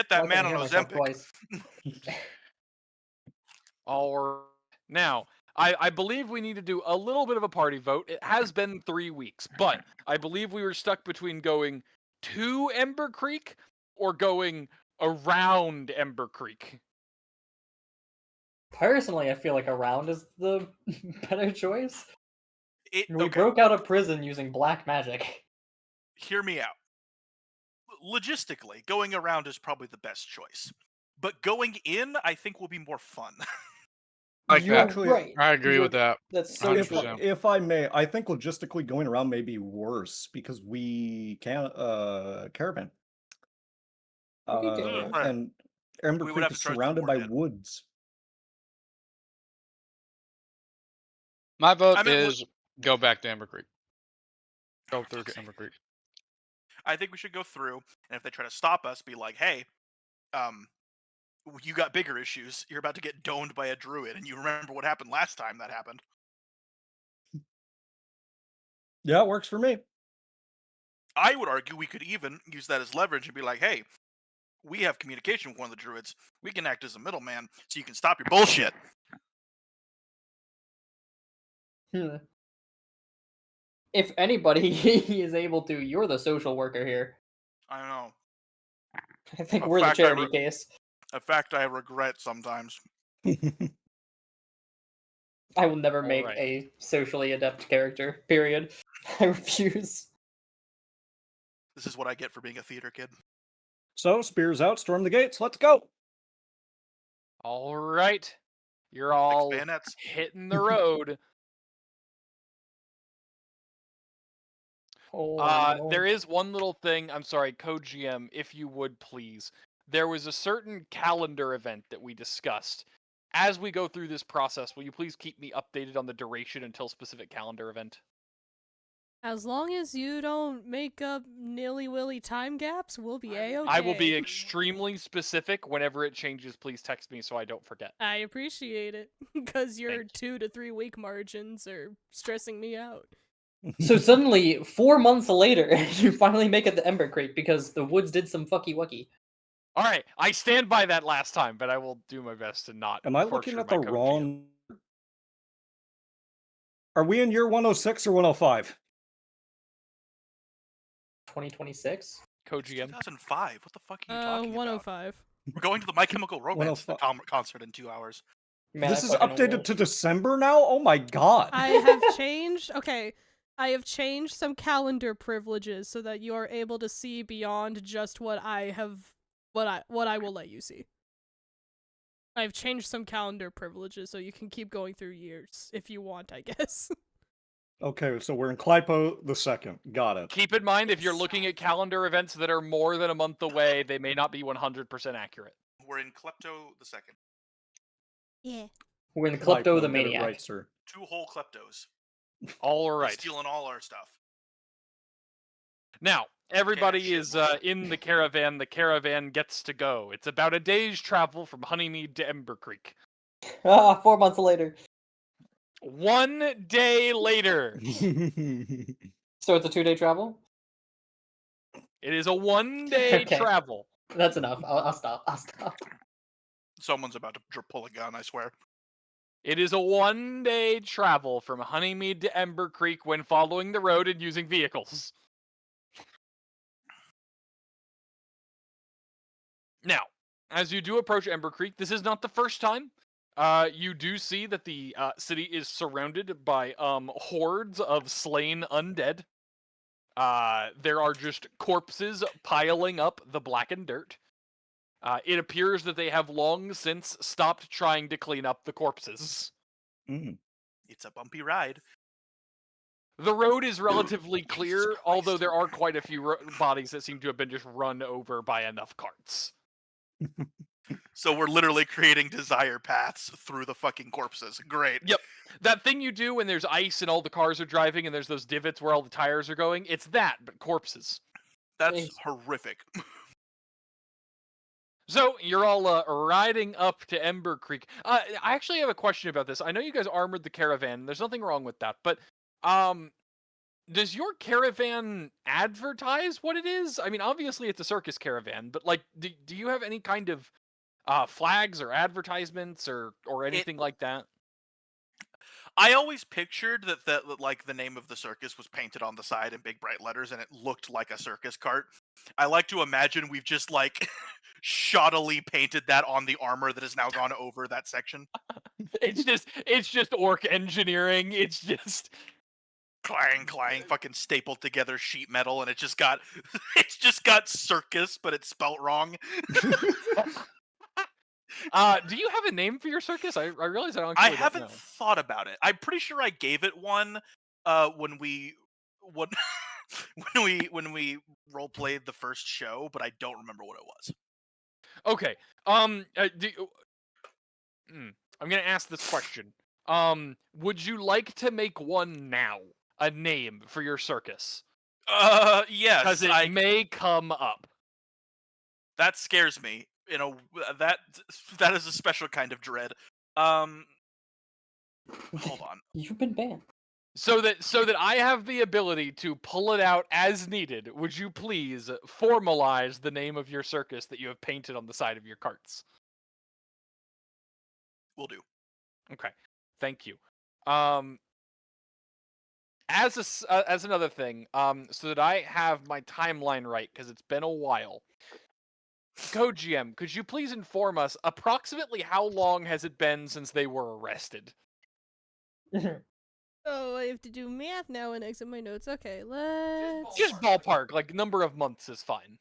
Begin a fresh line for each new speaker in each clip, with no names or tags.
get that
Why can't
man
I
on
hear myself
Ozempic.
twice?
Now, I believe we need to do a little bit of a party vote. It has been 3 weeks, but I believe we were stuck between going to Embercreek or going around Embercreek.
Personally, I feel like around is the better choice. We
Okay,
broke out of prison using black magic.
hear me out. Logistically, going around is probably the best choice. But going in, I think, will be more fun.
Like
You're
that.
Actually,
right.
I agree with that.
That's so
if,
true.
100%.
if I may, I think logistically going around may be worse because we can't caravan.
We could caravan.
And Ember
We would
Creek
have
is
to charge
surrounded
more
by
then.
woods.
My vote
I mean,
is go back to Embercreek. Go through
fuck's sake.
Embercreek.
I think we should go through, and if they try to stop us, be like, hey, you got bigger issues. You're about to get domed by a druid, and you remember what happened last time that happened.
Yeah, it works for me.
I would argue we could even use that as leverage and be like, hey, we have communication with one of the druids. We can act as a middleman so you can stop your bullshit.
If anybody is able to, you're the social worker here.
I don't know.
I think
In
we're the
fact,
charity case.
A fact I regret sometimes.
I will never make
Alright.
a socially adept character, period. I refuse.
This is what I get for being a theater kid.
So, spears out, storm the gates, let's go!
All right. You're all
bayonets.
hitting the road.
Oh,
There is one little thing. I'm sorry, Code GM, if you would please. There was a certain calendar event that we discussed. As we go through this process, will you please keep me updated on the duration until specific calendar event?
As long as you don't make up nilly-willy time gaps, we'll be A-okay.
I will be extremely specific. Whenever it changes, please text me so I don't forget.
I appreciate it, because your
Thank
2 to 3 week margins are stressing me out.
So suddenly, 4 months later, you finally make it to Embercreek because the woods did some fucky-wucky.
Alright, I stand by that last time, but I will do my best to not
Am I
torture
looking at
my
the
Code GM.
wrong... Are we in year 106 or 105?
2026?
Code GM.
2005. What the fuck are you talking
105.
about? We're going to the My Chemical Romance
105.
concert in 2 hours.
Man,
This
I
is
fucking
updated
won't.
to December now? Oh my god!
I have changed... Okay, I have changed some calendar privileges so that you are able to see beyond just what I have... What I will let you see. I've changed some calendar privileges so you can keep going through years, if you want, I guess.
Okay, so we're in Clypo the second. Got it.
Keep in mind, if you're looking at calendar events that are more than a month away, they may not be 100% accurate.
We're in Klepto the second.
Yeah.
We're in Klepto the
Get it
Maniac.
right, sir.
2 whole Kleptos.
All
They're
right.
stealing all our stuff.
Now, everybody
shit,
is
Moth.
in the caravan. The caravan gets to go. It's about a day's travel from Honeymead to Embercreek.
4 months later.
1 day later.
So it's a 2-day travel?
It is a 1-day
Okay.
travel.
That's enough. I'll stop. I'll stop.
Someone's about to pull a gun, I swear.
It is a 1-day travel from Honeymead to Embercreek when following the road and using vehicles. Now, as you do approach Embercreek, this is not the first time. You do see that the city is surrounded by hordes of slain undead. There are just corpses piling up the blackened dirt. It appears that they have long since stopped trying to clean up the corpses.
It's a bumpy ride.
The road is relatively clear,
Jesus
although
Christ.
there are quite a few bodies that seem to have been just run over by enough carts.
So we're literally creating desire paths through the fucking corpses. Great.
Yep. That thing you do when there's ice and all the cars are driving and there's those divots where all the tires are going, it's that, but corpses.
That's
Thanks.
horrific.
So, you're all riding up to Embercreek. I actually have a question about this. I know you guys armored the caravan. There's nothing wrong with that, but Does your caravan advertise what it is? I mean, obviously it's a circus caravan, but like, do you have any kind of flags or advertisements or anything like that?
I always pictured that like the name of the circus was painted on the side in big bright letters, and it looked like a circus cart. I like to imagine we've just like shoddily painted that on the armor that has now gone over that section.
It's just orc engineering. It's just
Clang, fucking stapled together sheet metal, and it's just got circus, but it's spelt wrong.
Do you have a name for your circus? I realize I don't.
I
Actually
haven't
don't know.
thought about it. I'm pretty sure I gave it one when we when when we role played the first show, but I don't remember what it was.
Okay. I'm gonna ask this question. Would you like to make one now? A name for your circus?
Yes.
Because it may come up.
That scares me. You know, that is a special kind of dread. Hold on.
You've been banned.
So that I have the ability to pull it out as needed, would you please formalize the name of your circus that you have painted on the side of your carts?
Will do.
Okay, thank you. As another thing, so that I have my timeline right, because it's been a while. GM, could you please inform us approximately how long has it been since they were arrested?
Oh, I have to do math now and exit my notes. Okay, let's...
Just ballpark, like number of months is fine.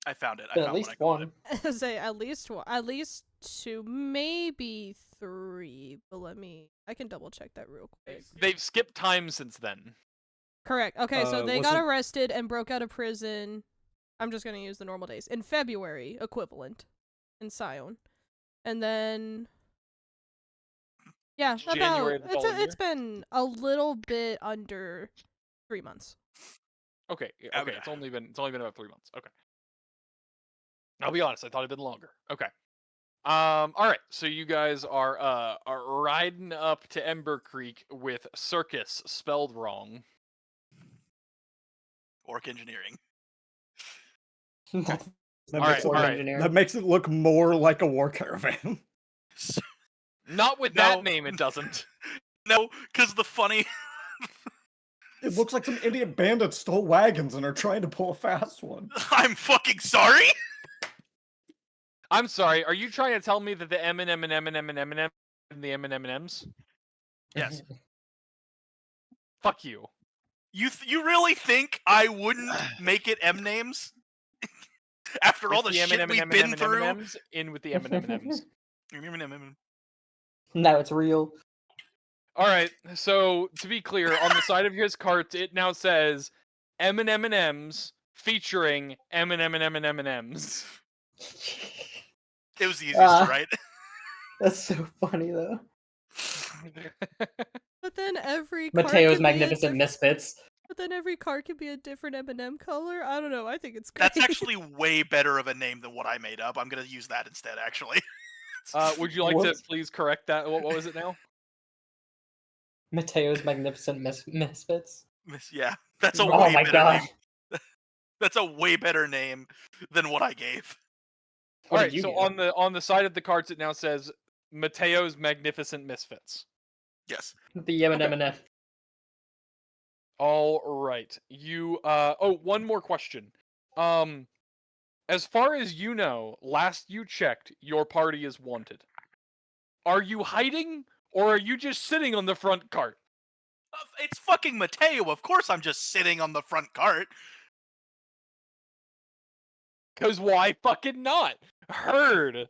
I found it. I
But
found
at least
what I called
one.
say at least one, at least two, maybe three. But I can double check that real quick.
They've skipped time since then.
Correct. Okay, so they
was
got
it-
arrested and broke out of prison. I'm just gonna use the normal days in February equivalent in Sion, and then yeah,
January
about
of the following
it's been a little bit under 3 months.
Okay,
Okay.
okay, it's only been about 3 months. Okay. I'll be honest, I thought it'd been longer. Okay. All right. So you guys are riding up to Embercreek with circus spelled wrong.
Orc engineering.
That's
That
All
makes,
right,
it,
all right.
engineering.
that makes it look more like a war caravan.
Not with
No.
that name, it doesn't.
No, because the funny.
It looks like some Indian bandits stole wagons and are trying to pull a fast one.
I'm fucking sorry.
I'm sorry. Are you trying to tell me that the M&M and M&M and M&M and the M&Ms?
Yes.
Fuck you.
You really think I wouldn't make it M names? After all the
With
shit
M&M
we've
and
been
M&M
through.
and M&Ms, in with the M&Ms.
Now it's real.
All right. So to be clear, on the side of his cart, it now says M&M and M's featuring M&M and M&Ms.
It was the easiest to write.
That's so funny though.
But then every card
Matteo's
could be a
Magnificent Misfits.
But then every card could be a different M&M color. I don't know. I think it's great.
That's actually way better of a name than what I made up. I'm gonna use that instead, actually.
Would you like to
Whoops.
please correct that? What was it now?
Matteo's Magnificent Misfits.
Yeah, that's a
Oh
way
my
better
god.
name. That's a way better name than what I gave.
All
What
right.
did you
So
get?
on the side of the cards, it now says Matteo's Magnificent Misfits.
Yes.
The M&M.
All right. You oh, one more question. As far as you know, last you checked, your party is wanted. Are you hiding or are you just sitting on the front cart?
It's fucking Matteo. Of course I'm just sitting on the front cart.
Cause why fucking not? Heard.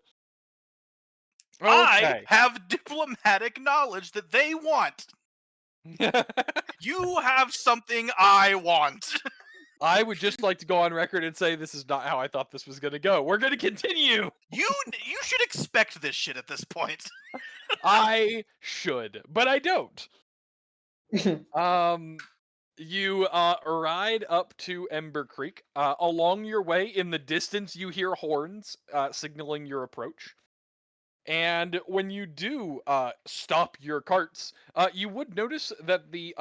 I
Okay.
have diplomatic knowledge that they want. You have something I want.
I would just like to go on record and say this is not how I thought this was gonna go. We're gonna continue.
You should expect this shit at this point.
I should, but I don't. You ride up to Embercreek. Along your way, in the distance, you hear horns signaling your approach. And when you do stop your carts, you would notice that the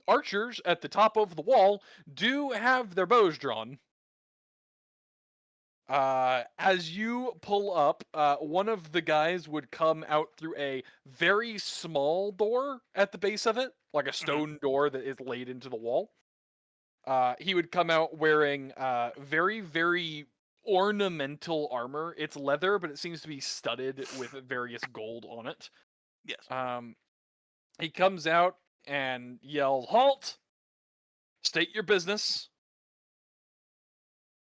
archers at the top of the wall do have their bows drawn. As you pull up, one of the guys would come out through a very small door at the base of it, like a stone door that is laid into the wall. He would come out wearing very, very ornamental armor. It's leather, but it seems to be studded with various gold on it.
Yes.
He comes out and yells, "Halt! State your business."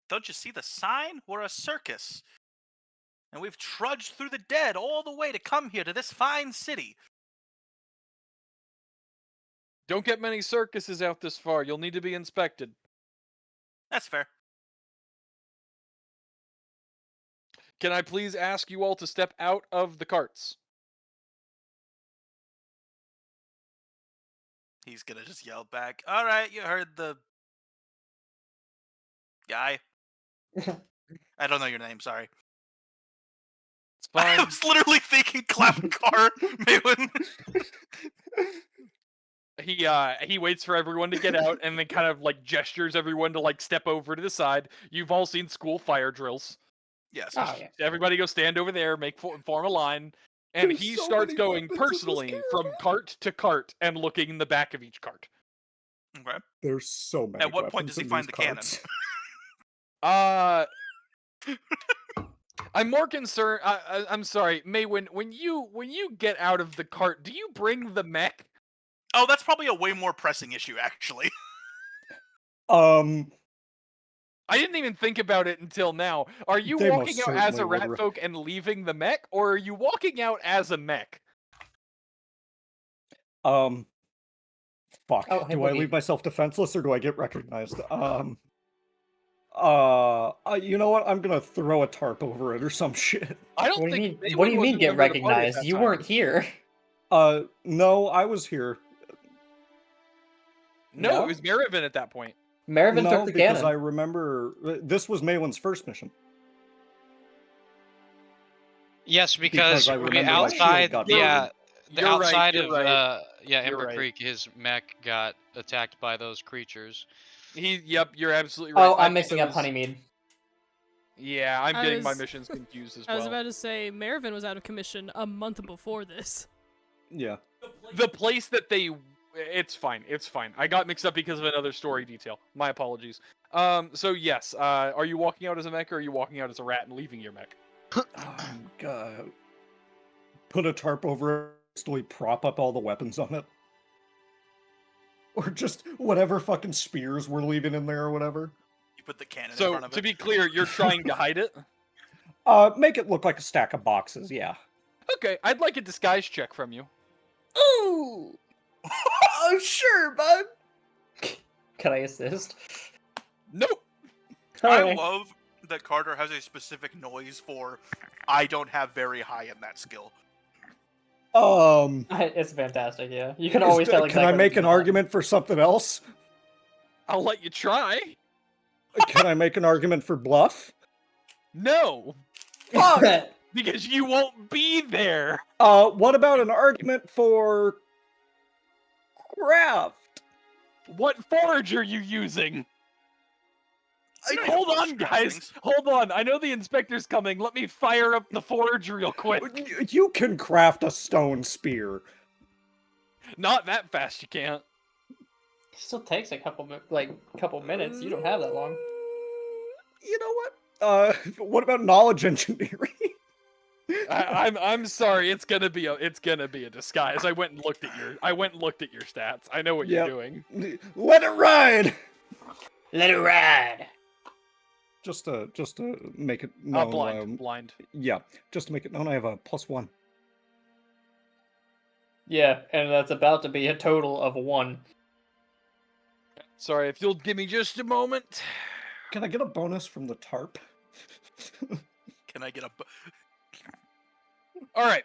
Don't you see the sign? We're a circus. And we've trudged through the dead all the way to come here to this fine city.
Don't get many circuses out this far. You'll need to be inspected.
That's fair.
Can I please ask you all to step out of the carts?
He's gonna just yell back, "All right, you heard the guy." I don't know your name, sorry.
It's fine.
I was literally thinking Clapcar, Mawyn.
He waits for everyone to get out and then kind of like gestures everyone to like step over to the side. You've all seen school fire drills.
Yes.
Oh, yeah.
Everybody go stand over there, form a line, and
There's
he
so
starts
many
going
weapons in this
personally from cart to cart and looking in the back of each cart.
Okay.
There's so many.
At what point does he
weapons in
find
these
the cannon?
carts.
I'm more concerned. I'm sorry, Mawyn. When you get out of the cart, do you bring the mech?
Oh, that's probably a way more pressing issue, actually.
I didn't even think about it until now. Are you
They
walking
most
out as a
certainly
rat
would.
folk and leaving the mech, or are you walking out as a mech?
Fuck.
Oh, hey,
Do I
Boogie.
leave myself defenseless or do I get recognized? You know what? I'm gonna throw a tarp over it or some shit.
I don't
What do you
think.
mean? What do you
Mawyn
mean
was a
get
member of the party at
recognized?
that
You
time.
weren't here.
No, I was here.
No,
No?
it was Marivin at that point.
Marivin
No,
took the
because
cannon.
I remember this was Maywyn's first mission.
Yes, because
I remember my shield
outside,
got
yeah, the
You're right,
outside
you're
of
right.
yeah,
You're right.
Embercreek, his mech got attacked by those creatures.
Yep, you're absolutely right.
Oh,
I
I'm
think
mixing
it
up
was-
Honeymead.
Yeah, I'm
I
getting my
was-
missions confused as
I was
well.
about to say, Marivin was out of commission a month before this.
Yeah.
The place that they... It's fine, it's fine. I got mixed up because of another story detail. My apologies. So yes, are you walking out as a mech or are you walking out as a rat and leaving your mech?
Put a tarp over it, slowly prop up all the weapons on it. Or just whatever fucking spears we're leaving in there or whatever.
You put the cannon in
So,
front of
to
it.
be clear, you're trying to hide it?
Make it look like a stack of boxes, yeah.
Okay, I'd like a disguise check from you.
Ooh! Oh, sure, bud. Can I assist?
Nope!
I
Okay.
love that Karter has a specific noise for I don't have very high in that skill.
It's fantastic, yeah. You can always tell exactly
Can I
what
make
it's
an
about.
argument for something else?
I'll let you try.
Can I make an argument for bluff?
No!
Fuck!
Because you won't be there!
What about an argument for craft?
What forage are you using?
You don't need to
Hold
forge
on, guys!
things.
Hold on, I know the inspector's coming. Let me fire up the forge real quick.
You can craft a stone spear.
Not that fast, you can't.
It still takes a couple minutes. You don't have that long.
You know what? What about knowledge engineering?
I'm sorry. It's gonna be a disguise. I went and looked at your stats. I know what
Yep.
you're doing.
Let it ride.
Let it ride.
Just to make it known.
Blind.
Yeah, just to make it known, I have a +1.
Yeah, and that's about to be a total of 1.
Sorry, if you'll give me just a moment.
Can I get a bonus from the tarp?
Can I get a...
All right.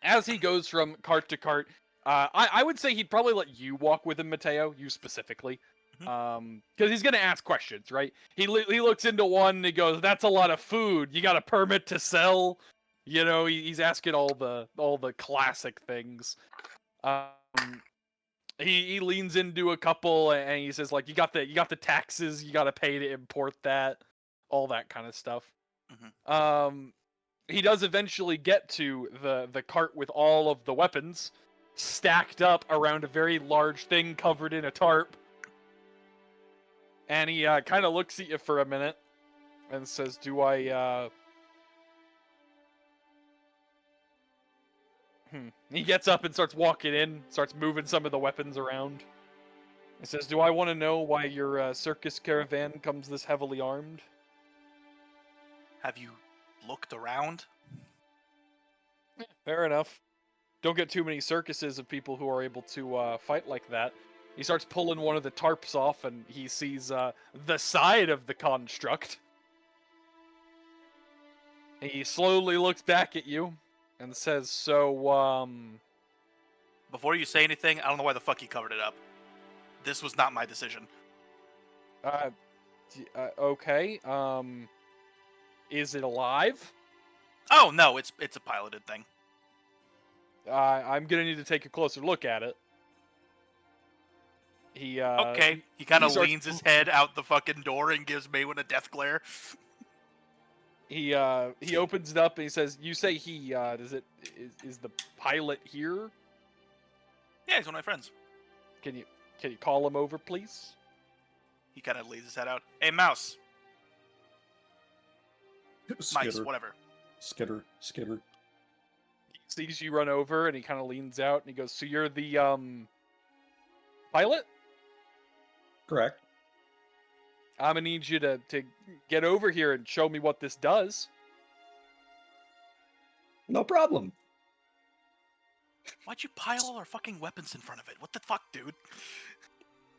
As he goes from cart to cart, I would say he'd probably let you walk with him, Matteo. You specifically, because he's gonna ask questions, right? He looks into one and he goes, "That's a lot of food. You got a permit to sell? You know, he's asking all the classic things. He leans into a couple and he says like, you got the taxes you got to pay to import that, all that kind of stuff. He does eventually get to the cart with all of the weapons stacked up around a very large thing covered in a tarp. And he kind of looks at you for a minute and says, "Do I?" He gets up and starts walking in, starts moving some of the weapons around. He says, "Do I want to know why your circus caravan comes this heavily armed?"
Have you looked around?
Fair enough. Don't get too many circuses of people who are able to fight like that. He starts pulling one of the tarps off, and he sees the side of the construct. He slowly looks back at you and says, "So,
Before you say anything, I don't know why the fuck he covered it up. This was not my decision.
Okay, is it alive?"
Oh no, it's a piloted thing.
I'm gonna need to take a closer look at it. He
Okay, he kind of
starts-
leans his head out the fucking door and gives Mawyn a death glare.
He opens it up and he says, "You say he is the pilot here?
Yeah, he's one of my friends.
Can you call him over, please?"
He kind of leans his head out. Hey, Mouse. Myce,
Skitter,
whatever.
skitter.
He sees you run over and he kind of leans out and he goes, "So you're the pilot?
Correct.
I'm gonna need you to get over here and show me what this does."
No problem.
Why'd you pile all our fucking weapons in front of it? What the fuck, dude?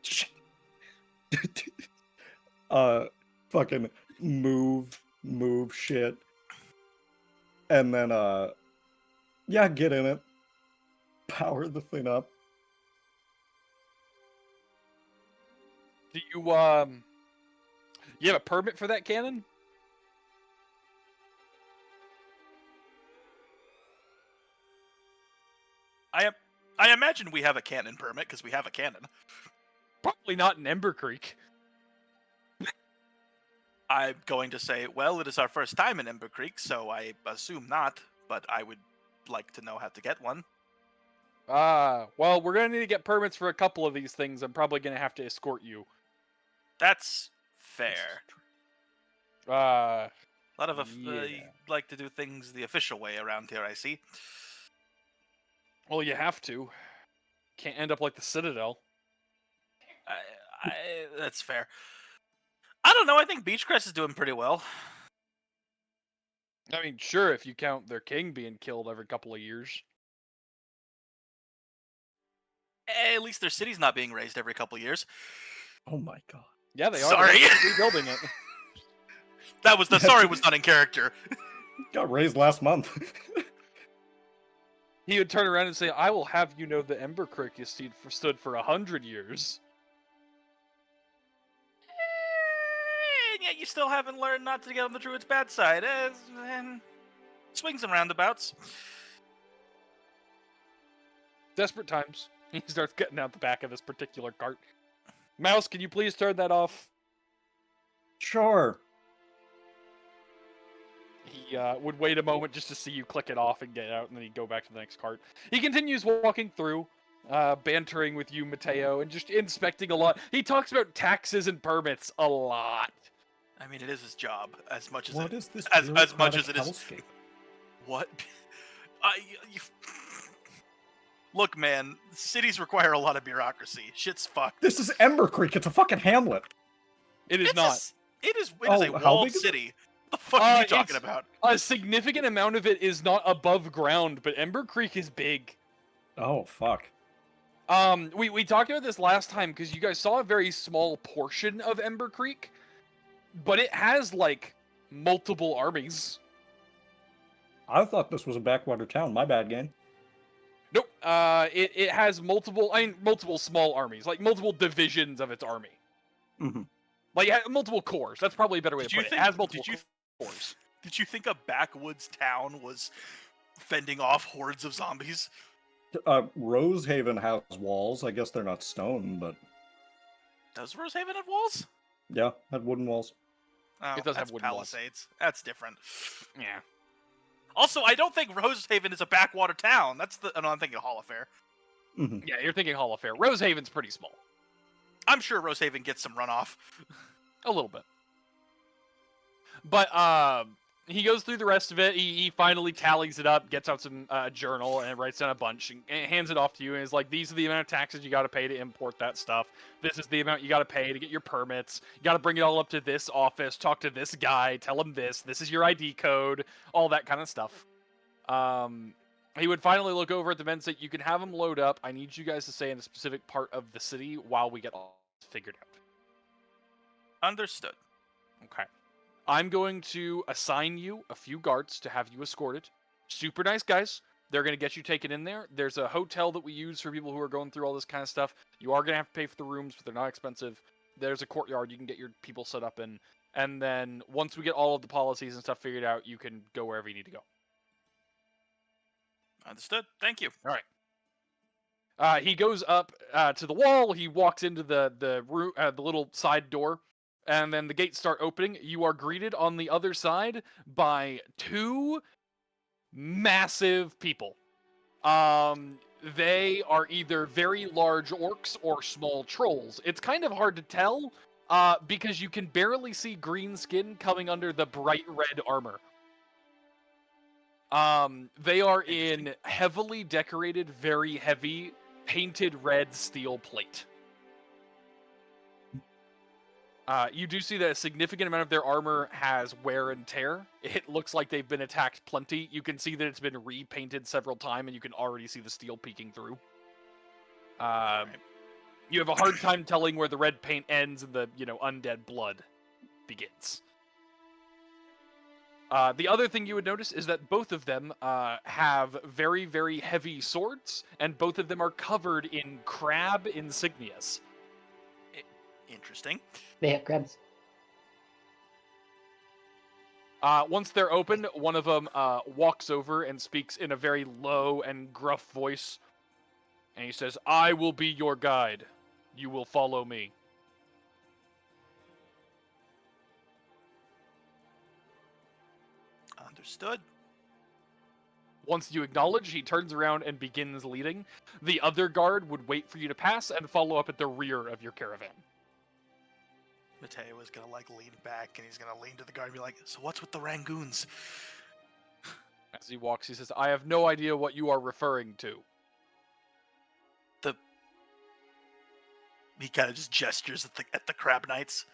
Shit. Fucking move shit. And then, yeah, get in it. Power the thing up.
Do you have a permit for that cannon?
I imagine we have a cannon permit because we have a cannon.
Probably not in Embercreek.
I'm going to say, well, it is our first time in Embercreek, so I assume not, but I would like to know how to get one.
Well, we're gonna need to get permits for a couple of these things. I'm probably gonna have to escort you.
That's fair.
Uh,
A lot of
yeah.
you like to do things the official way around here, I see.
Well, you have to. Can't end up like the Citadel.
That's fair. I don't know. I think Beachcrest is doing pretty well.
I mean, sure, if you count their king being killed every couple of years.
At least their city's not being raised every couple years.
Oh my god.
Yeah, they are.
Sorry.
They're rebuilding it.
That was the sorry was not in character.
Got raised last month.
He would turn around and say, "I will have you know the Embercreek stood for 100 years."
And yet you still haven't learned not to get on the Druid's bad side. Swings and roundabouts.
Desperate times. He starts getting out the back of this particular cart. Mouse, can you please turn that off?
Sure.
He would wait a moment just to see you click it off and get out, and then he'd go back to the next cart. He continues walking through, bantering with you, Matteo, and just inspecting a lot. He talks about taxes and permits a lot.
I mean, it is his job as much as
What
it
is this
as much as
bureaucratic
it is.
hellscape?
What? Look, man, cities require a lot of bureaucracy. Shit's fucked.
This is Embercreek. It's a fucking hamlet.
It is
It's
not.
It is
Oh,
a
how
walled
big is it?
city. What the fuck are you talking
it's-
about?
A significant amount of it is not above ground, but Embercreek is big.
Oh fuck.
We talked about this last time because you guys saw a very small portion of Embercreek, but it has like multiple armies.
I thought this was a backwater town. My bad, gang.
Nope. It has multiple small armies, like multiple divisions of its army.
Mm-hmm.
Like it has multiple cores. That's probably a better way
Did
to
you
put it.
think?
It has multiple
Did you
cores.
Did you think a backwoods town was fending off hordes of zombies?
Rosehaven has walls. I guess they're not stone, but
Does Rosehaven have walls?
yeah, had wooden walls.
Oh,
It does have
that's
wooden walls.
Palisades. That's different.
Yeah.
Also, I don't think Rosehaven is a backwater town. That's the. Oh, no, I'm thinking of Hollifair.
Mhm.
Yeah, you're thinking Hall of Fair. Rosehaven's pretty small.
I'm sure Rosehaven gets some runoff.
A little bit. But he goes through the rest of it. He finally tallies it up, gets out some journal, and writes down a bunch, and hands it off to you. And is like, these are the amount of taxes you got to pay to import that stuff. This is the amount you got to pay to get your permits. You got to bring it all up to this office, talk to this guy, tell him this. This is your ID code, all that kind of stuff. He would finally look over at the men and say, you can have them load up. I need you guys to stay in a specific part of the city while we get all figured out.
Understood.
Okay. I'm going to assign you a few guards to have you escorted. Super nice guys. They're going to get you taken in there. There's a hotel that we use for people who are going through all this kind of stuff. You are going to have to pay for the rooms, but they're not expensive. There's a courtyard you can get your people set up in. And then once we get all of the policies and stuff figured out, you can go wherever you need to go.
Understood. Thank you.
All right. He goes up to the wall. He walks into the room, the little side door, and then the gates start opening. You are greeted on the other side by two massive people. They are either very large orcs or small trolls. It's kind of hard to tell because you can barely see green skin coming under the bright red armor. They are in heavily decorated, very heavy, painted red steel plate. You do see that a significant amount of their armor has wear and tear. It looks like they've been attacked plenty. You can see that it's been repainted several times, and you can already see the steel peeking through. You have a hard time telling where the red paint ends and the, undead blood begins. The other thing you would notice is that both of them have very, very heavy swords, and both of them are covered in crab insignias.
Interesting.
They have crabs.
Once they're open, one of them walks over and speaks in a very low and gruff voice. And he says, I will be your guide. You will follow me.
Understood.
Once you acknowledge, he turns around and begins leading. The other guard would wait for you to pass and follow up at the rear of your caravan.
Matteo is gonna lean back, and he's gonna lean to the guard and be like, "So what's with the Rangoons?"
As he walks, he says, I have no idea what you are referring to.
He kind of just gestures at the Crab Knights.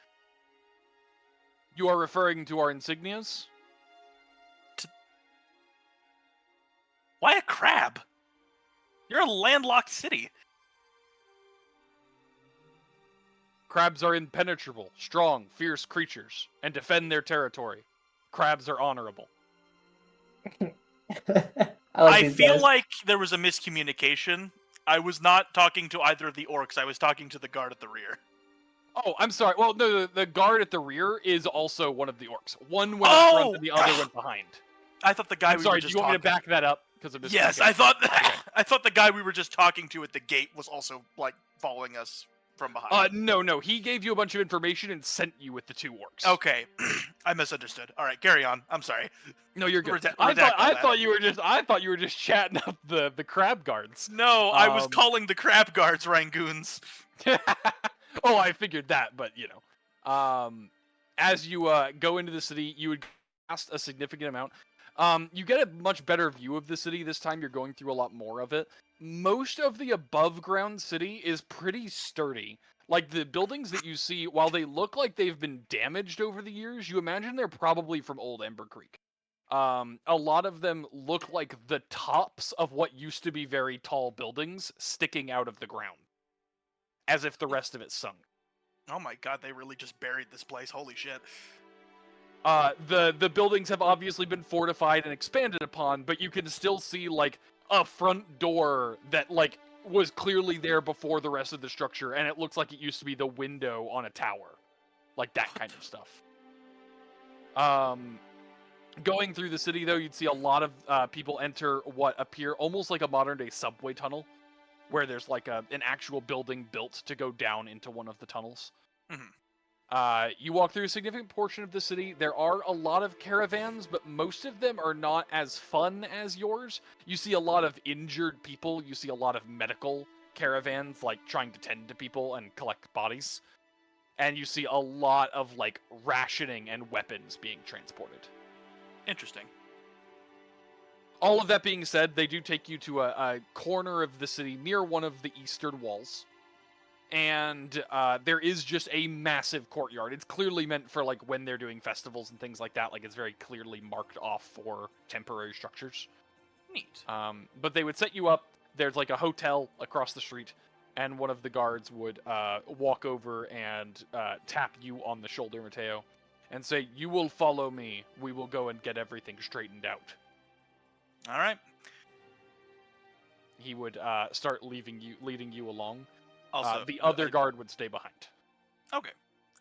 You are referring to our insignias?
Why a crab? You're a landlocked city.
Crabs are impenetrable, strong, fierce creatures, and defend their territory. Crabs are honorable.
I feel like there was a miscommunication. I was not talking to either of the orcs. I was talking to the guard at the rear.
Oh, I'm sorry. Well, no, the guard at the rear is also one of the orcs. One went up front and the other went behind.
I thought the guy
I'm
we
sorry,
were
do
just
you want me to
talking...
back that up? Of
Yes, I thought I thought the guy we were just talking to at the gate was also, following us from behind.
No. He gave you a bunch of information and sent you with the two orcs.
Okay. I misunderstood. All right, carry on. I'm sorry.
No, you're good.
Redact
I
that.
thought you were just chatting up the crab guards.
No, I was calling the crab guards Rangoons.
Oh, I figured that, but as you go into the city, you would cast a significant amount. You get a much better view of the city this time. You're going through a lot more of it. Most of the above ground city is pretty sturdy. Like, the buildings that you see, while they look like they've been damaged over the years, you imagine they're probably from old Embercreek. A lot of them look like the tops of what used to be very tall buildings sticking out of the ground, as if the rest of it sunk.
Oh my god, they really just buried this place. Holy shit.
The buildings have obviously been fortified and expanded upon, but you can still see, a front door that, was clearly there before the rest of the structure, and it looks like it used to be the window on a tower. Like, that kind of stuff. Going through the city, though, you'd see a lot of people enter what appear almost like a modern-day subway tunnel, where there's like an actual building built to go down into one of the tunnels. You walk through a significant portion of the city. There are a lot of caravans, but most of them are not as fun as yours. You see a lot of injured people. You see a lot of medical caravans, like trying to tend to people and collect bodies. And you see a lot of like rationing and weapons being transported.
Interesting.
All of that being said, they do take you to a corner of the city near one of the eastern walls. And there is just a massive courtyard. It's clearly meant for like when they're doing festivals and things like that. Like it's very clearly marked off for temporary structures.
Neat.
But they would set you up. There's like a hotel across the street, and one of the guards would walk over and tap you on the shoulder, Matteo, and say, "You will follow me. We will go and get everything straightened out."
All right.
He would start leading you along.
Also,
the other guard would stay behind.
Okay.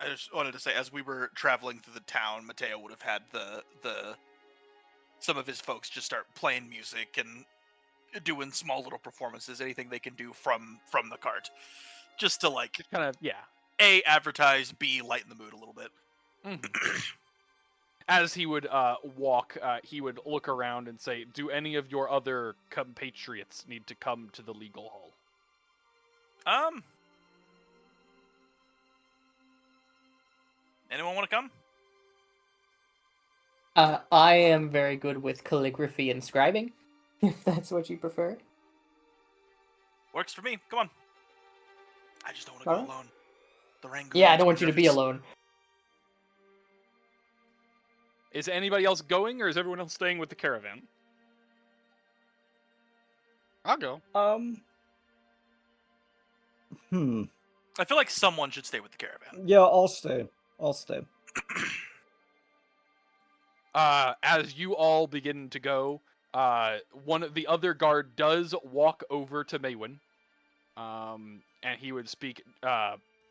I just wanted to say, as we were traveling through the town, Matteo would have had some of his folks just start playing music and doing small little performances, anything they can do from the cart, just to like
Just kind of, yeah.
A, advertise, B, lighten the mood a little bit.
As he would walk, he would look around and say, "Do any of your other compatriots need to come to the legal hall?"
Anyone want to come?
I am very good with calligraphy and scribing, if that's what you prefer.
Works for me. Come on. I just don't want to
Alright.
go alone. The Rangoon
Yeah, I
makes
don't
me
want you to be
nervous.
alone.
Is anybody else going, or is everyone else staying with the caravan?
I'll go.
I feel like someone should stay with the caravan.
Yeah, I'll stay. I'll stay.
As you all begin to go, one of the other guard does walk over to Mawyn, and he would speak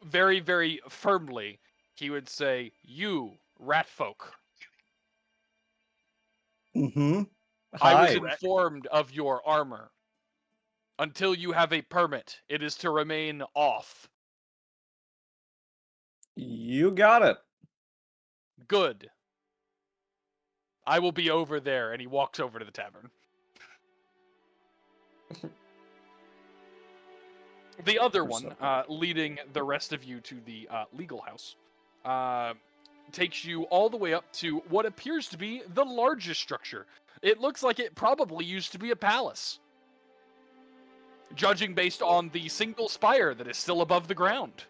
very, very firmly. He would say, "You, rat folk,
Mm-hmm.
I was
Hi.
informed of your armor. Until you have a permit, it is to remain off.
You got it.
Good. I will be over there," and he walks over to the tavern. The other one, leading the rest of you to the legal house, takes you all the way up to what appears to be the largest structure. It looks like it probably used to be a palace, judging based on the single spire that is still above the ground.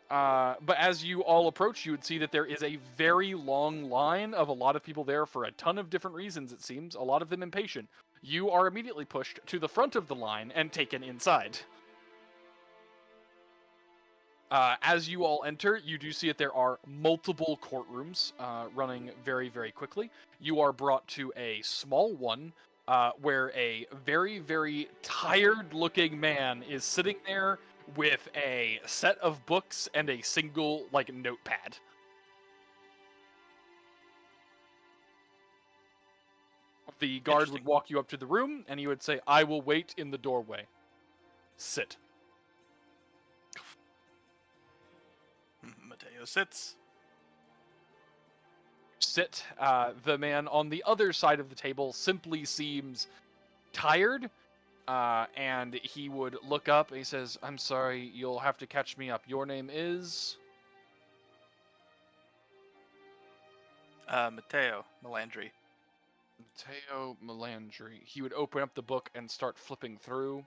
But as you all approach, you would see that there is a very long line of a lot of people there for a ton of different reasons, it seems, a lot of them impatient. You are immediately pushed to the front of the line and taken inside. As you all enter, you do see that there are multiple courtrooms running very, very quickly. You are brought to a small one where a very, very tired-looking man is sitting there with a set of books and a single, like, notepad. The guard would walk you up to the room, and he would say, "I will wait in the doorway. Sit."
Matteo sits.
Sit. The man on the other side of the table simply seems tired, and he would look up and he says, "I'm sorry, you'll have to catch me up. Your name is?"
Matteo Malandri.
Matteo Malandri. He would open up the book and start flipping through.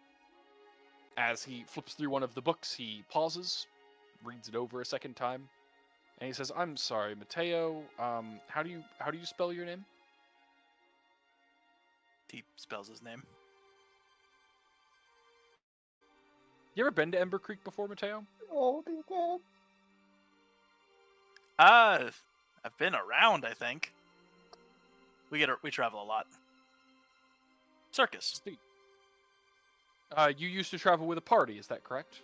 As he flips through one of the books, he pauses, reads it over a second time, and he says, "I'm sorry, Matteo. How do you spell your name?"
He spells his name.
You ever been to Embercreek before, Matteo?
Oh, dear.
I've been around, I think. We travel a lot. Circus.
See. You used to travel with a party, is that correct?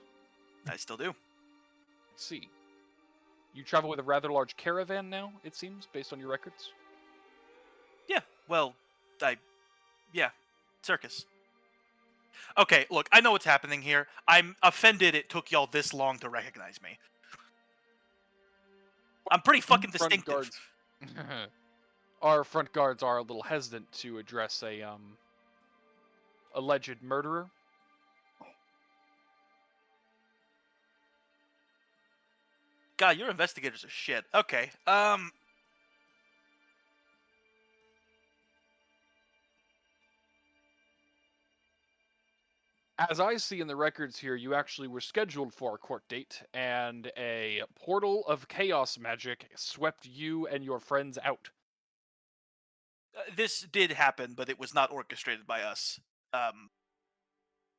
I still do.
I see. You travel with a rather large caravan now, it seems, based on your records?
Yeah, well, yeah, circus. Okay, look, I know what's happening here. I'm offended it took y'all this long to recognize me. I'm pretty fucking
Front
distinctive.
guards. Our front guards are a little hesitant to address a alleged murderer.
God, your investigators are shit. Okay,
As I see in the records here, you actually were scheduled for a court date, and a portal of chaos magic swept you and your friends out.
this did happen, but it was not orchestrated by us.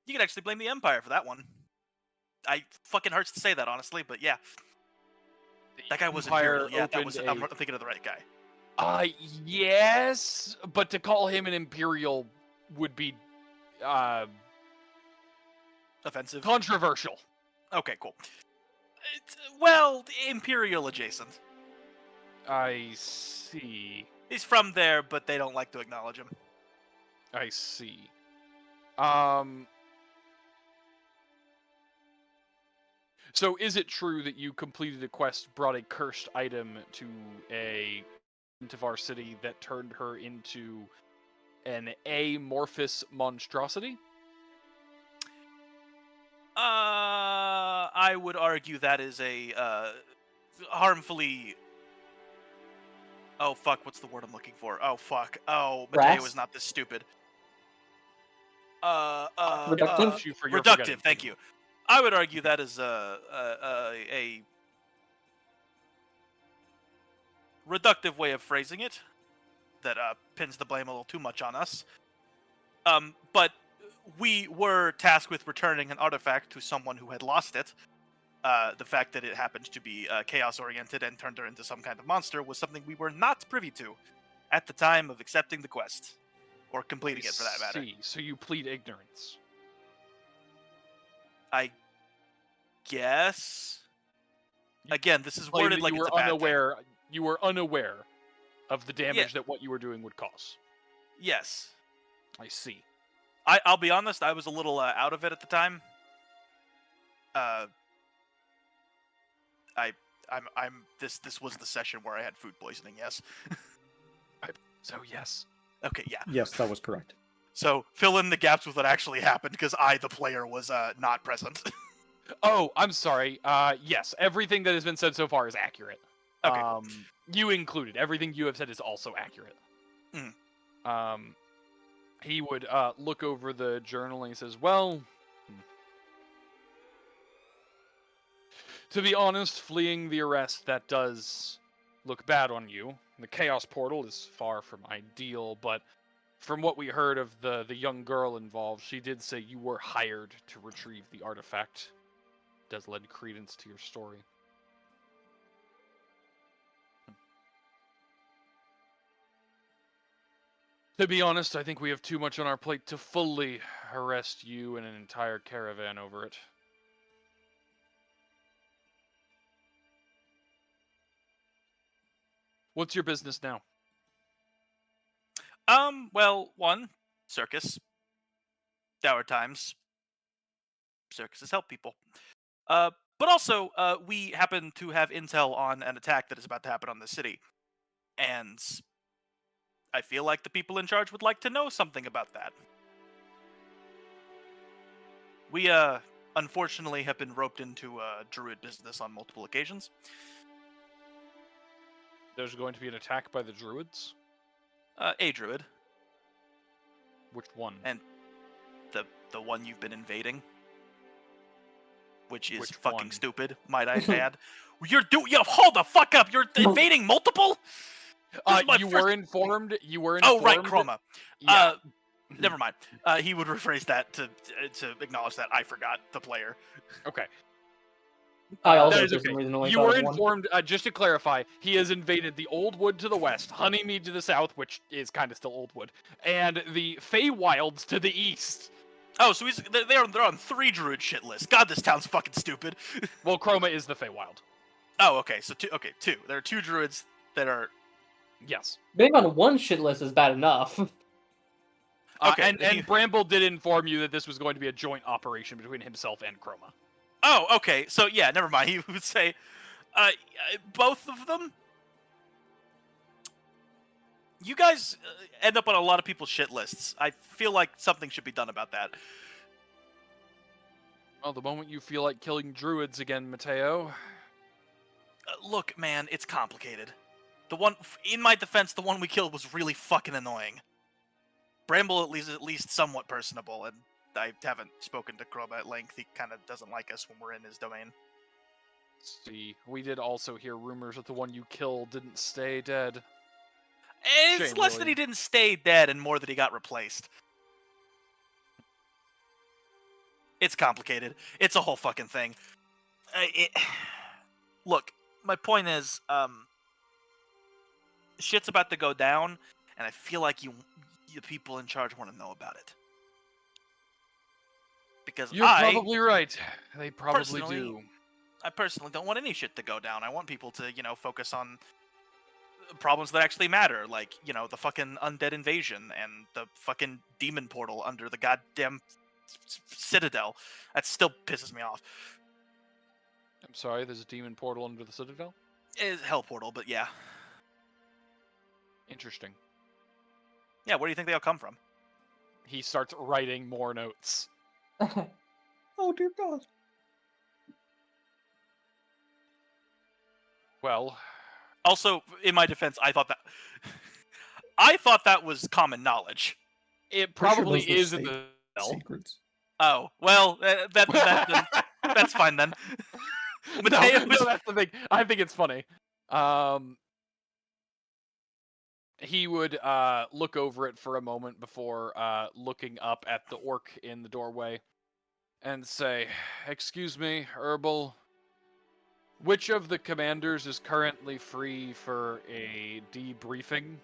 You can actually blame the Empire for that one. I fucking hurts to say that, honestly, but yeah. That guy was
Empire
Imperial. Yeah, that was.
opened
I'm thinking of the right guy.
Yes, but to call him an Imperial would be
Offensive.
controversial.
Okay, cool. Well, Imperial adjacent.
I see.
He's from there, but they don't like to acknowledge him.
I see. So is it true that you completed a quest, brought a cursed item to a of our city that turned her into an amorphous monstrosity?
I would argue that is a harmfully. Oh fuck! What's the word I'm looking for? Oh fuck! Oh, Matteo
Brass?
is not this stupid.
Reductive?
You for your
Reductive.
forgetting.
Thank you. I would argue that is a reductive way of phrasing it that pins the blame a little too much on us. But we were tasked with returning an artifact to someone who had lost it. The fact that it happened to be chaos-oriented and turned her into some kind of monster was something we were not privy to at the time of accepting the quest. Or completing it, for that matter.
See, so you plead ignorance.
I guess. Again, this is
Claim
worded
that
like
you
it's
were
a bad thing.
unaware. You were unaware of the damage that what you were doing would cause.
Yes.
I see.
I'll be honest, I was a little out of it at the time. This was the session where I had food poisoning, yes.
So yes.
Okay, yeah.
Yes, that was correct.
So fill in the gaps with what actually happened, because I, the player, was not present.
Oh, I'm sorry. Yes, everything that has been said so far is accurate.
Okay.
You included. Everything you have said is also accurate. He would look over the journal and he says, well, to be honest, fleeing the arrest, that does look bad on you. The Chaos Portal is far from ideal, but from what we heard of the young girl involved, she did say you were hired to retrieve the artifact. Does lend credence to your story. To be honest, I think we have too much on our plate to fully arrest you and an entire caravan over it. What's your business now?
Well, one, circus. Dour times. Circuses help people. But also, we happen to have intel on an attack that is about to happen on the city. And I feel like the people in charge would like to know something about that. We, unfortunately have been roped into Druid business on multiple occasions.
There's going to be an attack by the Druids?
A Druid.
Which one?
And the one you've been invading. Which is
Which
fucking
one?
stupid, might I add. Hold the fuck up! You're invading multiple?
You were informed. You were
Oh,
informed.
right, Chroma.
Yeah.
Never mind. He would rephrase that to acknowledge that I forgot the player.
Okay.
I also,
That is
for
okay.
some reason, only
You
thought
were
of one.
informed, just to clarify, he has invaded the Old Wood to the west, Honeymead to the south, which is kind of still Old Wood, and the Feywilds to the east.
Oh, so they're on 3 Druid shit lists. God, this town's fucking stupid.
Well, Chroma is the Feywild.
Oh, okay, so 2. There are 2 Druids that are
Yes.
Being on one shit list is bad enough.
Okay,
And
he-
Bramble did inform you that this was going to be a joint operation between himself and Chroma.
Oh, okay. So yeah, never mind. He would say, both of them. You guys end up on a lot of people's shit lists. I feel like something should be done about that.
Well, the moment you feel like killing druids again, Matteo.
Look, man, it's complicated. In my defense, the one we killed was really fucking annoying. Bramble at least somewhat personable, and I haven't spoken to Kroba at length. He kind of doesn't like us when we're in his domain.
Let's see, we did also hear rumors that the one you killed didn't stay dead.
It's
Shame,
less that
really.
he didn't stay dead and more that he got replaced. It's complicated. It's a whole fucking thing. Look, my point is, shit's about to go down, and I feel like the people in charge want to know about it. Because
You're probably right. They probably do.
I personally don't want any shit to go down. I want people to, focus on problems that actually matter, like, the fucking undead invasion and the fucking demon portal under the goddamn citadel. That still pisses me off.
I'm sorry, there's a demon portal under the Citadel?
It's hell portal, but yeah.
Interesting.
Yeah, where do you think they all come from?
He starts writing more notes.
Oh dear God.
Well,
Also, in my defense, I thought that was common knowledge.
it
Pretty sure
probably
those were
is in
state
the cell.
Secrets.
Oh, well, that's fine then. Matteo
No, that's the thing. I think it's funny. He would look over it for a moment before looking up at the orc in the doorway and say, "Excuse me, Herbal. Which of the commanders is currently free for a debriefing?"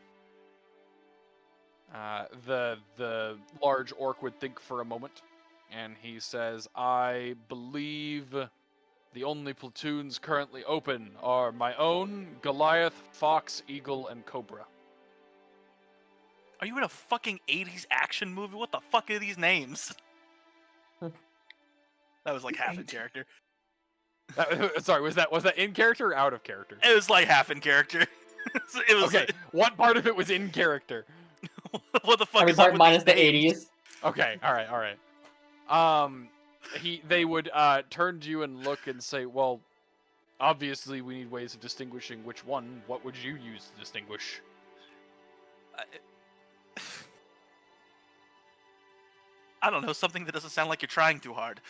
The large orc would think for a moment, and he says, "I believe the only platoons currently open are my own, Goliath, Fox, Eagle, and Cobra."
Are you in a fucking 80s action movie? What the fuck are these names? That was like half in character.
Sorry, was that in character or out of character?
It was like half in character. It was
Okay, what part of it was in character?
what the fuck
Every
is up
part
with
minus
these
the
names?
80s.
Okay, all right. They would turn to you and look and say, "Well, obviously we need ways of distinguishing which one. What would you use to distinguish?"
I don't know, something that doesn't sound like you're trying too hard.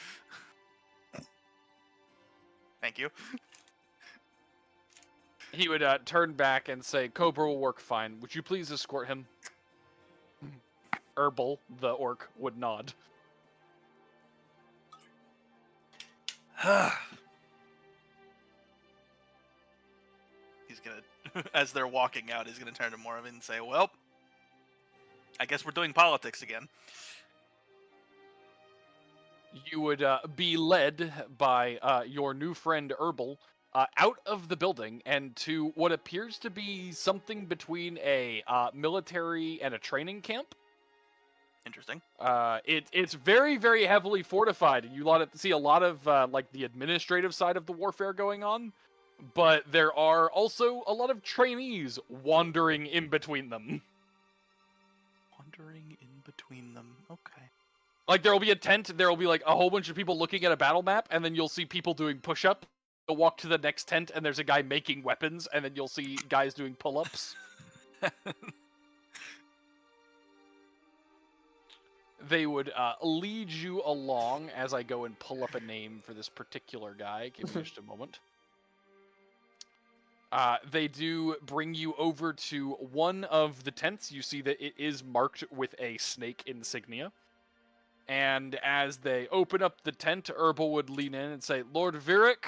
Thank you.
He would turn back and say, "Cobra will work fine. Would you please escort him?" Herbal, the orc, would nod.
He's gonna, as they're walking out, he's gonna turn to Moravaint and say, "Well, I guess we're doing politics again."
You would be led by your new friend Herbal out of the building and to what appears to be something between a military and a training camp.
Interesting.
It's very, very heavily fortified. You see a lot of like the administrative side of the warfare going on, but there are also a lot of trainees wandering in between them.
Wandering in between them. Okay.
Like there will be a tent, there will be like a whole bunch of people looking at a battle map, and then you'll see people doing push-up. You'll walk to the next tent, and there's a guy making weapons, and then you'll see guys doing pull-ups. They would lead you along as I go and pull up a name for this particular guy. Give me just a moment. They do bring you over to one of the tents. You see that it is marked with a snake insignia. And as they open up the tent, Herbal would lean in and say, "Lord Virik,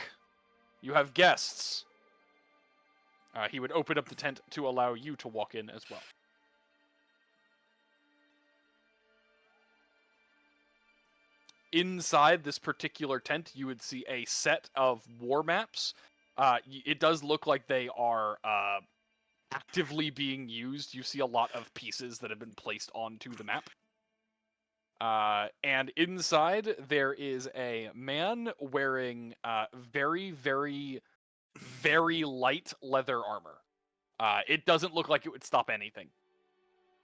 you have guests." He would open up the tent to allow you to walk in as well. Inside this particular tent, you would see a set of war maps. It does look like they are actively being used. You see a lot of pieces that have been placed onto the map. And inside, there is a man wearing very, very, very light leather armor. It doesn't look like it would stop anything.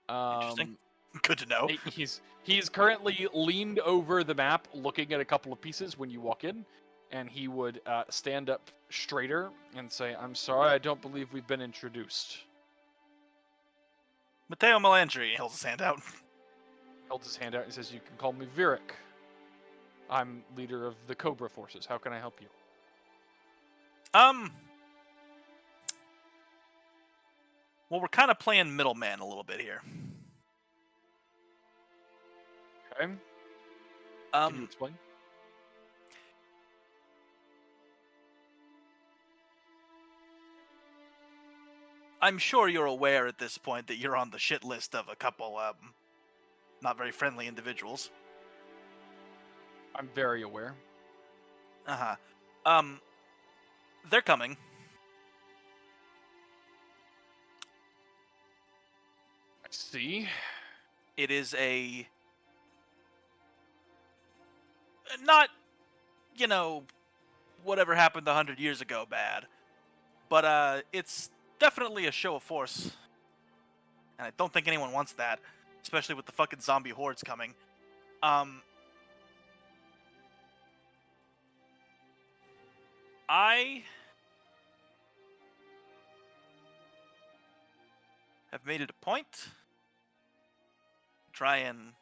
Interesting. Good to know.
He's currently leaned over the map, looking at a couple of pieces when you walk in, and he would stand up straighter and say, "I'm sorry, I don't believe we've been introduced."
Matteo Malandri holds his hand out.
Held his hand out and says, "You can call me Virik. I'm leader of the Cobra forces. How can I help you?"
Well, we're kind of playing middleman a little bit here.
Okay. Can you explain?
I'm sure you're aware at this point that you're on the shit list of a couple, not very friendly individuals.
I'm very aware.
They're coming.
I see.
It is a... not, whatever happened 100 years ago bad. But, it's definitely a show of force. And I don't think anyone wants that. Especially with the fucking zombie hordes coming. I have made it a point to try and,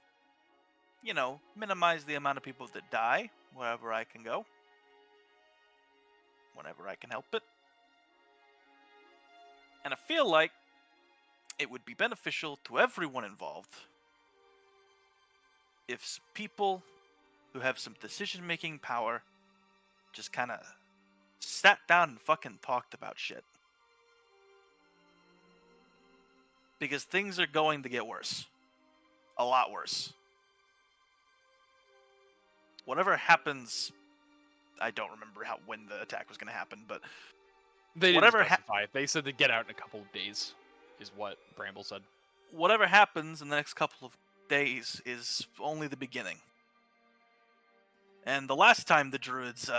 minimize the amount of people that die wherever I can go. Whenever I can help it. And I feel like it would be beneficial to everyone involved if people who have some decision-making power just kind of sat down and fucking talked about shit. Because things are going to get worse. A lot worse. Whatever happens, I don't remember when the attack was going to happen, but
They didn't
whatever
specify. They said they'd get out in a couple of days, is what Bramble said.
whatever happens in the next couple of days is only the beginning. And the last time the Druids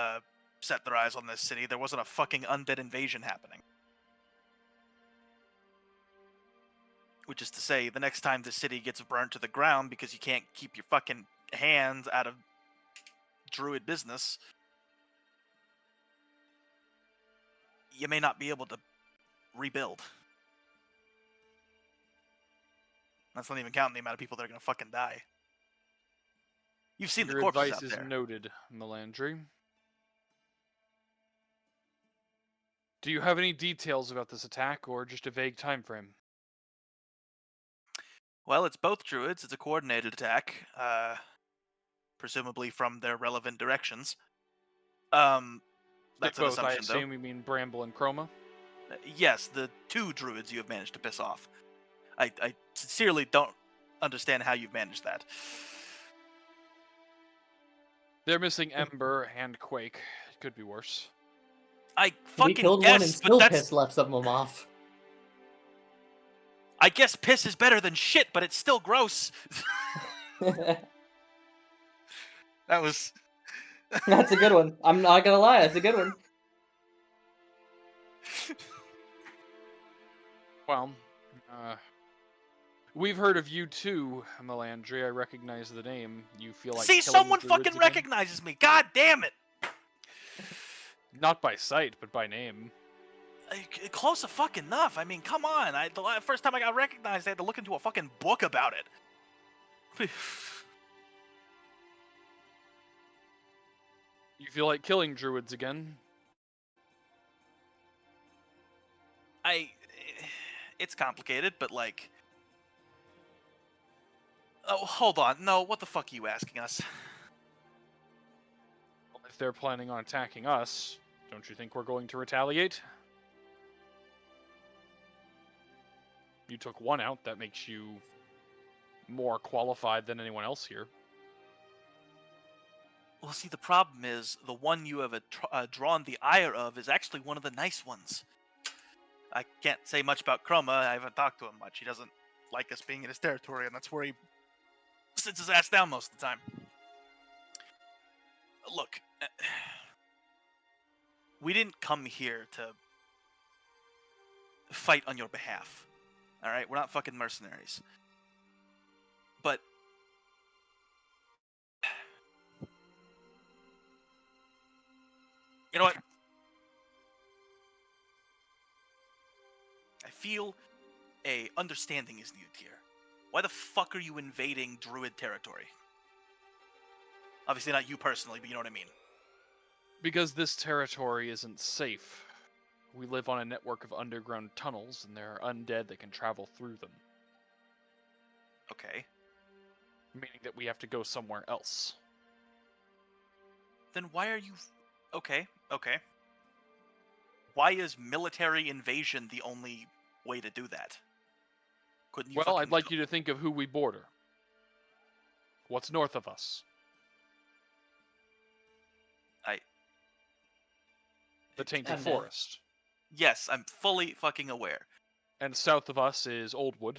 set their eyes on this city, there wasn't a fucking undead invasion happening. Which is to say, the next time the city gets burnt to the ground because you can't keep your fucking hands out of Druid business, you may not be able to rebuild. That's not even counting the amount of people that are going to fucking die. You've seen
Your
the corpses
advice
out
is
there.
noted, Malandri. Do you have any details about this attack, or just a vague time frame?
Well, it's both Druids. It's a coordinated attack, presumably from their relevant directions. That's an
both,
assumption,
I assume you mean Bramble and Chroma?
though. Yes, the two Druids you have managed to piss off. I sincerely don't understand how you've managed that.
They're missing Ember and Quake. It could be worse.
I
We
fucking
killed one and
guess,
still
but that's...
pissed left some of them off.
I guess piss is better than shit, but it's still gross. That was...
That's a good one. I'm not gonna lie, that's a good one.
Well, we've heard of you too, Malandri. I recognize the name. You feel like
See,
killing
someone
Druids
fucking
again?
recognizes me. God damn it.
Not by sight, but by name.
Close enough. I mean, come on. The first time I got recognized, I had to look into a fucking book about it.
You feel like killing Druids again?
It's complicated, but like... Oh, hold on. No, what the fuck are you asking us?
Well, if they're planning on attacking us, don't you think we're going to retaliate? You took one out, that makes you more qualified than anyone else here.
Well, see, the problem is the one you have drawn the ire of is actually one of the nice ones. I can't say much about Chroma. I haven't talked to him much. He doesn't like us being in his territory, and that's where he sits his ass down most of the time. Look, we didn't come here to fight on your behalf. All right, we're not fucking mercenaries. But you know what? I feel a understanding is needed here. Why the fuck are you invading Druid territory? Obviously not you personally, but you know what I mean.
Because this territory isn't safe. We live on a network of underground tunnels, and there are undead that can travel through them.
Okay.
Meaning that we have to go somewhere else.
Then why are you... Okay. Why is military invasion the only way to do that? Couldn't you
Well, I'd like you to think of who we border. What's north of us? The Tainted
Undead.
Forest.
Yes, I'm fully fucking aware.
And south of us is Oldwood.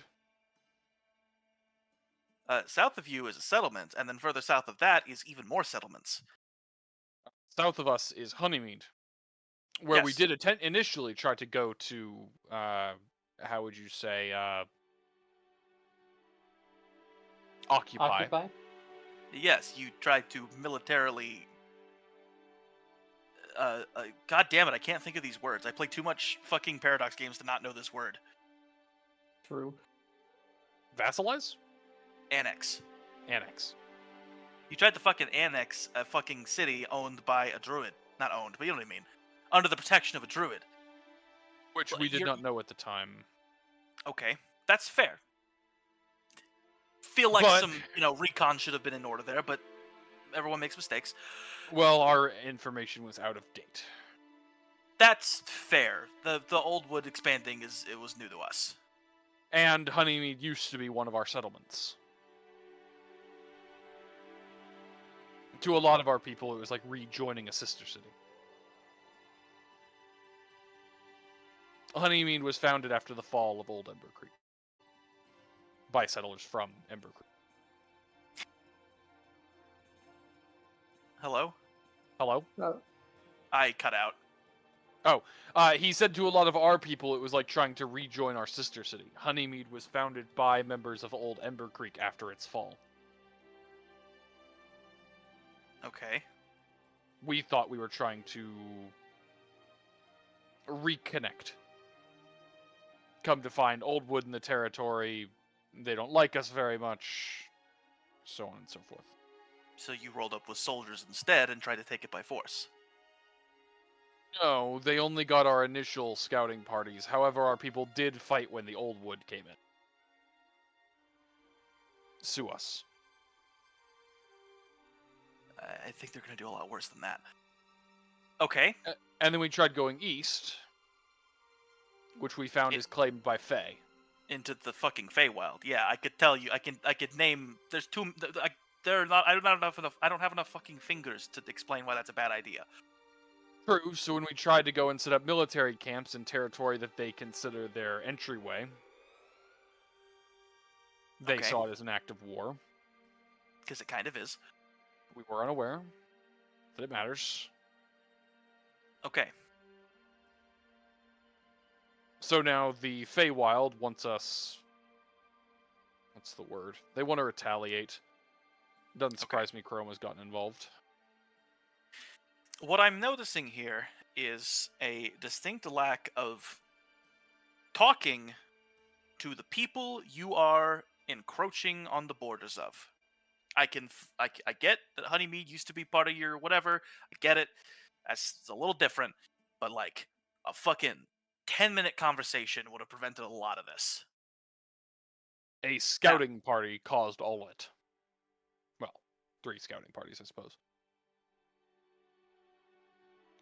South of you is a settlement, and then further south of that is even more settlements.
South of us is Honeymead, where we
Yes.
did initially try to go to, how would you say, occupy.
Yes, you tried to militarily... God damn it, I can't think of these words. I play too much fucking Paradox games to not know this word.
True.
Vassalize?
Annex.
Annex.
You tried to fucking annex a fucking city owned by a druid. Not owned, but you know what I mean. Under the protection of a druid.
Which
Well,
we did
you're-
not know at the time.
Okay, that's fair. Feel like
But-
some, recon should have been in order there, but everyone makes mistakes.
Well, our information was out of date.
That's fair. The old wood expanding it was new to us.
And Honeymead used to be one of our settlements. To a lot of our people, it was like rejoining a sister city. Honeymead was founded after the fall of Old Embercreek by settlers from Embercreek.
Hello?
Hello?
I cut out.
He said to a lot of our people it was like trying to rejoin our sister city. Honeymead was founded by members of Old Embercreek after its fall.
Okay.
We thought we were trying to reconnect. Come to find Old Wood in the territory, they don't like us very much, so on and so forth.
So you rolled up with soldiers instead and tried to take it by force.
No, they only got our initial scouting parties. However, our people did fight when the Old Wood came in. Sue us.
I think they're going to do a lot worse than that. Okay.
And then we tried going east, which we found is claimed by Fae.
Into the fucking Feywild. Yeah, I could tell you. I could name. There's two. They're not. I don't have enough fucking fingers to explain why that's a bad idea.
True, so when we tried to go and set up military camps in territory that they consider their entryway, they
Okay.
saw it as an act of war.
Because it kind of is.
We were unaware that it matters.
Okay.
So now the Feywild wants us... What's the word? They want to retaliate. Doesn't surprise me Chroma's gotten involved.
What I'm noticing here is a distinct lack of talking to the people you are encroaching on the borders of. I get that Honeymead used to be part of your whatever. I get it. That's a little different, but like a fucking 10-minute conversation would have prevented a lot of this.
A scouting party caused all it. Well, 3 scouting parties, I suppose.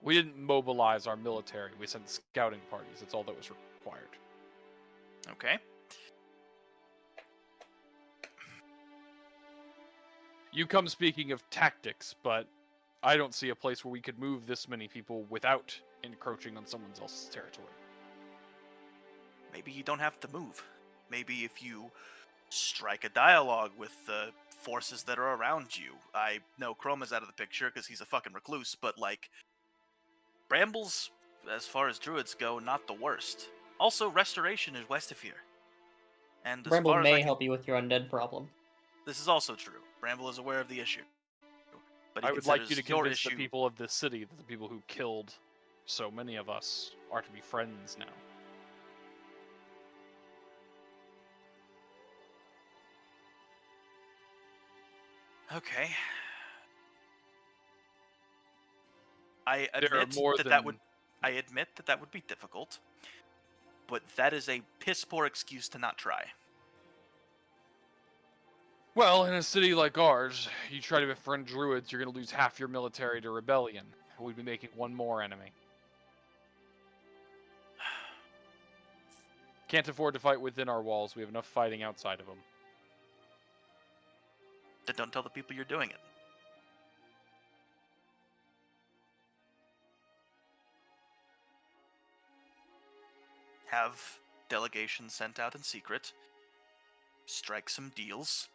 We didn't mobilize our military. We sent scouting parties. That's all that was required.
Okay.
You come speaking of tactics, but I don't see a place where we could move this many people without encroaching on someone else's territory.
maybe you don't have to move. Maybe if you strike a dialogue with the forces that are around you. I know Chroma's out of the picture because he's a fucking recluse, but like, Bramble's, as far as druids go, not the worst. Also, restoration is west of here. And as
Bramble
far as I
may
can,
help you with your undead problem.
this is also true. Bramble is aware of the issue. But he
I would like you to
considers your
convince the
issue.
people of this city that the people who killed so many of us are to be friends now.
Okay. I
There are
admit
more
that
than
that would. I admit that that would be difficult, but that is a piss poor excuse to not try.
Well, in a city like ours, you try to befriend druids, you're going to lose half your military to rebellion. We'd be making one more enemy. Can't afford to fight within our walls. We have enough fighting outside of them.
Then don't tell the people you're doing it. Have delegations sent out in secret. Strike some deals.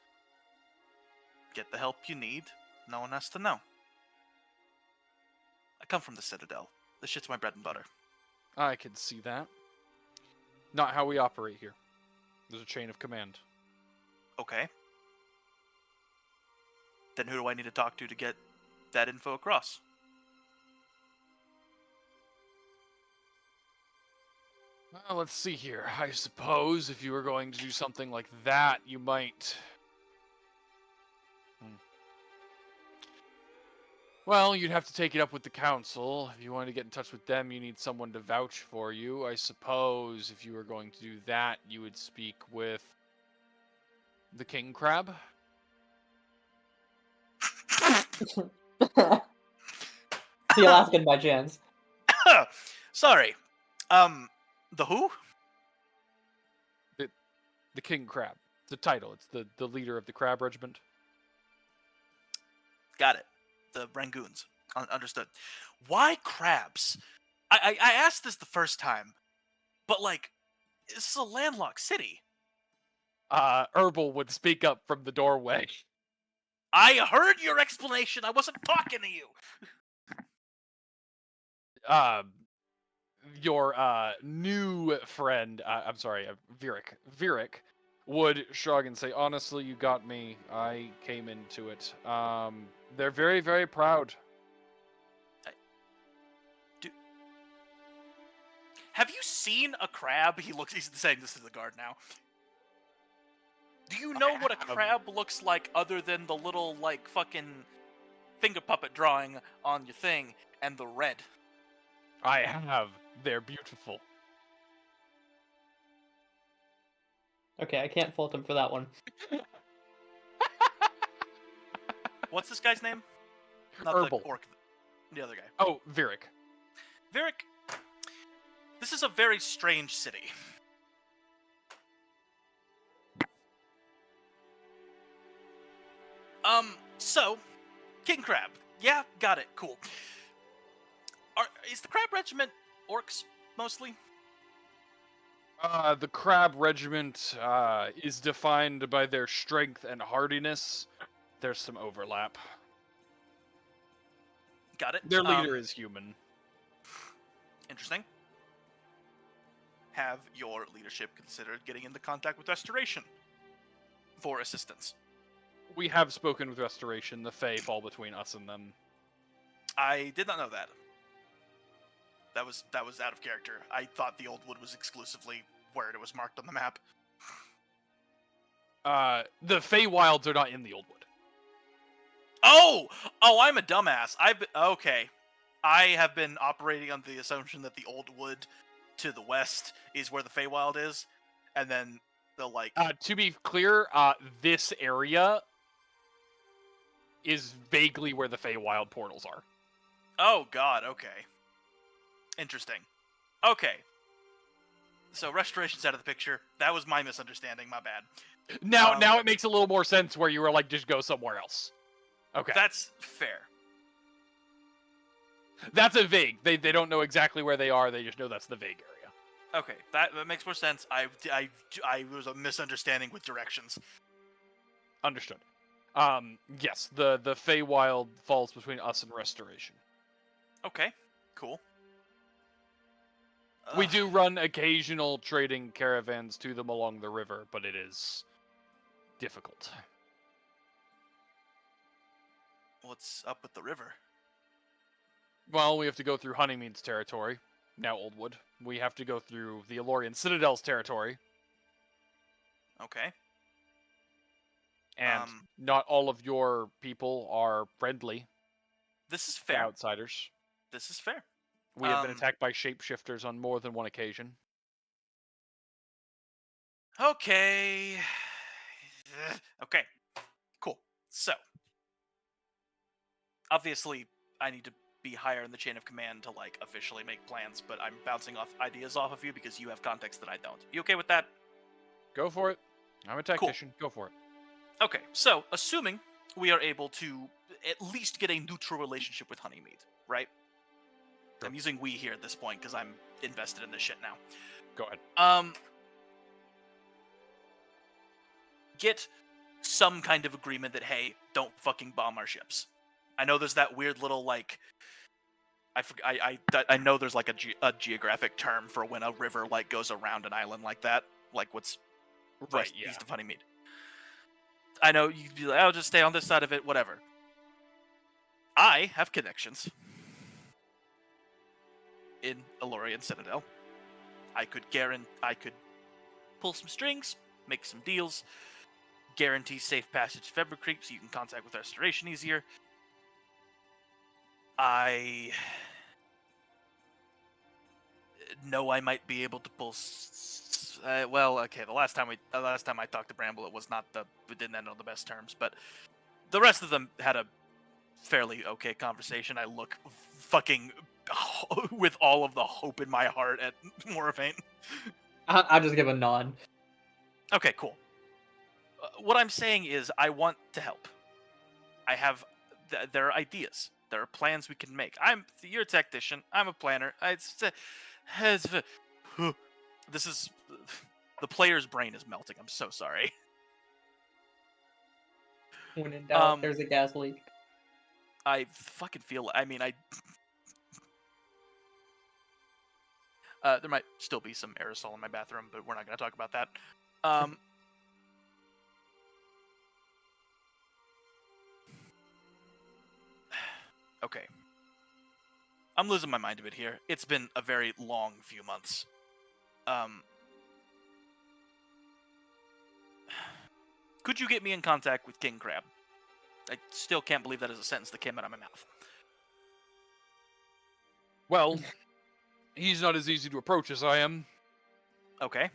Get the help you need. No one has to know. I come from the Citadel. This shit's my bread and butter.
I can see that. Not how we operate here. There's a chain of command.
Okay. Then who do I need to talk to get that info across?
Well, let's see here. I suppose if you were going to do something like that, you might... Well, you'd have to take it up with the council. If you want to get in touch with them, you need someone to vouch for you. I suppose if you were going to do that, you would speak with the king crab.
The Alaskan by chance.
Sorry. The who?
The king crab. The title. It's the leader of the crab regiment.
Got it. The Rangoons. Understood. Why crabs? I asked this the first time, but like, this is a landlocked city.
Herbal would speak up from the doorway.
I heard your explanation. I wasn't talking to you.
Your new friend, I'm sorry, Virik, would shrug and say, honestly, you got me. I came into it. They're very, very proud.
Have you seen a crab? He's saying this to the guard now. Do you know what a crab looks like other than the little, like, fucking finger puppet drawing on your thing and the red?
I have. They're beautiful.
Okay, I can't fault him for that one.
What's this guy's name? Not
Herbal.
the orc. The other guy.
Oh, Virik.
Virik, this is a very strange city. So, King Crab. Yeah, got it. Cool. Is the Crab Regiment orcs, mostly?
The crab regiment is defined by their strength and hardiness. There's some overlap.
Got it.
Their leader is human.
Interesting. Have your leadership considered getting into contact with Restoration for assistance?
We have spoken with Restoration. The Fae fall between us and them.
I did not know that. That was out of character. I thought the Old Wood was exclusively where it was marked on the map.
The Feywilds are not in the Old Wood.
Oh, I'm a dumbass. Okay. I have been operating on the assumption that the Old Wood to the west is where the Feywild is, and then the like.
To be clear, this area is vaguely where the Feywild portals are.
Oh God. Okay. Interesting. Okay. So Restoration's out of the picture. That was my misunderstanding. My bad.
Now it makes a little more sense where you were like, just go somewhere else. Okay.
That's fair.
That's a vague. They don't know exactly where they are. They just know that's the vague area.
Okay, that makes more sense. I was a misunderstanding with directions.
Understood. Yes, the Feywild falls between us and Restoration.
Okay, cool.
We
Ugh.
do run occasional trading caravans to them along the river, but it is difficult.
What's up with the river?
Well, we have to go through Honeymead's territory, now Oldwood. We have to go through the Elorian Citadel's territory,
Okay.
and not all of your people are friendly
This is
to
fair.
outsiders.
This is fair.
We have been attacked by shapeshifters on more than one occasion.
Okay. Okay. Cool. So, obviously, I need to be higher in the chain of command to like officially make plans, but I'm bouncing off ideas off of you because you have context that I don't. You okay with that?
Go for it. I'm a tactician. Go for it.
Okay. So, assuming we are able to at least get a neutral relationship with Honeymead, right?
Sure.
I'm using we here at this point because I'm invested in this shit now.
Go ahead.
Get some kind of agreement that, hey, don't fucking bomb our ships. I know there's that weird little like I know there's like a geographic term for when a river like goes around an island like that, like what's
Right, yeah.
east of Honeymead. I know you'd be like, I'll just stay on this side of it, whatever. I have connections in Elorian Citadel. I could pull some strings, make some deals, guarantee safe passage to Embercreek so you can contact with Restoration easier. I know I might be able to pull. Well, okay. The last time I talked to Bramble, it didn't end on the best terms. But the rest of them had a fairly okay conversation. I look fucking with all of the hope in my heart at Moravaint.
I'll just give a nod.
Okay, cool. What I'm saying is, I want to help. I have. There are ideas. There are plans we can make. You're a tactician. I'm a planner. This is the player's brain is melting. I'm so sorry.
When in doubt, there's a gas leak.
I fucking feel. I mean, there might still be some aerosol in my bathroom, but we're not going to talk about that. Okay. I'm losing my mind a bit here. It's been a very long few months. Could you get me in contact with King Crab? I still can't believe that is a sentence that came out of my mouth.
Well, he's not as easy to approach as I am.
Okay.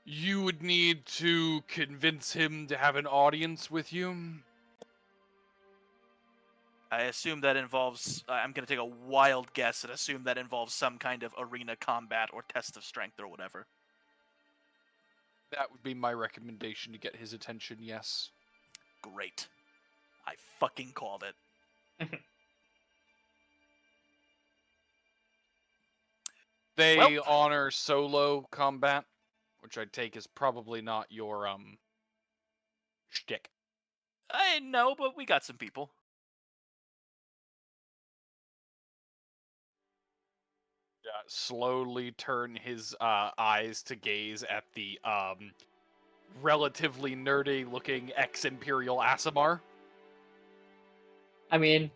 You would need to convince him to have an audience with you.
I assume that involves. I'm going to take a wild guess and assume that involves some kind of arena combat or test of strength or whatever.
That would be my recommendation to get his attention, yes.
Great. I fucking called it.
They honor solo combat, which I take is probably not your shtick.
I know, but we got some people.
Slowly turn his eyes to gaze at the relatively nerdy-looking ex-Imperial Aasimar.
I mean,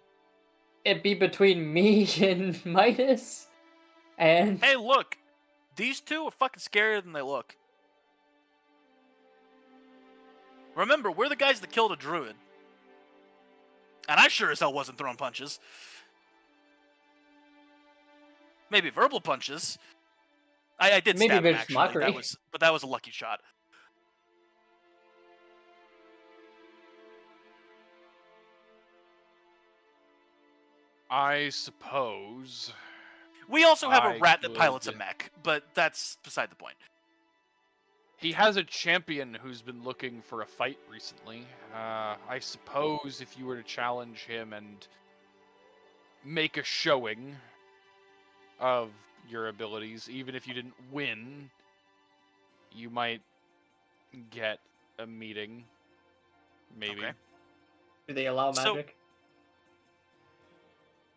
it'd be between me and Midas, and
Hey, look! These two are fucking scarier than they look. Remember, we're the guys that killed a druid. And I sure as hell wasn't throwing punches. Maybe verbal punches. I did
Maybe
stab him,
there's
actually.
mockery.
But that was a lucky shot.
I suppose.
We also have a
I
rat that pilots a
could-
mech, but that's beside the point.
He has a champion who's been looking for a fight recently. I suppose if you were to challenge him and make a showing, of your abilities. Even if you didn't win, you might get a meeting. Maybe.
Okay.
Do they allow
So-
magic?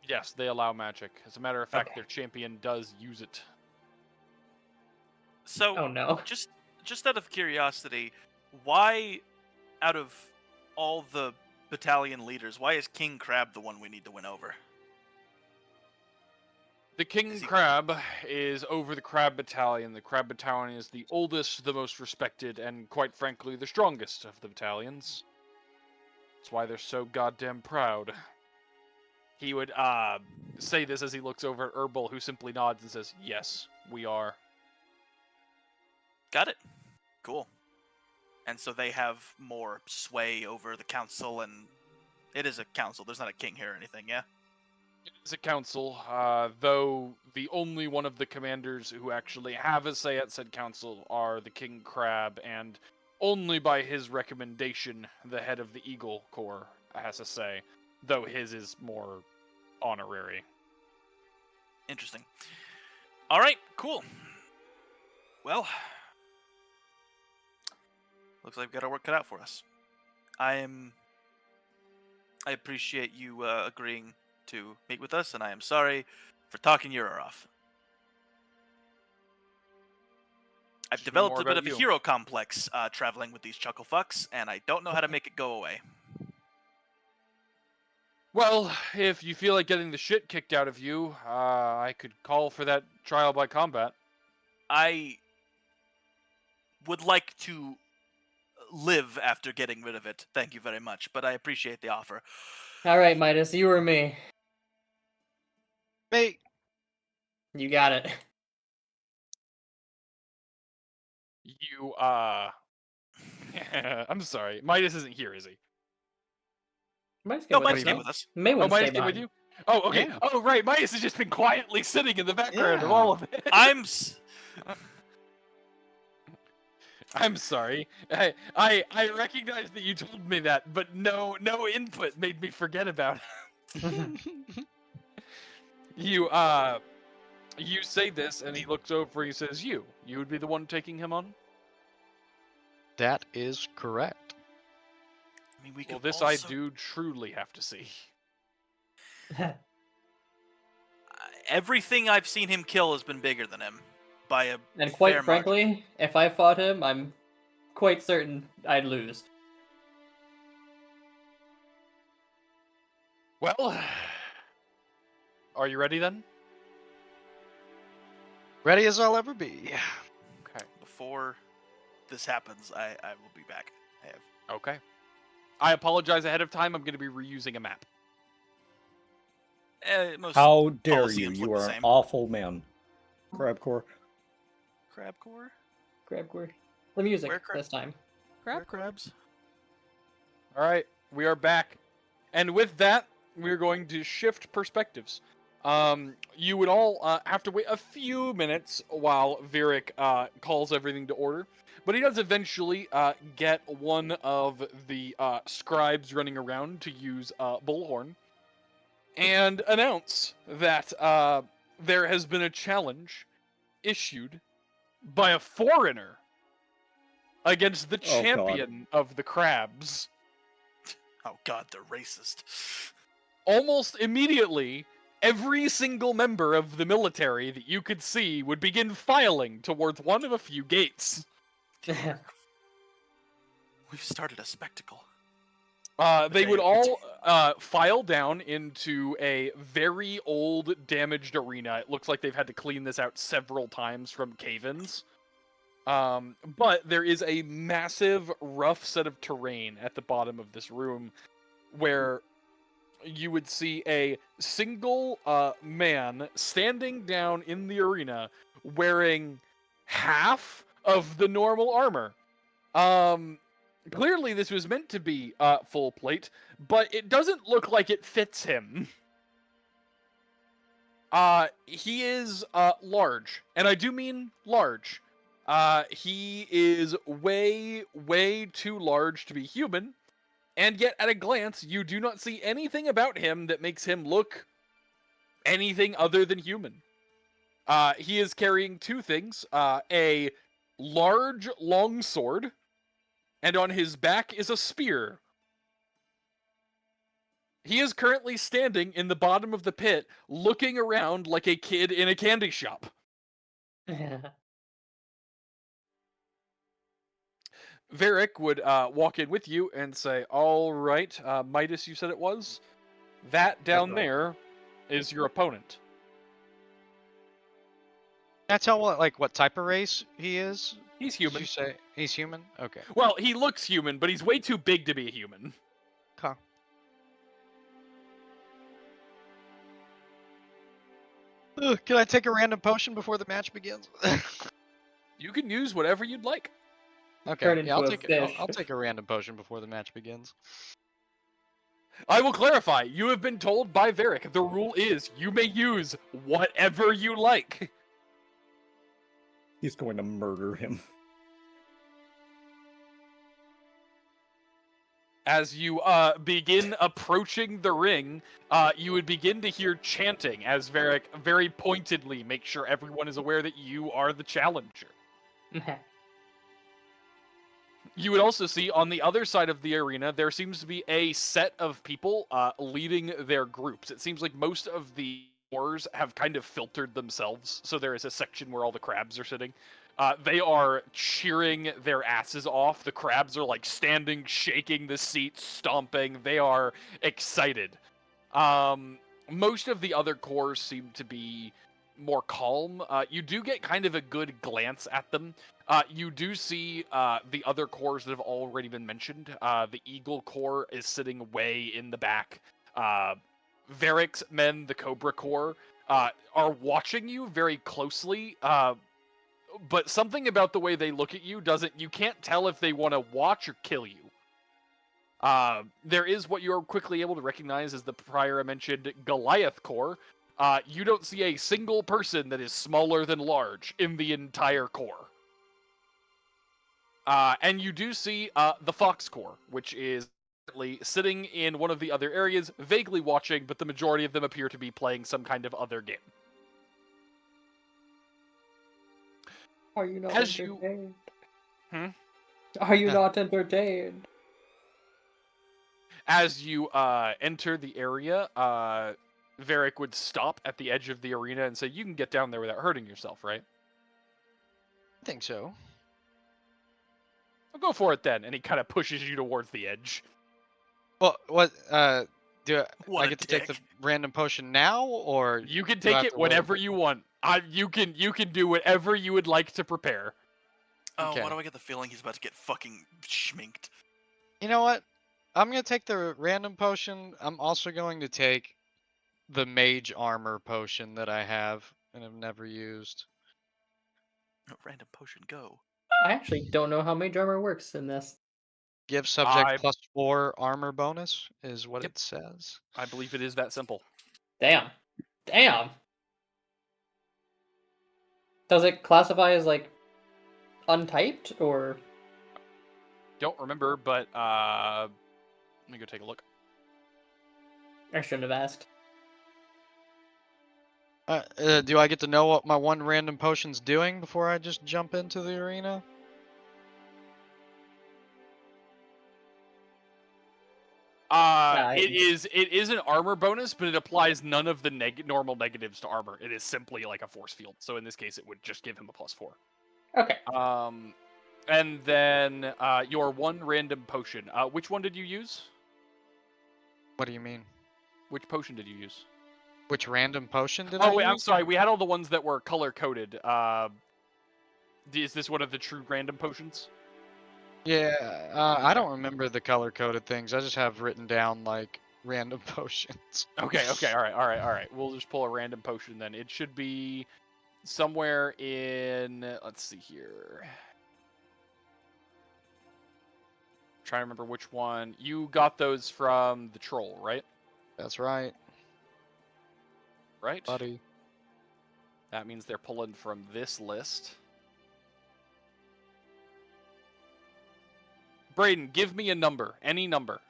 Yes, they allow magic. As a matter of fact,
Okay.
their champion does use it.
So,
Oh no.
just out of curiosity, why, out of all the battalion leaders, why is King Crab the one we need to win over?
The King
Is he-
Crab is over the Crab Battalion. The Crab Battalion is the oldest, the most respected, and quite frankly, the strongest of the battalions. That's why they're so goddamn proud. He would say this as he looks over at Herbal, who simply nods and says, "Yes, we are."
Got it. Cool. And so they have more sway over the council, and it is a council. There's not a king here or anything, yeah?
It's a council, though the only one of the commanders who actually have a say at said council are the King Crab, and only by his recommendation, the head of the Eagle Corps has a say, though his is more honorary.
Interesting. All right, cool. Well, looks like we've got our work cut out for us. I appreciate you agreeing to meet with us, and I am sorry for talking your ear off. I've
Should be
developed
more
a bit
about
of a
you.
hero complex traveling with these chuckle fucks, and I don't know how to make it go away.
Well, if you feel like getting the shit kicked out of you, I could call for that trial by combat.
I would like to live after getting rid of it. Thank you very much, but I appreciate the offer.
All right, Midas, you or me?
Mate,
You got it.
You, I'm sorry. Midas isn't here, is he?
Midas
No,
came with
Mike's
us,
came
no?
with us.
May
Oh,
want to stay
Midas came with
behind.
you? Oh, okay.
Yeah.
Oh, right. Midas has just been quietly sitting in the background of
Yeah.
all of it. I'm sorry. I recognize that you told me that, but no input made me forget about it. You say this, and he looks over. He says, "You would be the one taking him on."
that is correct.
I mean, we
Well,
could
this
also...
I do truly have to see.
Everything I've seen him kill has been bigger than him by a
And
fair
quite
margin.
frankly, if I fought him, I'm quite certain I'd lose.
Well, are you ready then?
Ready as I'll ever be.
Okay.
Before this happens, I will be back. I have...
Okay. I apologize ahead of time. I'm going to be reusing a map.
most
How dare you?
Coliseums
You
look the
are an
same.
awful man. Crabcore.
Crabcore?
Crabcore. The music
Where
this time.
Where crabs?
All right, we are back, and with that, we're going to shift perspectives. You would all have to wait a few minutes while Virik calls everything to order, but he does eventually get one of the scribes running around to use Bullhorn and announce that there has been a challenge issued by a foreigner against the
Oh, God.
champion of the crabs.
Oh god, they're racist.
Almost immediately, every single member of the military that you could see would begin filing towards one of a few gates.
We've started a spectacle.
They would
They-
all file down into a very old, damaged arena. It looks like they've had to clean this out several times from cave-ins. But there is a massive, rough set of terrain at the bottom of this room where you would see a single man standing down in the arena wearing half of the normal armor. Clearly this was meant to be full plate, but it doesn't look like it fits him. He is large, and I do mean large. He is way, way too large to be human, and yet at a glance, you do not see anything about him that makes him look anything other than human. He is carrying two things: a large long sword, and on his back is a spear. He is currently standing in the bottom of the pit, looking around like a kid in a candy shop. Varric would walk in with you and say, "All right, Midas, you said it was? That down
right.
there is your opponent."
Can I tell what type of race he is?
He's
Did
human.
you say he's human? Okay.
Well, he looks human, but he's way too big to be a human.
Okay. Can I take a random potion before the match begins?
You can use whatever you'd like.
Okay.
Turn
Yeah, I'll
into a
take it.
fish.
I'll take a random potion before the match begins.
I will clarify. You have been told by Varric, the rule is you may use whatever you like.
He's going to murder him.
As you begin approaching the ring, you would begin to hear chanting as Varric very pointedly makes sure everyone is aware that you are the challenger. You would also see on the other side of the arena, there seems to be a set of people leading their groups. It seems like most of the wars have kind of filtered themselves, so there is a section where all the crabs are sitting. They are cheering their asses off. The crabs are like standing, shaking the seats, stomping. They are excited. Most of the other cores seem to be more calm. You do get kind of a good glance at them. You do see the other cores that have already been mentioned. The Eagle Corps is sitting way in the back. Varric's men, the Cobra Corps, are watching you very closely. But something about the way they look at you you can't tell if they want to watch or kill you. There is what you're quickly able to recognize as the prior mentioned Goliath Corps. You don't see a single person that is smaller than large in the entire Corps. And you do see the Fox Corps, which is sitting in one of the other areas, vaguely watching, but the majority of them appear to be playing some kind of other game.
Are you not
As you-
entertained?
Hmm?
Are you not entertained?
As you enter the area, Varric would stop at the edge of the arena and say, "You can get down there without hurting yourself, right?"
I think so.
Well, go for it then. And he kind of pushes you towards the edge.
Well, what do
What
I
a
get to take the
dick.
random potion now, or
You can
do I
take
have
it
to wait?
whenever you want. You can do whatever you would like to prepare.
Oh,
Okay.
why do I get the feeling he's about to get fucking schminked?
You know what? I'm gonna take the random potion. I'm also going to take the mage armor potion that I have and have never used.
Random potion, go.
I actually don't know how mage armor works in this.
Give subject
I-
+4 armor bonus is what
Yep.
it says.
I believe it is that simple.
Damn. Damn. Does it classify as like untyped or?
Don't remember, but let me go take a look.
I shouldn't have asked.
Do I get to know what my one random potion's doing before I just jump into the arena?
It is an armor bonus, but it applies none of the normal negatives to armor. It is simply like a force field. So in this case, it would just give him a +4.
Okay.
And then your one random potion. Which one did you use?
What do you mean?
Which potion did you use?
Which random potion did I
Oh wait,
use?
I'm sorry. We had all the ones that were color coded. Is this one of the true random potions?
Yeah, I don't remember the color-coded things. I just have written down, like, random potions.
Okay, all right. We'll just pull a random potion then. It should be somewhere in. Let's see here. Trying to remember which one. You got those from the troll, right?
That's right,
Right?
buddy.
That means they're pulling from this list. Brayden, give me a number. Any number.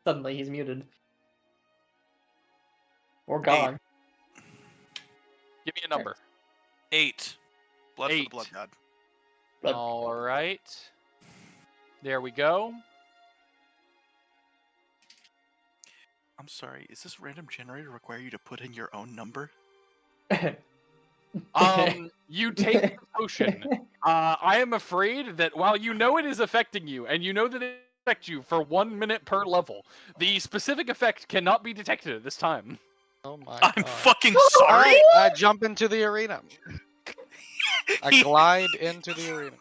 Suddenly he's muted. Or gone.
Give me a number.
8. Blood for the
8.
blood god.
Blood.
All right. There we go.
I'm sorry, is this random generator require you to put in your own number?
You take the potion. I am afraid that while you know it is affecting you, and you know that it affects you for 1 minute per level, the specific effect cannot be detected at this time.
Oh my
I'm
god.
fucking sorry.
Alright, I jump into the arena. I glide into the arena.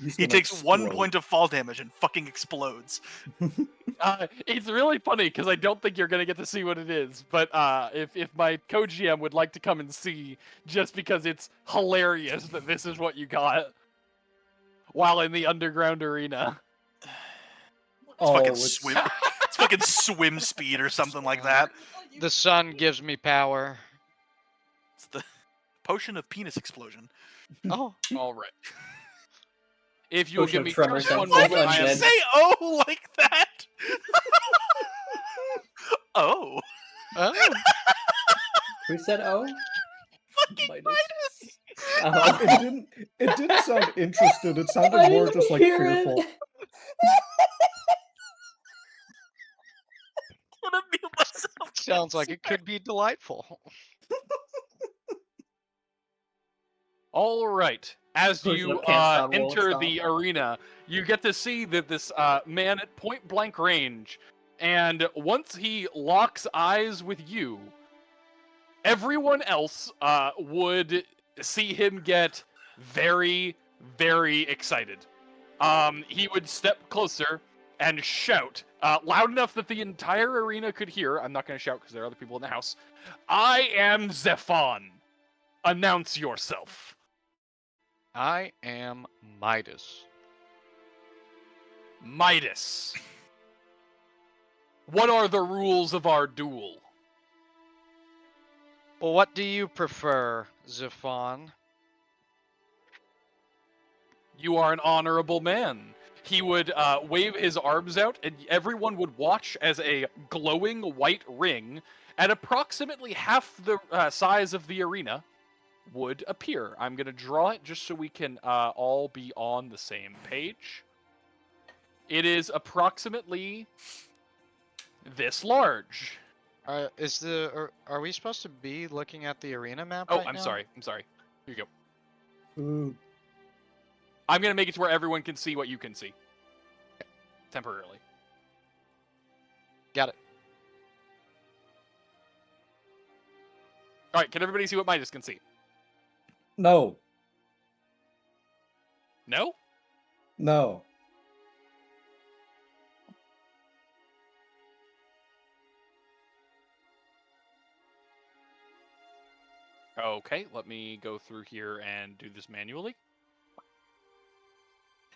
He's
He
gonna
takes 1
explode.
point of fall damage and fucking explodes.
It's really funny because I don't think you're gonna get to see what it is. But if my co-GM would like to come and see, just because it's hilarious that this is what you got while in the underground arena.
It's fucking
it's-
swim. It's fucking swim speed or something like that.
The sun gives me power.
It's the potion of penis explosion.
Oh,
All right. If you'll
Potion
give
of
me
tremor
just
sounds
one
Why
like
moment,
did
I
you
am...
undead.
say "oh" like that? Oh,
oh.
Who said oh?
fucking
Midas.
Midas!
Oh.
It didn't sound interested. It sounded
I
more
didn't
just like
hear it.
fearful.
I'm gonna mute myself.
Sounds like it could be delightful.
All right. As
Potion
you
of can't stop, won't
enter
stop.
the arena, you get to see that this man at point blank range, and once he locks eyes with you, everyone else would see him get very, very excited. He would step closer and shout loud enough that the entire arena could hear. I'm not going to shout because there are other people in the house. I am Zephon. Announce yourself.
I am Midas.
Midas. What are the rules of our duel?
Well, what do you prefer, Zephon?
You are an honorable man. He would wave his arms out, and everyone would watch as a glowing white ring at approximately half the size of the arena would appear. I'm going to draw it just so we can all be on the same page. It is approximately this large.
Are we supposed to be looking at the arena map
Oh,
right
I'm
now?
sorry. I'm sorry. Here you go.
Ooh.
I'm going to make it to where everyone can see what you can see. Temporarily.
Got it.
All right, can everybody see what Midas can see?
No.
No?
No.
Okay, let me go through here and do this manually.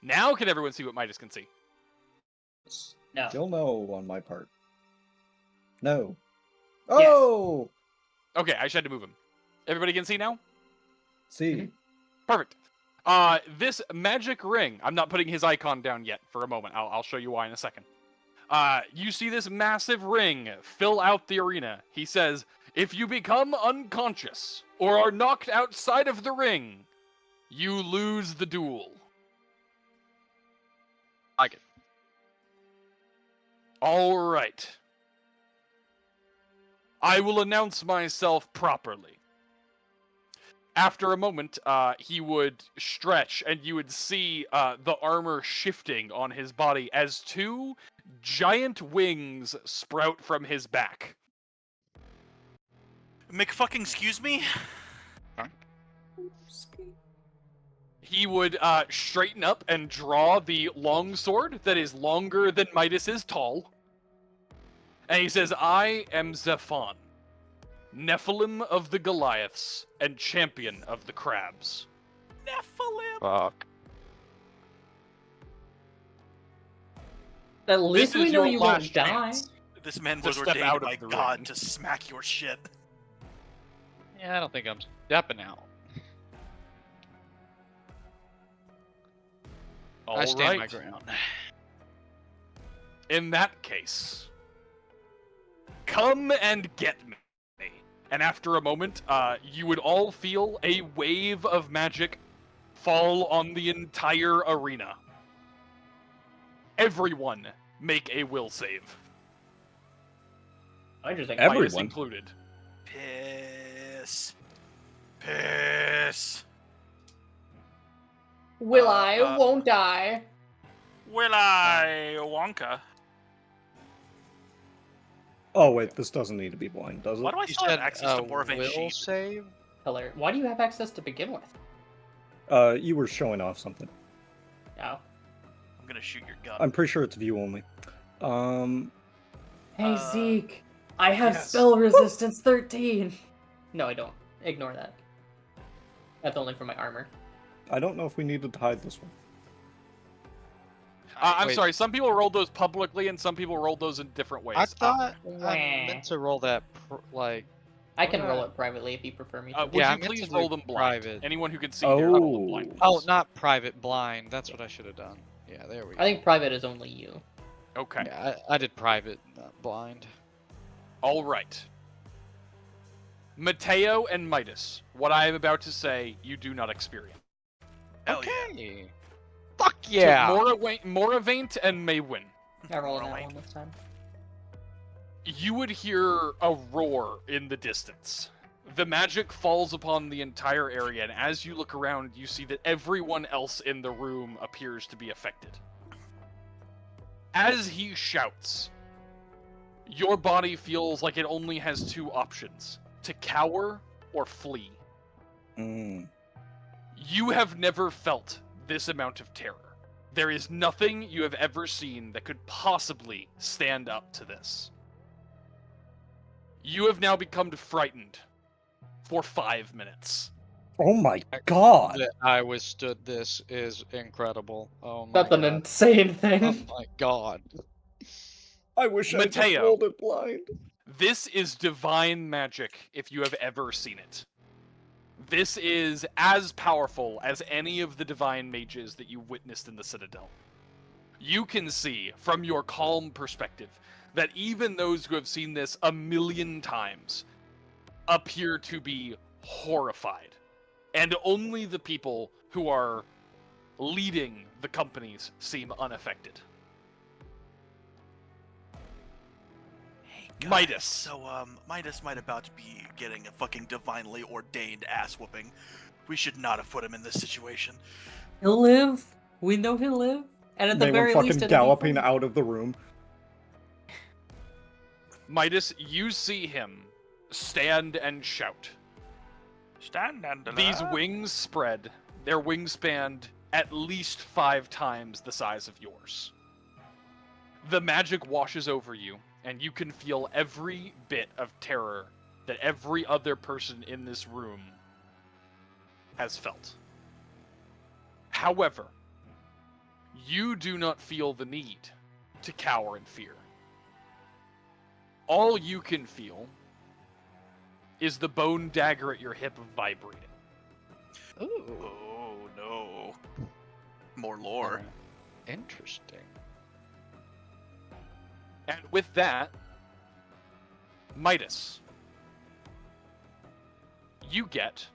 Now can everyone see what Midas can see?
No.
Still no on my part. No.
Yes.
Oh!
Okay, I just had to move him. Everybody can see now?
See.
Perfect. This magic ring, I'm not putting his icon down yet for a moment. I'll show you why in a second. You see this massive ring fill out the arena. He says, if you become unconscious or are knocked outside of the ring, you lose the duel.
Like it.
All right. I will announce myself properly. After a moment, he would stretch, and you would see the armor shifting on his body as two giant wings sprout from his back.
McFucking excuse me?
He would straighten up and draw the long sword that is longer than Midas is tall. And he says, I am Zephon, Nephilim of the Goliaths and champion of the crabs.
Nephilim.
Fuck.
At least
This
we
is
know
your
you
last
won't die.
chance.
This man
To
was
step
ordained
out of
by
the
God
ring.
to smack your shit.
Yeah, I don't think I'm stepping out. I
All
stand my
right.
ground.
In that case, Come and get me. And after a moment, you would all feel a wave of magic fall on the entire arena. Everyone make a will save.
Interesting.
Midas
Everyone?
included.
Piss. Piss.
Will I? Won't I?
Will I Wonka?
Oh wait, this doesn't need to be blind, does it?
Why do I
You
still have
said
access to Moravaint
will
sheep?
save?
Hilarious. Why do you have access to begin with?
You were showing off something.
Oh.
I'm gonna shoot your gun.
I'm pretty sure it's view only.
Hey Zeke, I have
yes.
spell resistance 13. No, I don't. Ignore that. That's only for my armor.
I don't know if we needed to hide this one.
I'm
Wait.
sorry, some people rolled those publicly and some people rolled those in different ways.
I thought I
Wah.
meant to roll that like.
I can roll
Alright.
it privately if you prefer me to.
Would
Yeah, I
you
meant to
please
do
roll them blind?
private.
Anyone who can see here, roll them blind.
Oh, not private, blind. That's what I should have done. Yeah, there we go.
I think private is only you.
Okay.
Yeah, I did private, not blind.
All right. Matteo and Midas, what I am about to say, you do not experience.
Hell yeah.
Okay. Fuck yeah!
So Moravaint and Mawyn,
I roll that
Moravaint.
one this time.
you would hear a roar in the distance. The magic falls upon the entire area, and as you look around, you see that everyone else in the room appears to be affected. As he shouts, your body feels like it only has two options: to cower or flee. You have never felt this amount of terror. There is nothing you have ever seen that could possibly stand up to this. You have now become frightened for 5 minutes.
Oh my god!
That I withstood this is incredible. Oh my
That's an
god.
insane
Oh
thing.
my god.
I wish I just
Matteo.
rolled it blind.
This is divine magic if you have ever seen it. This is as powerful as any of the divine mages that you witnessed in the Citadel. You can see, from your calm perspective, that even those who have seen this a million times appear to be horrified. And only the people who are leading the companies seem unaffected.
Hey, guys,
Midas.
So, Midas might about to be getting a fucking divinely ordained ass whooping. We should not have put him in this situation.
He'll live. We know he'll live. And at the
They
very
were
least,
fucking
it'll be
galloping
fun.
out of the room.
Midas, you see him stand and shout.
Stand and
These wings spread. Their wingspan at least 5 times the size of yours. The magic washes over you, and you can feel every bit of terror that every other person in this room has felt. However, you do not feel the need to cower in fear. All you can feel is the bone dagger at your hip vibrating.
Ooh.
Oh no. More lore.
Interesting.
And with that, Midas, you get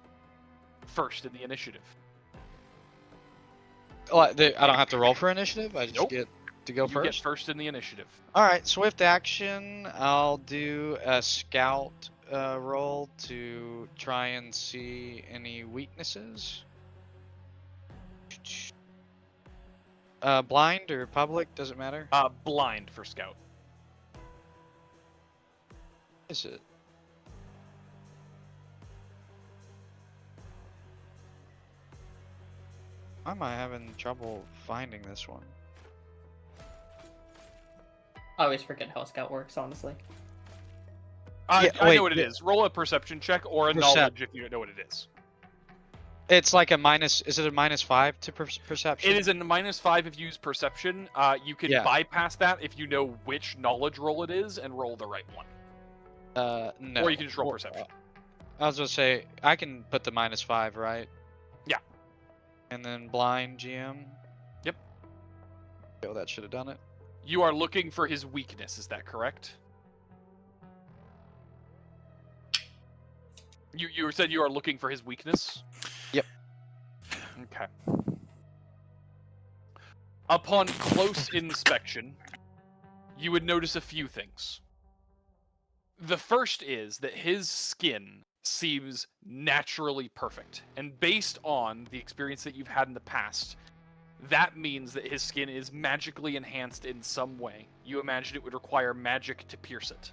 first in the initiative.
Oh, I don't have to roll for initiative? I just
Nope.
get to go
You get
first?
first in the initiative.
Alright, swift action. I'll do a scout roll to try and see any weaknesses. Blind or public, doesn't matter.
Blind for scout.
Is it? Why am I having trouble finding this one?
I always forget how a scout works, honestly.
I
wait,
know what it
yeah.
is. Roll a perception check or a
Percep-
knowledge if you don't know what it is.
It's like a minus. Is it a -5 to perception?
It is a -5 if you use perception. You can
Yeah.
bypass that if you know which knowledge roll it is and roll the right one.
No.
Or you can just roll
Well,
perception.
I was gonna say I can put the -5, right?
Yeah.
And then blind GM.
Yep.
Oh, that should have done it.
You are looking for his weakness, is that correct? You said you are looking for his weakness?
Yep.
Okay. Upon close inspection, you would notice a few things. The first is that his skin seems naturally perfect, and based on the experience that you've had in the past, that means that his skin is magically enhanced in some way. You imagine it would require magic to pierce it.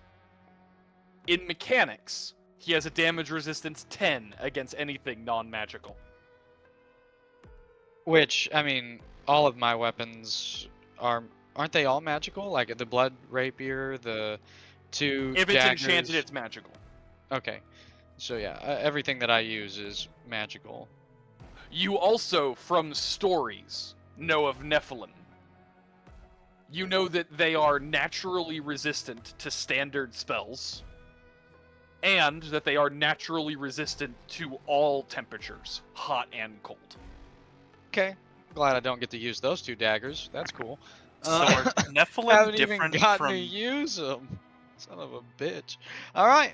In mechanics, he has a damage resistance 10 against anything non-magical.
Which, I mean, all of my weapons aren't they all magical? Like the blood rapier, the 2
If it's
daggers.
enchanted, it's magical.
Okay. So yeah, everything that I use is magical.
You also, from stories, know of Nephilim. You know that they are naturally resistant to standard spells, and that they are naturally resistant to all temperatures, hot and cold.
Okay. Glad I don't get to use those 2 daggers. That's cool.
So are Nephilim
Haven't even
different
gotten
from?
to use them. Son of a bitch. All right.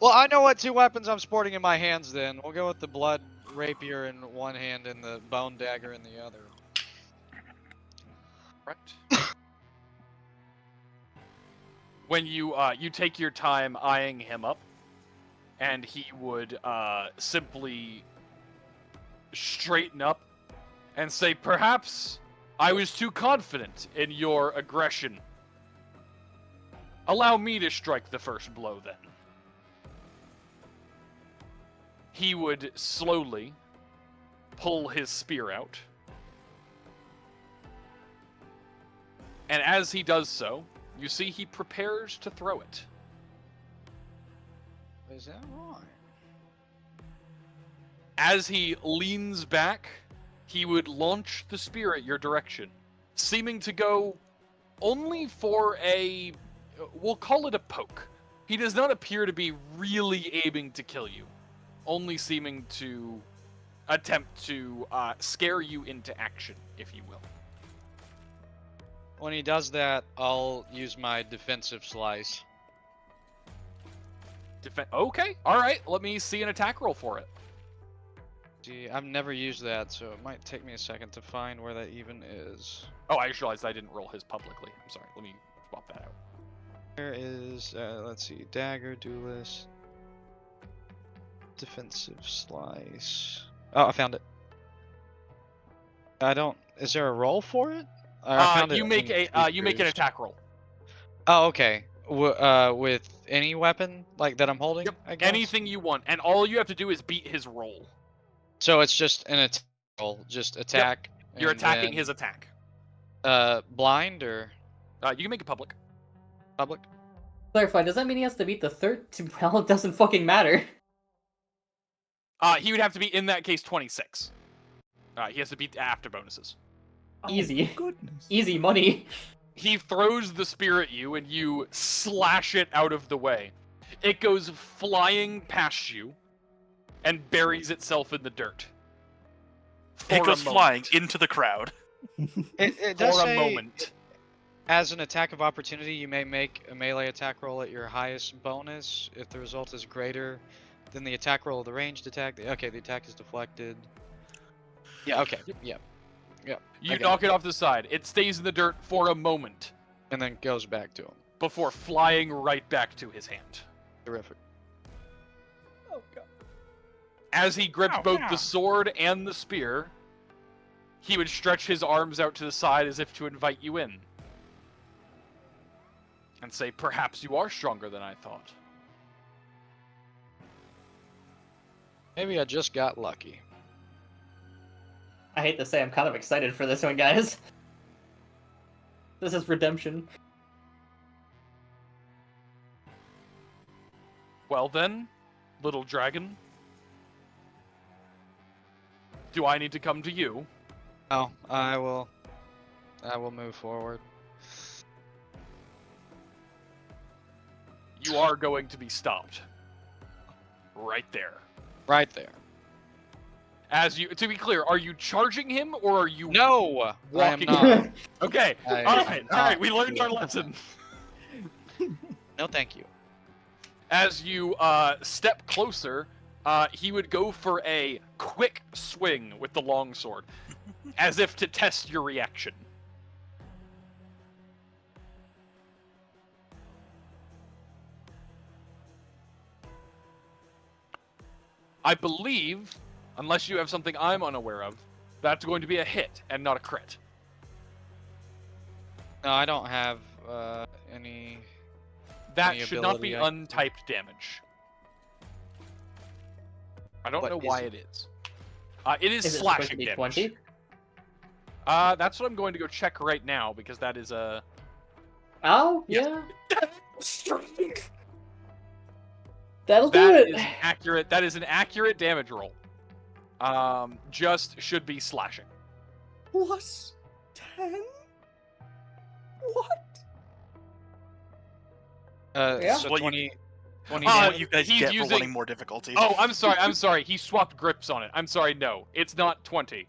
Well, I know what 2 weapons I'm sporting in my hands. Then we'll go with the blood rapier in one hand and the bone dagger in the other.
Correct. When you take your time eyeing him up, and he would simply straighten up and say, "Perhaps I was too confident in your aggression. Allow me to strike the first blow, then." He would slowly pull his spear out. And as he does so, you see he prepares to throw it.
Is that right?
As he leans back, he would launch the spear at your direction, seeming to go only for a, we'll call it a poke. He does not appear to be really aiming to kill you, only seeming to attempt to scare you into action, if you will.
When he does that, I'll use my defensive slice.
Okay, alright, let me see an attack roll for it.
See, I've never used that, so it might take me a second to find where that even is.
Oh, I just realized I didn't roll his publicly. I'm sorry, let me swap that out.
There is, let's see, dagger, duelist, defensive slice. Oh, I found it. I don't. Is there a roll for it? I found
You
it
make
in
a you make an
features.
attack roll.
Oh, okay. With any weapon like that I'm holding,
Yep.
I guess.
Anything you want, and all you have to do is beat his roll.
So it's just an attack roll, just attack.
You're
and
attacking
then,
his attack.
blind or
You can make it public.
public?
Clarify, does that mean he has to beat the third? Well, it doesn't fucking matter.
He would have to be, in that case, 26. He has to beat after bonuses.
Easy.
Oh, goodness.
Easy money.
He throws the spear at you, and you slash it out of the way. It goes flying past you, and buries itself in the dirt.
It goes flying
moment.
into the crowd.
It does
For a
say,
moment.
as an attack of opportunity, you may make a melee attack roll at your highest bonus if the result is greater than the attack roll of the ranged attack. Okay, the attack is deflected. Yeah, okay, yep. Yep.
You
I got
knock it off the side. It stays in the dirt for a moment
and then goes back to him.
before flying right back to his hand.
Terrific.
Oh, God.
As he grips
Ow,
both
ow.
the sword and the spear, he would stretch his arms out to the side as if to invite you in. And say, "Perhaps you are stronger than I thought."
Maybe I just got lucky.
I hate to say, I'm kind of excited for this one, guys. This is redemption.
Well then, little dragon. Do I need to come to you?
Oh, I will move forward.
You are going to be stopped. Right there.
Right there.
As you, to be clear, are you charging him or are you
No, I am
walking?
not.
Okay.
I
All
am
right.
not
We learned our
doing
lesson.
No, thank you.
As you step closer, he would go for a quick swing with the longsword, as if to test your reaction. I believe, unless you have something I'm unaware of, that's going to be a hit and not a crit.
No, I don't have any.
That
Any
should not be
ability
untyped damage. I don't
What
know
is
why
it?
it is. It is
Is it supposed to
slashing
be
damage.
20?
That's what I'm going to go check right now because that is a.
Oh,
Yes.
yeah. Strength. That'll do
That
it.
is an accurate. That is an accurate damage roll. Just should be slashing.
Plus 10? What?
Yeah.
So
Well,
20. 20
Oh,
What
damage.
you guys
he's
get
using-
for wanting more difficulty.
Oh, I'm sorry. I'm sorry. He swapped grips on it. I'm sorry. No, it's not 20.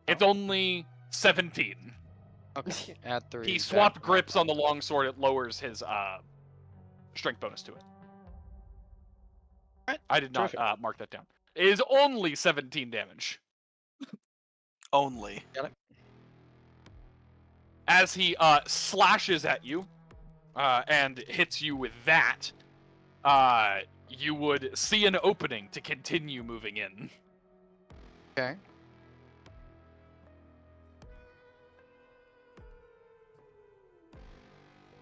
It's only 17.
Okay. Add 3.
He swapped grips on the longsword. It lowers his strength bonus to it.
Alright,
I did not
terrific.
mark that down. It is only 17 damage.
Only.
As he slashes at you and hits you with that, you would see an opening to continue moving in.
Okay.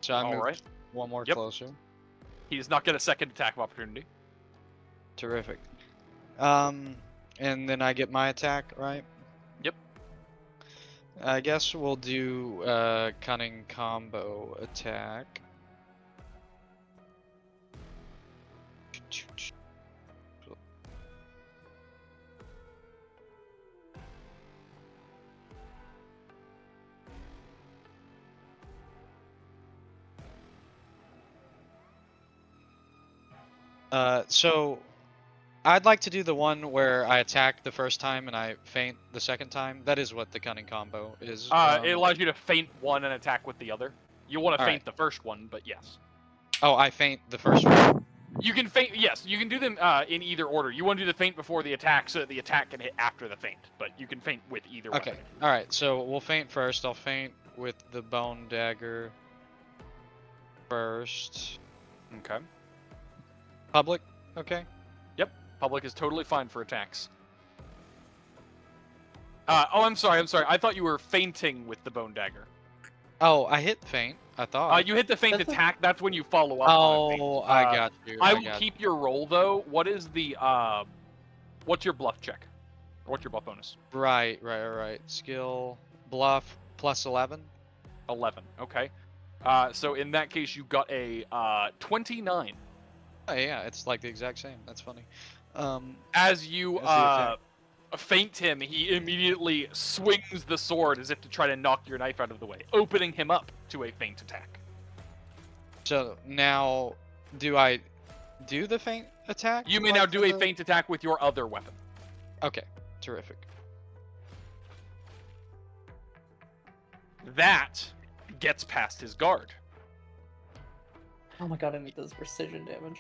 So I
All
moved
right.
one more
Yep.
closer.
He does not get a second attack of opportunity.
Terrific. And then I get my attack, right?
Yep.
I guess we'll do cunning combo attack. So I'd like to do the one where I attack the first time and I feint the second time. That is what the cunning combo is.
It allows you to feint one and attack with the other. You want to
All
feint the first one, but yes.
Oh, I feint the first one.
You can feint, yes, you can do them in either order. You want to do the feint before the attack so that the attack can hit after the feint, but you can feint with either
Okay.
weapon.
All right. So we'll feint first. I'll feint with the bone dagger first.
Okay.
Public. Okay.
Public is totally fine for attacks. Oh, I'm sorry. I thought you were feinting with the bone dagger.
Oh, I hit feint. I thought.
You hit the feint
That's a-
attack. That's when you follow up. on a feint.
Oh, I got you.
I will
got
keep your roll though. What is the what's your bluff check? Or what's your bluff bonus?
you. Right. Skill bluff plus 11.
11. Okay. So in that case, you got a 29.
Oh yeah, it's like the exact same. That's funny.
As you
As the attack.
feint him, he immediately swings the sword as if to try to knock your knife out of the way, opening him up to a feint attack.
So now, do I do the feint attack?
You may
like
now do a
the-
feint attack with your other weapon.
Okay, terrific.
That gets past his guard.
Oh my god, I need those precision damage.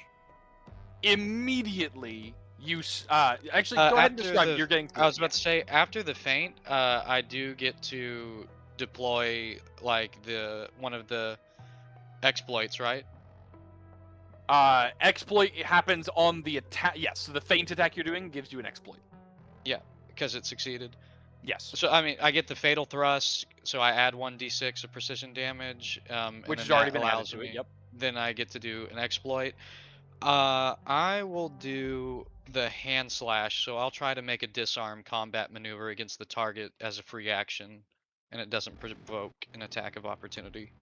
Immediately, you actually go ahead and
after
describe.
the-
You're getting.
I was about to say, after the feint, I do get to deploy like one of the exploits, right?
Exploit happens on the attack. Yes, so the feint attack you're doing gives you an exploit.
Because it succeeded.
Yes,
So I mean, I get the fatal thrust, so I add 1d6 of precision damage, and
which
then
has already
that
been added
allows
to
me.
it. Yep.
Then I get to do an exploit. I will do the hand slash, so I'll try to make a disarm combat maneuver against the target as a free action, and it doesn't provoke an attack of opportunity.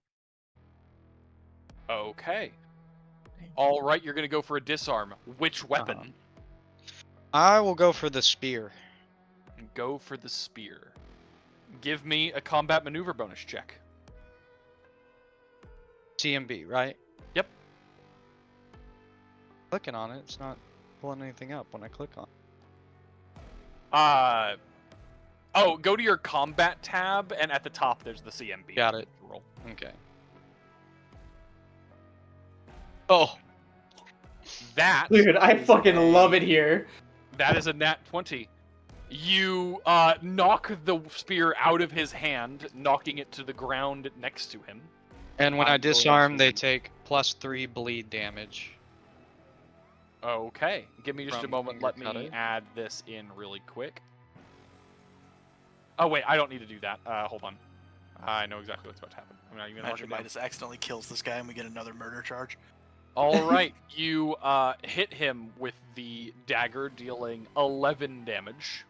Okay. All right, you're gonna go for a disarm. Which weapon?
I will go for the spear.
Go for the spear. Give me a combat maneuver bonus check.
CMB, right?
Yep.
Clicking on it, it's not pulling anything up when I click on it.
Oh, go to your combat tab, and at the top there's the CMB.
Got it.
Roll.
Okay. Oh.
That
Dude, I
is
fucking
a-
love it here.
That is a nat 20. You knock the spear out of his hand, knocking it to the ground next to him.
And when
I'm
I
going
disarm,
to-
they take +3 bleed damage.
Okay, give me just a
From
moment. Let me
Cutter.
add this in really quick. Oh wait, I don't need to do that. Hold on. I know exactly what's about to happen. I'm not even
Imagine
marking it
Midas accidentally kills this guy and we get another murder charge.
down. All right, you hit him with the dagger, dealing 11 damage.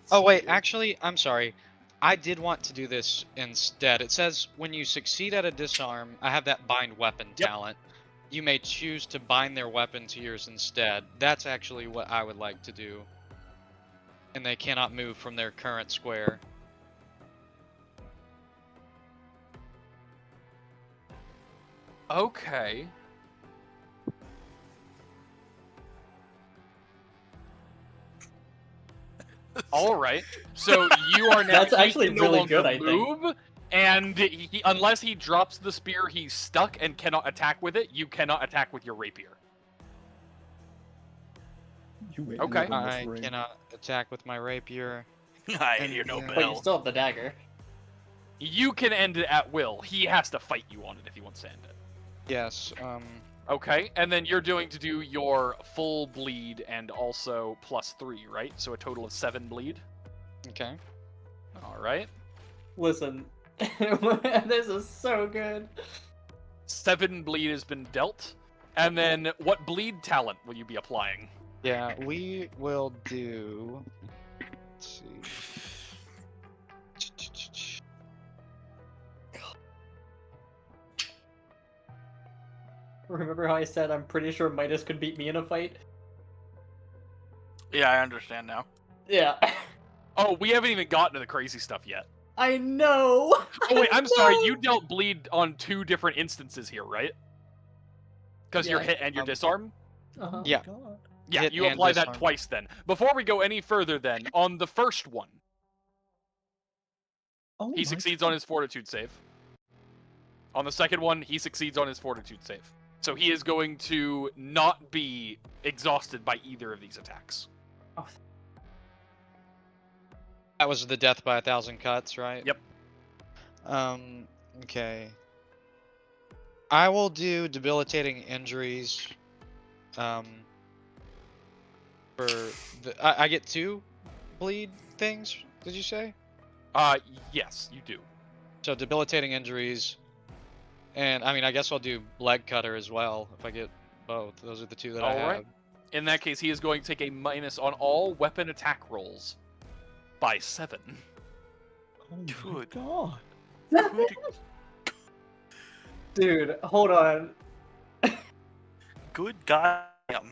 Oh wait, actually, I'm sorry. I did want to do this instead. It says when you succeed at a disarm, I have that bind weapon
Yep.
talent. You may choose to bind their weapon to yours instead. That's actually what I would like to do. And they cannot move from their current square.
Okay. All right. So you are now.
That's
he
actually
can no
really
longer
good, I think.
move, and unless he drops the spear, he's stuck and cannot attack with it. You cannot attack with your rapier.
You idiot
Okay.
in this
I
ring.
cannot attack with my rapier.
I hear no
But
But you
bell.
still have the dagger.
You can end it at will. He has to fight you on it if he wants to end it.
Yes,
Okay, and then you're doing to do your full bleed and also +3, right? So a total of 7 bleed.
okay.
All right.
Listen, this is so good.
7 bleed has been dealt. And then what bleed talent will you be applying?
Yeah, we will do... Let's see.
Remember how I said I'm pretty sure Midas could beat me in a fight?
Yeah, I understand now.
Yeah.
Oh, we haven't even gotten to the crazy stuff yet.
I know!
Oh wait,
I
I'm sorry,
know!
you dealt bleed on 2 different instances here, right? Because your
Yeah,
hit and your
um,
disarm?
Uh-huh.
Yeah.
God.
Yeah,
Hit
you
and
apply that
disarm.
twice then. Before we go any further then, on the first one,
Oh
he
my
succeeds
God.
on his fortitude save. On the second one, he succeeds on his fortitude save. So he is going to not be exhausted by either of these attacks.
That was the death by 1,000 cuts, right?
Yep.
Okay. I will do debilitating injuries. For the... I get 2 bleed things, did you say?
Yes, you do.
So debilitating injuries, and I mean, I guess I'll do leg cutter as well if I get both. Those are the 2 that I
All
have.
right. In that case, he is going to take a minus on all weapon attack rolls by 7.
Oh my
Good.
God.
Dude, hold on.
Good goddamn.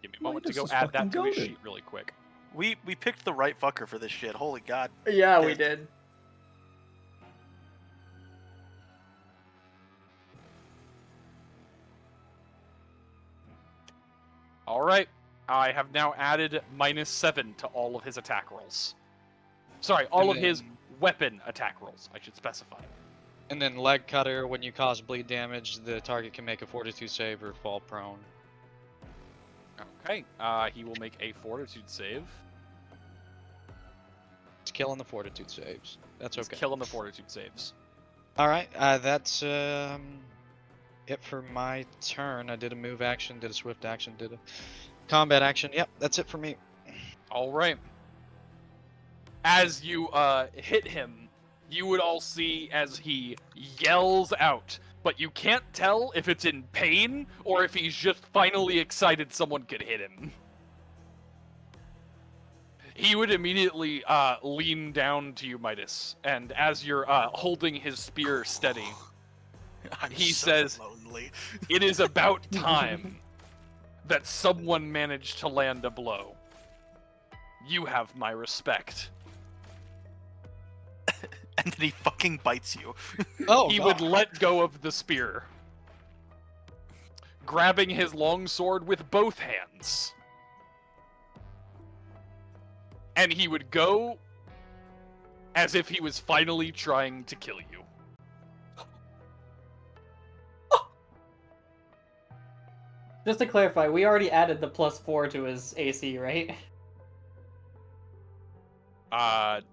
Give me a moment to
Midas
go
is
add that
fucking
to his
goated.
sheet really quick.
We picked the right fucker for this shit. Holy god.
Yeah, we
Yeah.
did.
All right. I have now added -7 to all of his attack rolls. Sorry, all of his weapon attack rolls, I should specify.
And then leg cutter, when you cause bleed damage, the target can make a fortitude save or fall prone.
Okay, he will make a fortitude save.
It's killing the fortitude saves. That's
He's
okay.
killing the fortitude saves.
All right, that's it for my turn. I did a move action, did a swift action, did a combat action. Yep, that's it for me.
All right. As you hit him, you would all see as he yells out, but you can't tell if it's in pain or if he's just finally excited someone could hit him. He would immediately lean down to you, Midas, and as you're holding his spear steady,
I'm
He
so
says-
lonely.
it is about time that someone managed to land a blow. You have my respect.
And then he fucking bites you.
Oh,
He
God.
would let go of the spear, grabbing his long sword with both hands. And he would go as if he was finally trying to kill you.
Just to clarify, we already added the +4 to his AC, right?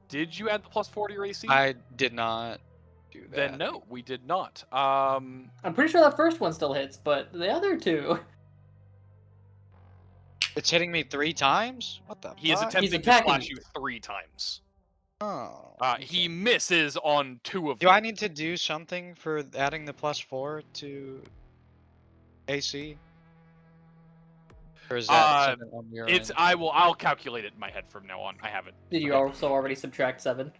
Did you add the +4 to your AC?
I did not do that.
Then no, we did not.
I'm pretty sure that first one still hits, but the other two...
It's hitting me 3 times? What the
He is
fuck?
attempting to
attacking
slash
you.
you 3 times.
Oh.
He misses on 2 of
Do
them.
I need to do something for adding the +4 to AC? Or is that something on your
It's
end?
I'll calculate it in my head from now on. I have it.
Did you
Okay.
also already subtract 7?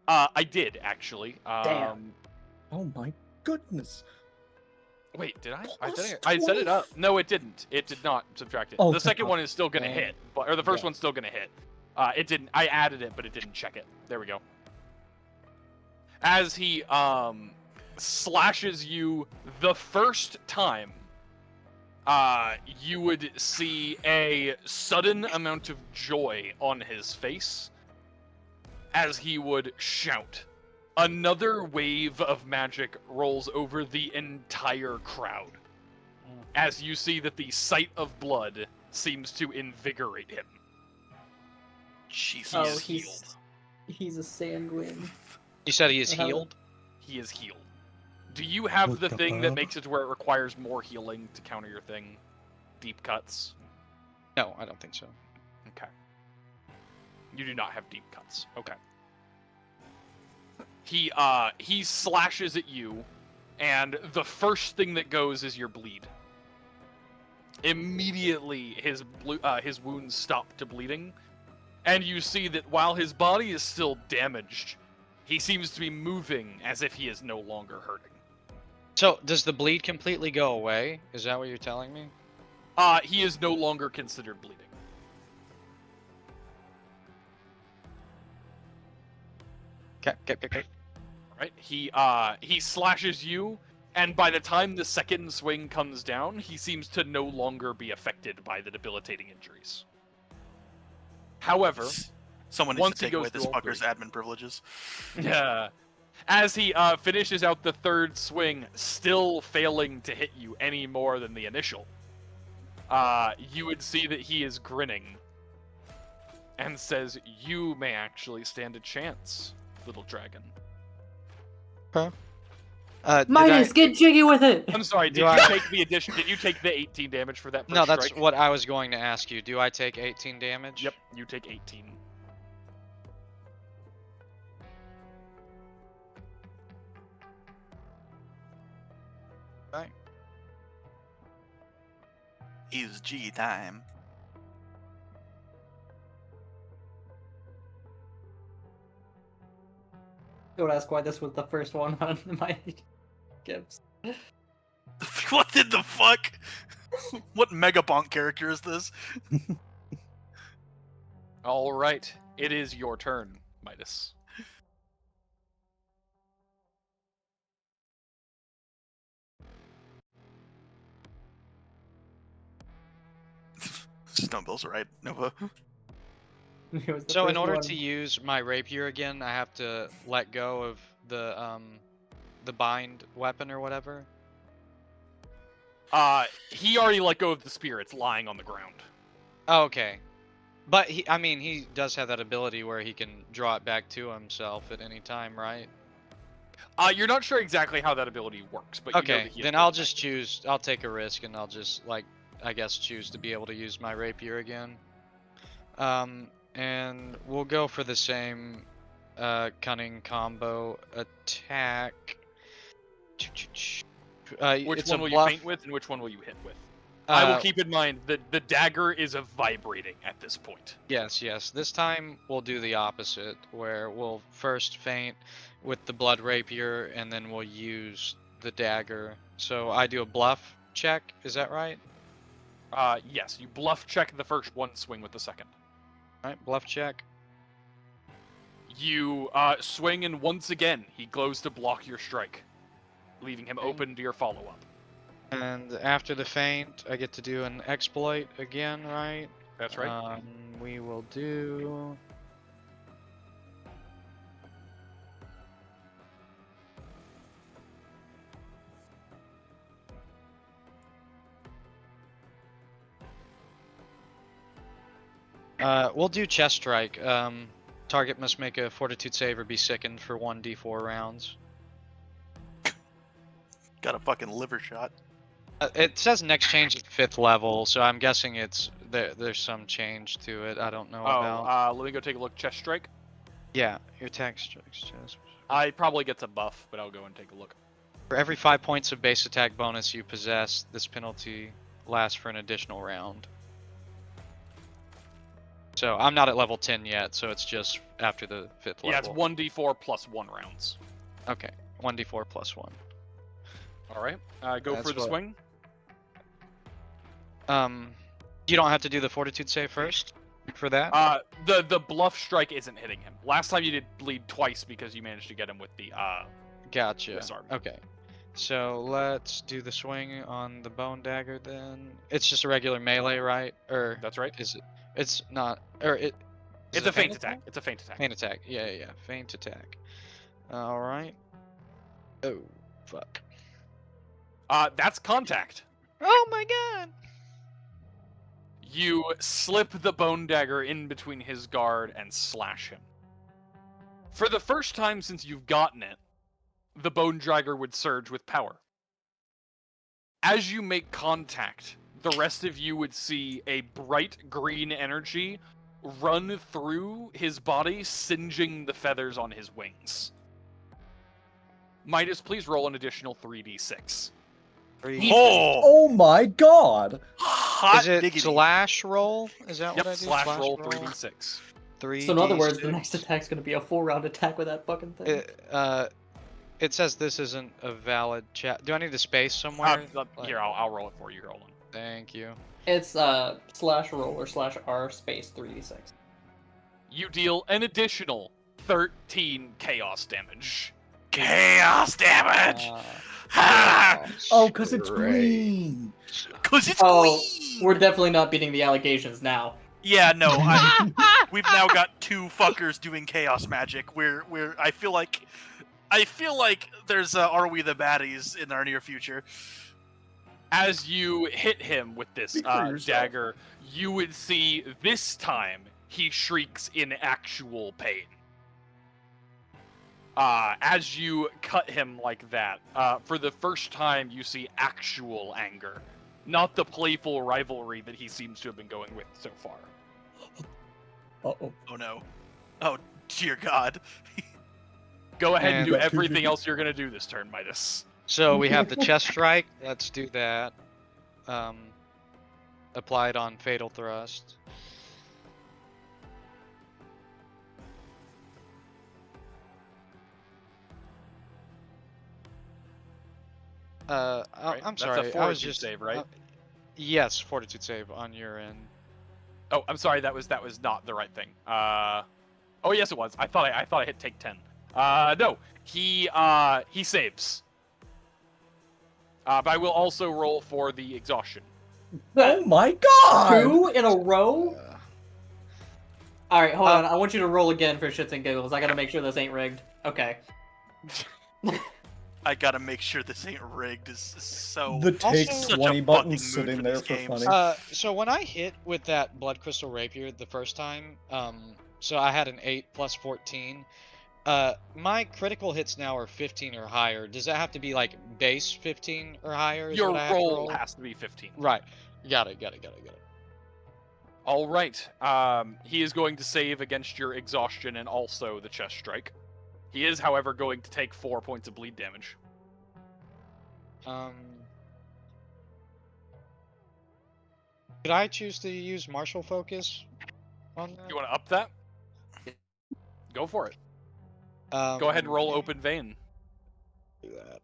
I did actually.
Damn.
Oh my goodness.
Wait, did I?
Plus
I set it up.
20.
No, it didn't. It did not subtract it.
Oh,
the
thank
second
God.
one is still gonna
Dang.
hit, or the first
Yeah.
one's still gonna hit. It didn't. I added it, but it didn't check it. There we go. As he slashes you the first time, you would see a sudden amount of joy on his face as he would shout. Another wave of magic rolls over the entire crowd as you see that the sight of blood seems to invigorate him.
Jeez,
Oh,
he's
he's
healed.
he's a sanguine.
You said he is
How-
healed?
He is healed. Do you have
What
the
the
thing that
fuck?
makes it to where it requires more healing to counter your thing? Deep cuts?
No, I don't think so.
Okay. You do not have deep cuts. Okay. He slashes at you, and the first thing that goes is your bleed. Immediately, his wounds stop to bleeding, and you see that while his body is still damaged, he seems to be moving as if he is no longer hurting.
So, does the bleed completely go away? Is that what you're telling me?
He is no longer considered bleeding.
Okay.
Right? He slashes you, and by the time the second swing comes down, he seems to no longer be affected by the debilitating injuries. However,
Someone needs
once
to
he
take away
goes
this
through all
fucker's
three.
admin privileges.
As he finishes out the third swing, still failing to hit you any more than the initial, you would see that he is grinning and says, "You may actually stand a chance, little dragon."
Midas, get jiggy with it!
I'm sorry, did
Do
you
I-
take the addition? Did you take the 18 damage for that first
No, that's
strike?
what I was going to ask you. Do I take 18 damage?
Yep, you take 18.
Right.
It's G time.
Don't ask why this was the first one on my gifts.
What in the fuck? What Megabonk character is this?
All right, it is your turn, Midas.
Snowbill's right, Nova.
It was the
So in
first
order
one.
to use my rapier again, I have to let go of the bind weapon or whatever.
He already let go of the spear. It's lying on the ground.
Oh, okay. But I mean, he does have that ability where he can draw it back to himself at any time, right?
You're not sure exactly how that ability works, but you know
Okay,
that he has
then
put
I'll
it
just
back.
choose. I'll take a risk and I'll just I guess choose to be able to use my rapier again. And we'll go for the same cunning combo attack.
Which
it's
one
a
will
bluff.
you feint with, and which one will you hit with? I will
Uh,
keep in mind that the dagger is vibrating at this point.
Yes. This time we'll do the opposite, where we'll first feint with the blood rapier, and then we'll use the dagger. So I do a bluff check. Is that right?
Yes, you bluff check the first one, swing with the second.
All right, bluff check.
You swing, and once again, he glows to block your strike, leaving him
Okay.
open to your follow-up.
And after the feint, I get to do an exploit again, right?
That's right.
We will do. We'll do chest strike. Target must make a fortitude save or be sickened for 1d4 rounds.
Got a fucking liver shot.
It says next change at 5th level, so I'm guessing it's there's some change to it. I don't know about.
Let me go take a look. Chest strike.
Yeah, your attack strikes chest.
I probably gets a buff, but I'll go and take a look.
For every 5 points of base attack bonus you possess, this penalty lasts for an additional round. So I'm not at level 10 yet, so it's just after the 5th level.
Yeah, it's 1d4 plus 1 rounds.
Okay, 1d4 plus 1.
All right, go
That's
for the
what-
swing.
You don't have to do the fortitude save first for that?
The bluff strike isn't hitting him. Last time you did bleed twice because you managed to get him with the
Gotcha.
disarm.
Okay. So let's do the swing on the bone dagger then. It's just a regular melee, right? Or
That's right.
is it? It's not. Or it. is
It's
it
a feint attack. It's a feint attack.
Feint attack. Yeah. Feint attack. All right. Oh, fuck.
That's contact.
Oh my god.
You slip the bone dagger in between his guard and slash him. For the first time since you've gotten it, the bone dagger would surge with power. As you make contact, the rest of you would see a bright green energy run through his body, singeing the feathers on his wings. Midas, please roll an additional 3d6.
Oh,
Oh my god!
hot
Is it
diggity.
slash roll? Is that
Yep,
what I do?
slash roll 3d6.
3.
So in other words, the next attack's gonna be a full round attack with that fucking thing.
It says this isn't a valid chat. Do I need a space somewhere?
Here, I'll roll it for you. Hold on.
Thank you.
It's slash roll or slash r space 3d6.
You deal an additional 13 chaos damage.
Chaos damage!
Uh,
Ha!
Oh, because it's
Great.
green!
Cause it's
Oh,
green!
we're definitely not beating the allegations now.
Yeah, no, we've now got 2 fuckers doing chaos magic. I feel like there's Are We the Baddies in our near future.
As you hit him with this
Speak for yourself.
dagger, you would see this time he shrieks in actual pain. As you cut him like that, for the first time you see actual anger, not the playful rivalry that he seems to have been going with so far.
Uh-oh.
Oh no. Oh dear God.
Go ahead and
And-
do everything else you're gonna do this turn, Midas.
So we have the chest strike. Let's do that. Applied on fatal thrust.
Right?
I'm
That's
sorry.
a
I was
fortitude
just
save, right?
yes, fortitude save on your end.
Oh, I'm sorry. That was not the right thing. Oh yes, it was. I thought I hit take 10. No, he saves. But I will also roll for the exhaustion.
Oh my god!
2 in a row?
Uh,
Alright, hold on. I want you to roll again for shits and giggles. I gotta make sure this ain't rigged. Okay.
I gotta make sure this ain't rigged. Is so
The take
such a
20
fucking
button
mood
sitting
for
there
these
for
games.
funny.
so when I hit with that blood crystal rapier the first time, so I had an 8 plus 14. My critical hits now are 15 or higher. Does that have to be like base 15 or higher? Is
Your
what I have to
roll has to be 15.
Right. Got it.
All right. He is going to save against your exhaustion and also the chest strike. He is, however, going to take 4 points of bleed damage.
Could I choose to use martial focus on that?
You want to up that? Go for it. Go ahead and roll open vein.
Do that.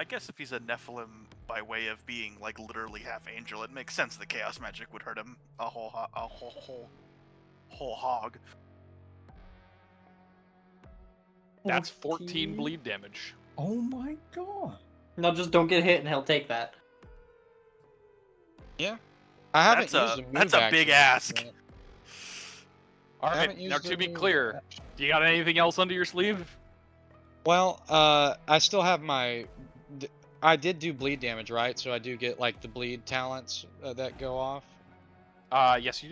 I guess if he's a Nephilim by way of being like literally half angel, it makes sense that chaos magic would hurt him a whole hog.
That's 14 bleed damage.
Oh my god.
No, just don't get hit and he'll take that.
I haven't
That's
used
a-
move
that's a big
action
ask.
yet.
All
I
right.
haven't
Now,
used
to be
any-
clear, do you got anything else under your sleeve?
Well, I still have my I did do bleed damage, right? So I do get like the bleed talents that go off.
Yes, you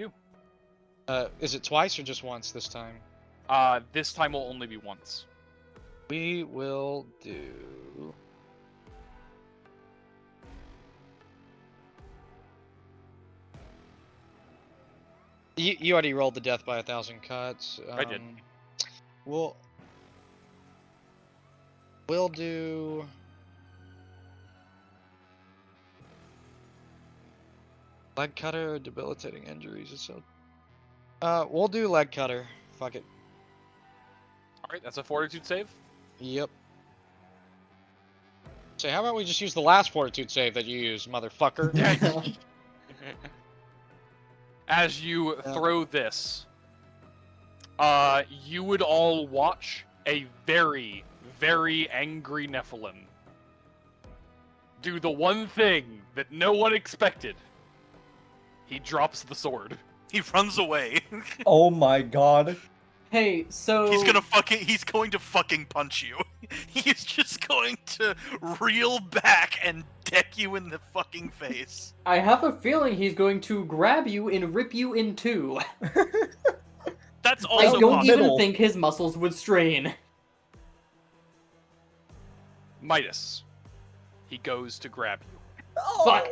do.
Is it twice or just once this time?
This time will only be once.
We will do. You already rolled the death by 1,000 cuts.
I did.
We'll do. Leg cutter, debilitating injuries. It's so. We'll do leg cutter. Fuck it.
All right, that's a fortitude save.
Yep. So how about we just use the last fortitude save that you used, motherfucker?
As you
Yeah.
throw this, you would all watch a very, very angry Nephilim do the one thing that no one expected. He drops the sword.
He runs away.
Oh my god.
Hey, so
He's going to fucking punch you. He's just going to reel back and deck you in the fucking face.
I have a feeling he's going to grab you and rip you in two.
That's
I
also
don't
possible.
even think his muscles would strain.
Midas. He goes to grab you.
Fuck.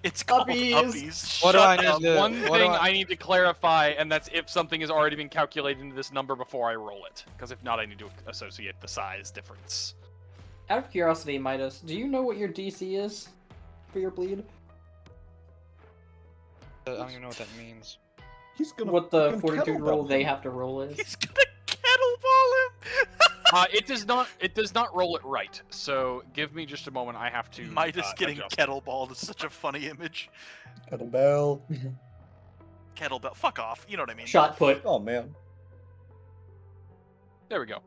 It's called
Puppies.
uppies.
What do
Shut
I need
up.
to-
One
what do
thing
I-
I need to clarify, and that's if something has already been calculated into this number before I roll it. Because if not, I need to associate the size difference.
Out of curiosity, Midas, do you know what your DC is for your bleed?
I don't even know what that means.
He's gonna
What the
fucking
fortitude roll
kettlebell
they
him.
have to roll is?
He's gonna kettleball him.
It does not roll it right. So give me just a moment. I have to.
Midas getting
adjust.
kettleballed is such a funny image.
Kettlebell.
Kettlebell. Fuck off. You know what I mean.
Shot put.
Oh man.
There we go.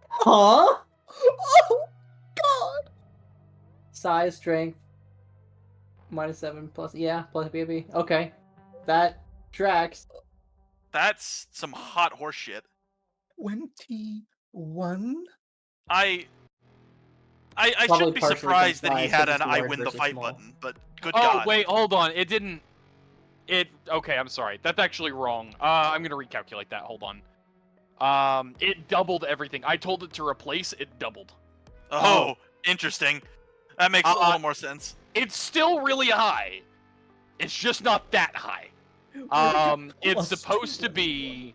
Huh?
Oh god.
Size, strength, -7 plus, yeah, plus BB. Okay, that tracks.
That's some hot horse shit.
21.
I
Probably
shouldn't be
partially
surprised that he
size,
had
because
an
it's
I
large
win the
versus
fight
small.
button, but good
Oh
god.
wait, hold on. It didn't. Okay, I'm sorry. That's actually wrong. I'm gonna recalculate that. Hold on. It doubled everything. I told it to replace. It doubled.
Oh, interesting. That makes a little more sense.
It's still really high. It's just not that high. It's
Plus
supposed to
2.
be,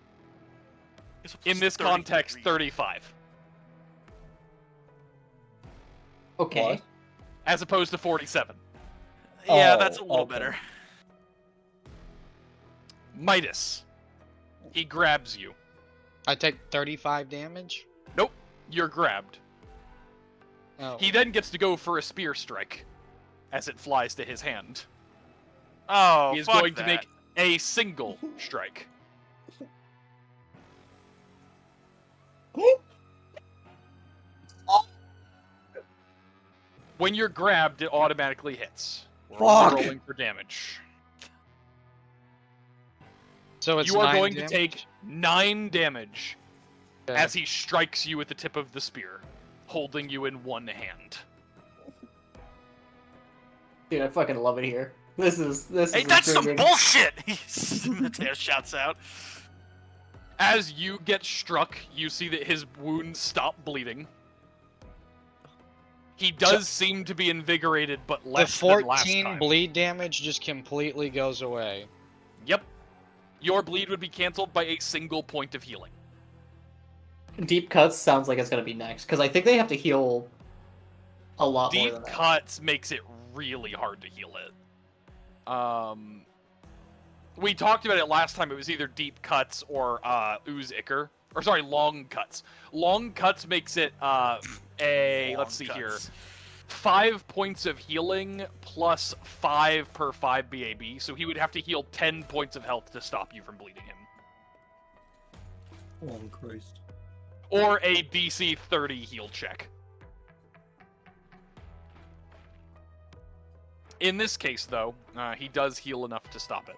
It's
in this
33.
context, 35,
Okay.
What?
as opposed to 47.
Yeah,
Oh,
that's a little
okay.
better.
Midas. He grabs you.
I take 35 damage.
Nope, you're grabbed.
Oh.
He then gets to go for a spear strike, as it flies to his hand.
Oh,
He is
fuck
going
that.
to make a single strike. When you're grabbed, it automatically hits. We're only
Fuck.
rolling for damage.
So it's
You are
9
going
damage?
to take 9 damage
Okay.
as he strikes you with the tip of the spear, holding you in one hand.
Dude, I fucking love it here. This is
Hey, that's some
intriguing.
bullshit! Matteo shouts out.
As you get struck, you see that his wounds stop bleeding. He does seem to be invigorated, but
The
less than last
14
time.
bleed damage just completely goes away.
Yep. Your bleed would be canceled by a single point of healing.
Deep cuts sounds like it's gonna be next, because I think they have to heal a lot more
Deep
than that.
cuts makes it really hard to heal it. We talked about it last time. It was either deep cuts or ooze ichor. Or sorry, long cuts. Long cuts makes it let's see here. 5 points of healing plus 5 per 5 BAB, so he would have to heal 10 points of health to stop you from bleeding him.
Oh Christ.
Or a DC 30 heal check. In this case, though, he does heal enough to stop it.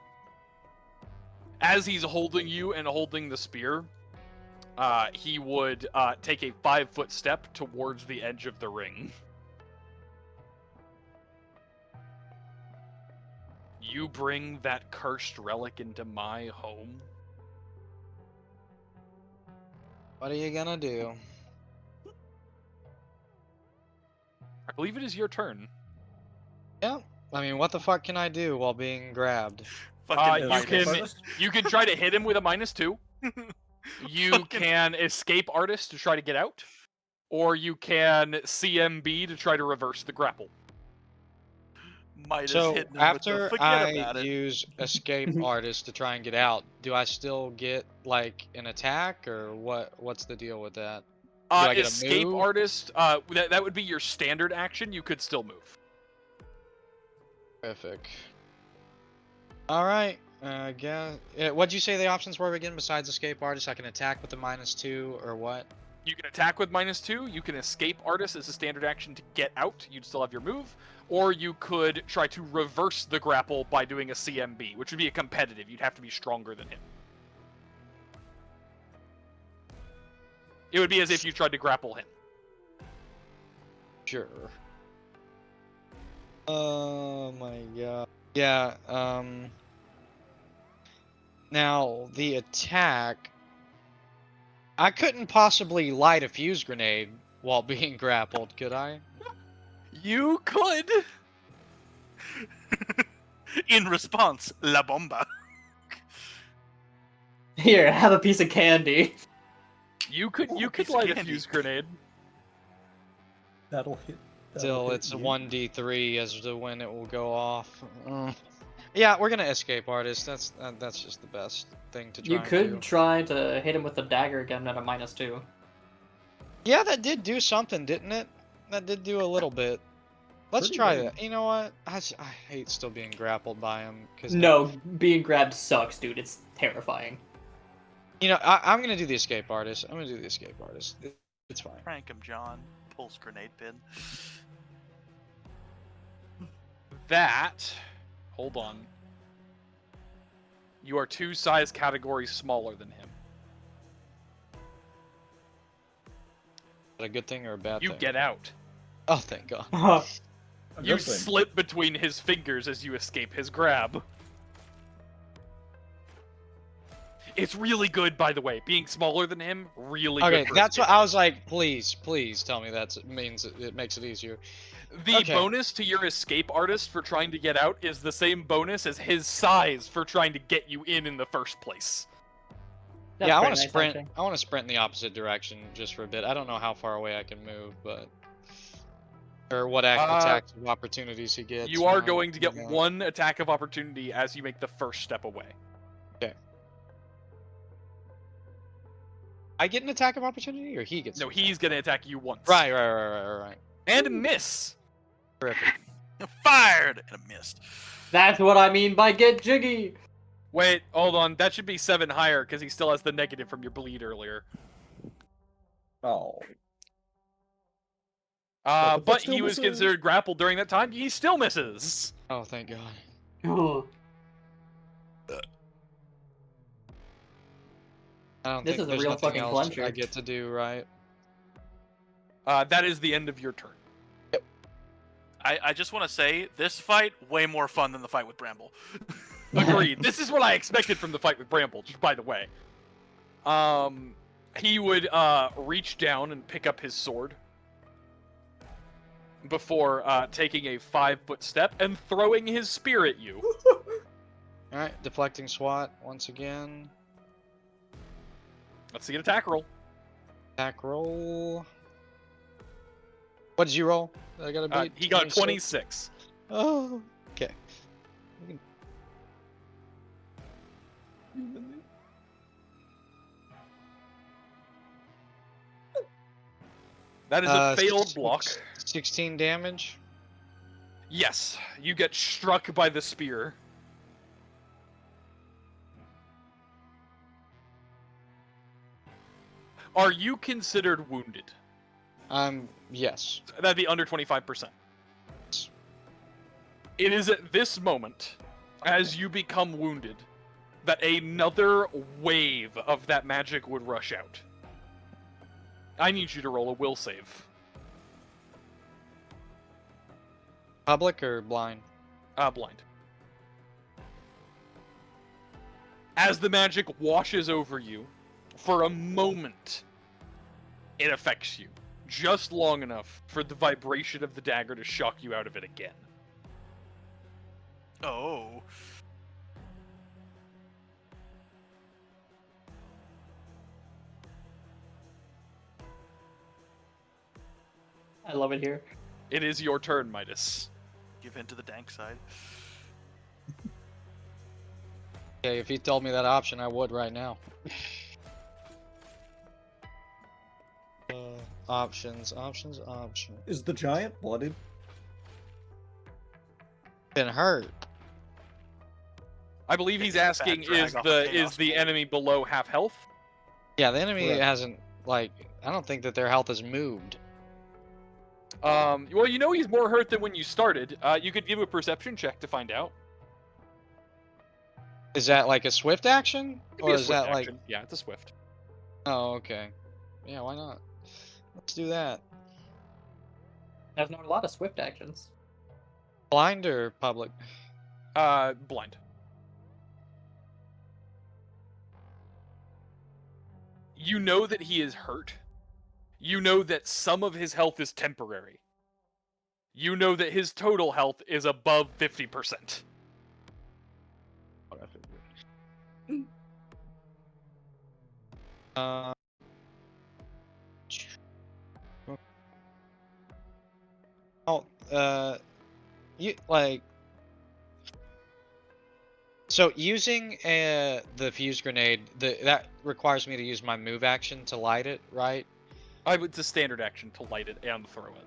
As he's holding you and holding the spear, he would take a 5-foot step towards the edge of the ring. You bring that cursed relic into my home?
What are you gonna do?
I believe it is your turn.
Yeah. I mean, what the fuck can I do while being grabbed?
Fucking
You
Midas.
can you can try to hit him with a -2. You
Fucking-
can escape artist to try to get out, or you can CMB to try to reverse the grapple.
Midas
So
hitting him with the
after
forget
I
about it.
use escape artist to try and get out, do I still get like an attack or what? What's the deal with that? Do I get a
Escape
move?
artist, that would be your standard action. You could still move.
Terrific. All right. Guess. What'd you say the options were again? Besides escape artist, I can attack with a -2 or what?
You can attack with -2. You can escape artist as a standard action to get out. You'd still have your move. Or you could try to reverse the grapple by doing a CMB, which would be a competitive. You'd have to be stronger than him. It would be as if you tried to grapple him.
Sure. Oh my god. Yeah. Now the attack. I couldn't possibly light a fuse grenade while being grappled, could I?
You could.
In response, La Bomba.
Here, have a piece of candy.
You could
Ooh, piece of
light a
candy.
fuse grenade.
That'll hit.
Still, it's a 1d3 as to when it will go off. Yeah, we're gonna escape artist. That's just the best thing to try.
You
and
could
do.
try to hit him with the dagger again at a -2.
Yeah, that did do something, didn't it? That did do a little bit. Let's
Pretty
try
big.
that. You know what? I hate still being grappled by him because
No, being grabbed sucks, dude. It's terrifying.
You know, I'm gonna do the escape artist. I'm gonna do the escape artist. It's fine.
Prank him, John. Pulse grenade pin.
That. Hold on. You are 2 size categories smaller than him.
Is that a good thing or a bad
You
thing?
get out.
Oh, thank God.
A
You
good thing.
slip between his fingers as you escape his grab. It's really good, by the way. Being smaller than him, really
Okay,
good. for
that's what
escape.
I was like. Please tell me that means it makes it easier.
The
Okay.
bonus to your escape artist for trying to get out is the same bonus as his size for trying to get you in the first place.
That's
Yeah, I
pretty
want to
nice,
sprint.
actually.
I want to sprint in the opposite direction just for a bit. I don't know how far away I can move, but or what attacks of opportunities he gets.
You are
Oh,
going to get
my God.
1 attack of opportunity as you make the first step away.
I get an attack of opportunity, or he gets?
No,
an
he's going to attack you once.
attack? Right.
And miss.
Terrific.
Fired! And it missed.
That's what I mean by get jiggy.
Wait, hold on. That should be 7 higher because he still has the negative from your bleed earlier.
Oh.
But
but still
he was
misses.
considered grappled during that time. He still misses.
Oh, thank God.
Ugh.
I don't
This
think
is a
there's
real
nothing
fucking
else
clincher.
I get to do, right?
That is the end of your turn.
I just want to say, this fight, way more fun than the fight with Bramble.
Agreed. This is what I expected from the fight with Bramble, just by the way. He would reach down and pick up his sword before taking a 5-foot step and throwing his spear at you.
Alright, deflecting SWAT once again.
Let's see an attack roll.
Attack roll. What did you roll? I got a beat.
He got
26?
26.
Oh, okay.
That is a failed block.
16 damage.
Yes, you get struck by the spear. Are you considered wounded?
Yes.
That'd be under 25%. It is at this moment, as you become wounded, that another wave of that magic would rush out. I need you to roll a will save.
Public or blind?
Blind. As the magic washes over you, for a moment, it affects you. Just long enough for the vibration of the dagger to shock you out of it again.
Oh.
I love it here.
It is your turn, Midas.
Give in to the dank side.
Okay, if you told me that option, I would right now. Options.
Is the giant blooded?
Been hurt.
I believe he's
Taking a fat
asking,
drag
is
off
the
the chaos
the
bolt.
enemy below half health?
Yeah, the enemy
Correct.
hasn't, like, I don't think that their health has moved.
Well, you know he's more hurt than when you started. You could give a perception check to find out.
Is that like a swift action?
It'd be
Or
a
is
swift
that
action. Yeah, it's a swift.
Oh, okay. Yeah, why not? Let's do that.
There's not a lot of swift actions.
Blind or public?
Blind. You know that he is hurt. You know that some of his health is temporary. You know that his total health is above 50%.
Uh, you like. So using the fuse grenade, that requires me to use my move action to light it, right?
It's a standard action to light it and throw it.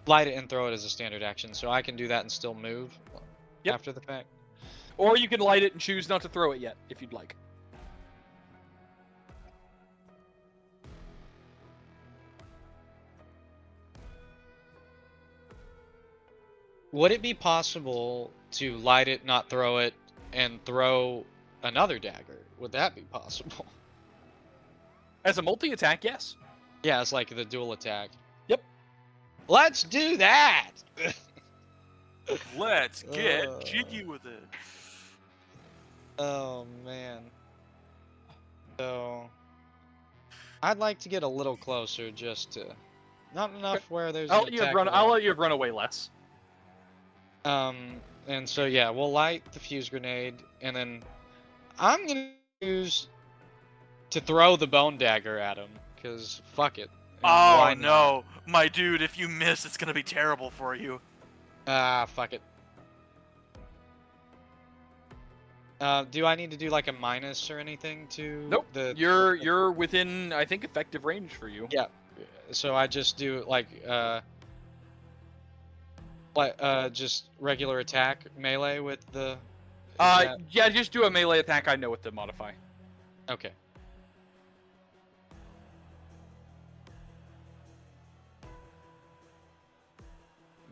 Light it and throw it as a standard action, so I can do that and still move
Yep.
after the fact.
Or you can light it and choose not to throw it yet, if you'd like.
Would it be possible to light it, not throw it, and throw another dagger? Would that be possible?
As a multi-attack, yes.
Yeah, it's like the dual attack.
Yep.
Let's do that!
Let's get jiggy with it.
Oh, man. So... I'd like to get a little closer just to... Not enough where there's
I'll
an
let you
attack
run.
roll.
I'll let you run away less.
And so yeah, we'll light the fuse grenade, and then I'm gonna use to throw the bone dagger at him, cause fuck it. And
Oh
why not?
no, my dude! If you miss, it's gonna be terrible for you.
Ah, fuck it. Do I need to do like a minus or anything to
Nope.
the?
You're within, I think, effective range for you.
Yeah. So I just do like just regular attack melee with the.
Yeah, just do a melee attack. I know what to modify.
Okay.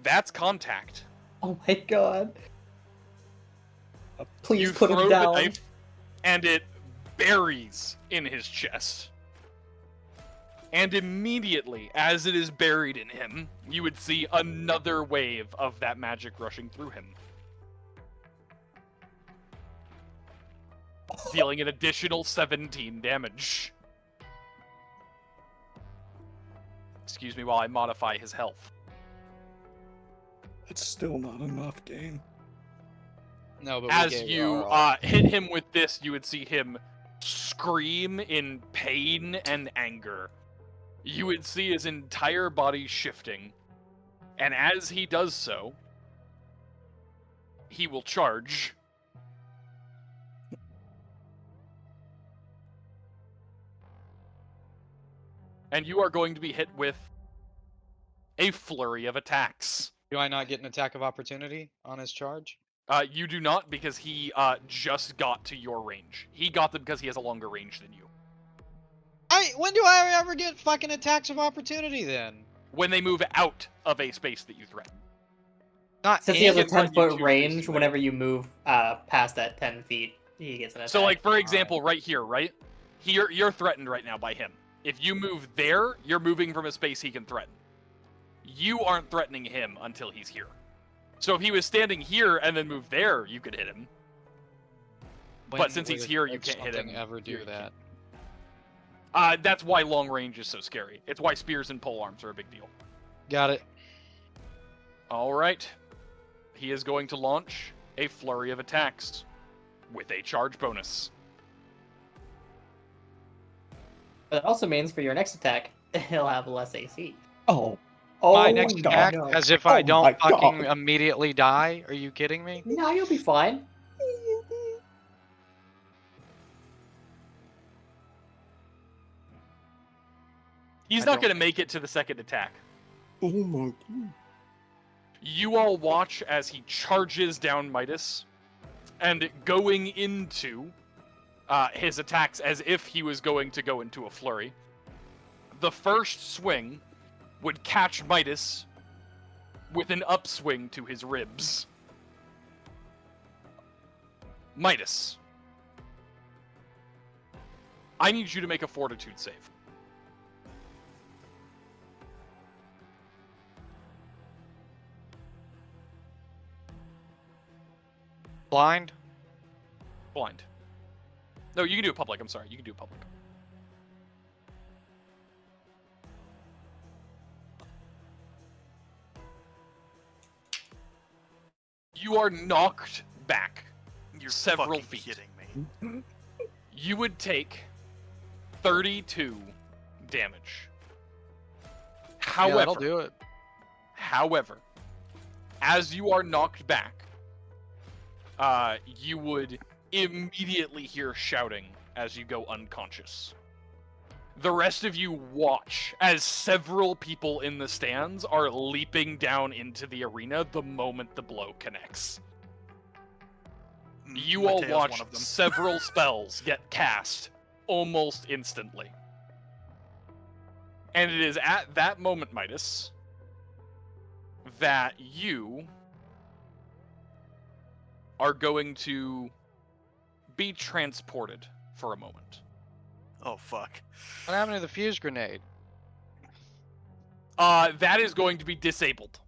That's contact.
Oh my god. Please
You
put
throw
him
the
down.
knife, and it buries in his chest. And immediately, as it is buried in him, you would see another wave of that magic rushing through him. Dealing an additional 17 damage. Excuse me while I modify his health.
It's still not enough, Gain.
No, but we
As
gave
you
our all.
hit him with this, you would see him scream in pain and anger. You would see his entire body shifting, and as he does so, he will charge. And you are going to be hit with a flurry of attacks.
Do I not get an attack of opportunity on his charge?
You do not, because he just got to your range. He got them because he has a longer range than you.
When do I ever get fucking attacks of opportunity then?
When they move out of a space that you threaten.
Not
Since he has a
can run you
10-foot
to
range,
spaces
whenever you move past that 10 feet, he gets an attack.
So, like, for example, right here, right? You're threatened right now by him. If you move there, you're moving from a space he can threaten. You aren't threatening him until he's here. So if he was standing here and then moved there, you could hit him. But since he's here, you can't hit him.
Ever do that?
That's why long range is so scary. It's why spears and polearms are a big deal.
Got it.
All right. He is going to launch a flurry of attacks with a charge bonus.
But it also means for your next attack, he'll have less AC.
Oh.
My next
God,
attack,
no.
as if
Oh
I don't
my
fucking
God.
immediately die. Are you kidding me?
No, you'll be fine.
He's not going to make it to the second attack.
Oh my God.
You all watch as he charges down Midas, and going into his attacks as if he was going to go into a flurry. The first swing would catch Midas with an upswing to his ribs. Midas, I need you to make a fortitude save.
Blind?
Blind. No, you can do it public. I'm sorry. You can do it public. You are knocked back
You're
several
fucking
feet.
kidding me.
You would take 32 damage.
Yeah, that'll
However,
do it.
However, as you are knocked back, you would immediately hear shouting as you go unconscious. The rest of you watch as several people in the stands are leaping down into the arena the moment the blow connects. You all
Mateo's
watch
one of them.
several spells get cast almost instantly. And it is at that moment, Midas, that you are going to be transported for a moment.
Oh fuck.
What happened to the fuse grenade?
That is going to be disabled.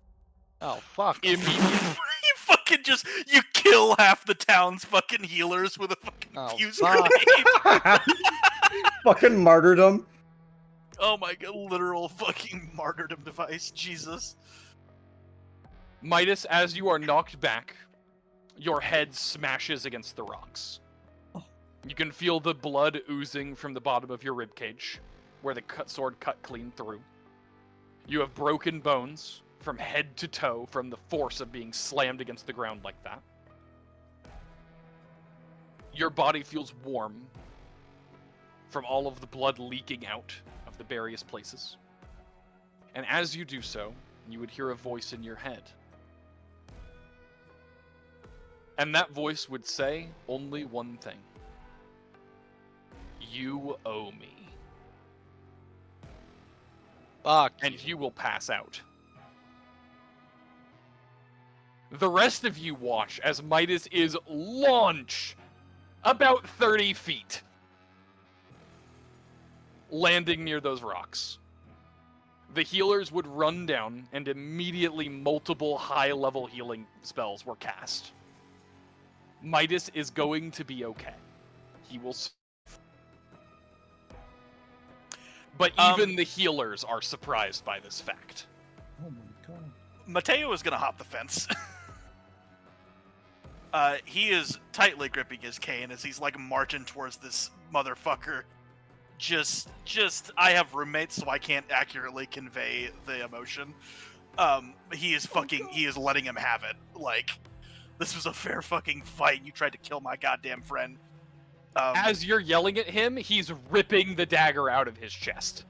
Oh, fuck.
Immediately.
You fucking you kill half the town's fucking healers with a fucking
Oh,
fuse
fuck.
grenade.
Fucking martyrdom.
Oh my god, literal fucking martyrdom device. Jesus.
Midas, as you are knocked back, your head smashes against the rocks. You can feel the blood oozing from the bottom of your ribcage, where the sword cut clean through. You have broken bones from head to toe from the force of being slammed against the ground like that. Your body feels warm from all of the blood leaking out of the various places. And as you do so, you would hear a voice in your head. And that voice would say only one thing. You owe me.
Fuck.
And you will pass out. The rest of you watch as Midas is launched about 30 feet, landing near those rocks. The healers would run down, and immediately multiple high-level healing spells were cast. Midas is going to be okay. He will survive. But even the healers are surprised by this fact.
Oh my God.
Matteo is gonna hop the fence. He is tightly gripping his cane as he's like marching towards this motherfucker. Just, I have roommates, so I can't accurately convey the emotion. He is he is letting him have it. Like, this was a fair fucking fight. You tried to kill my goddamn friend.
As you're yelling at him, he's ripping the dagger out of his chest.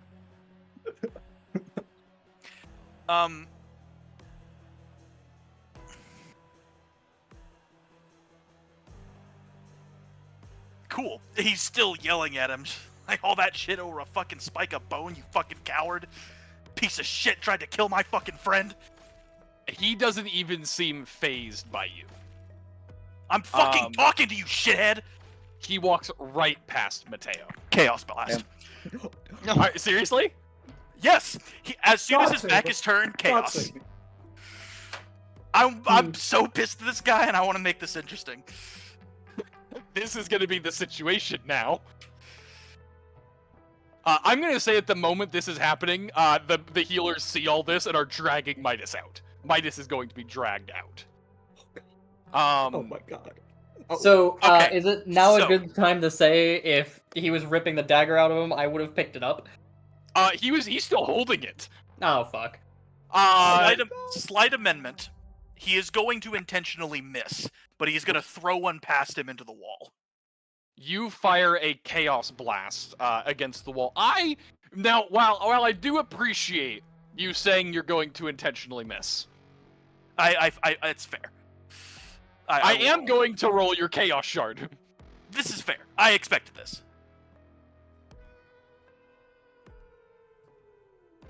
Cool. He's still yelling at him. Like, all that shit over a fucking spike of bone, you fucking coward. Piece of shit tried to kill my fucking friend.
He doesn't even seem phased by you.
I'm fucking talking to you, shithead.
He walks right past Matteo.
Chaos blast.
Alright, seriously?
Yes. As soon as
God
his
save
back
me.
is turned,
God
chaos.
save me.
I'm so pissed at this guy, and I want to make this interesting.
This is going to be the situation now. I'm going to say at the moment this is happening, the healers see all this and are dragging Midas out. Midas is going to be dragged out.
Oh my god. Oh,
So,
okay,
is it now a
so-
good time to say if he was ripping the dagger out of him, I would have picked it up?
He's still holding it.
Oh, fuck.
Slight amendment. He is going to intentionally miss, but he's going to throw one past him into the wall.
You fire a chaos blast against the wall. While I do appreciate you saying you're going to intentionally miss,
It's fair.
I
will
am
roll.
going to roll your chaos shard.
This is fair. I expected this.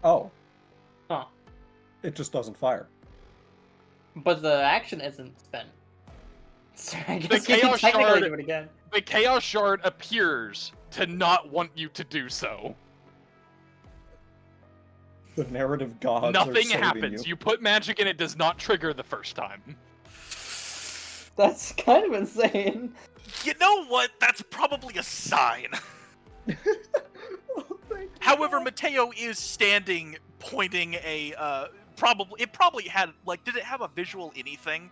Oh.
Huh.
It just doesn't fire.
But the action isn't spent. So I
The
guess you can
chaos
technically
shard-
do it again.
The chaos shard appears to not want you to do so.
The narrative gods are
Nothing
saving
happens. You put magic and it does not trigger the first time.
That's kind of insane.
You know what? That's probably a sign.
Oh, thank you.
However, Matteo is standing, pointing a It probably had did it have a visual anything?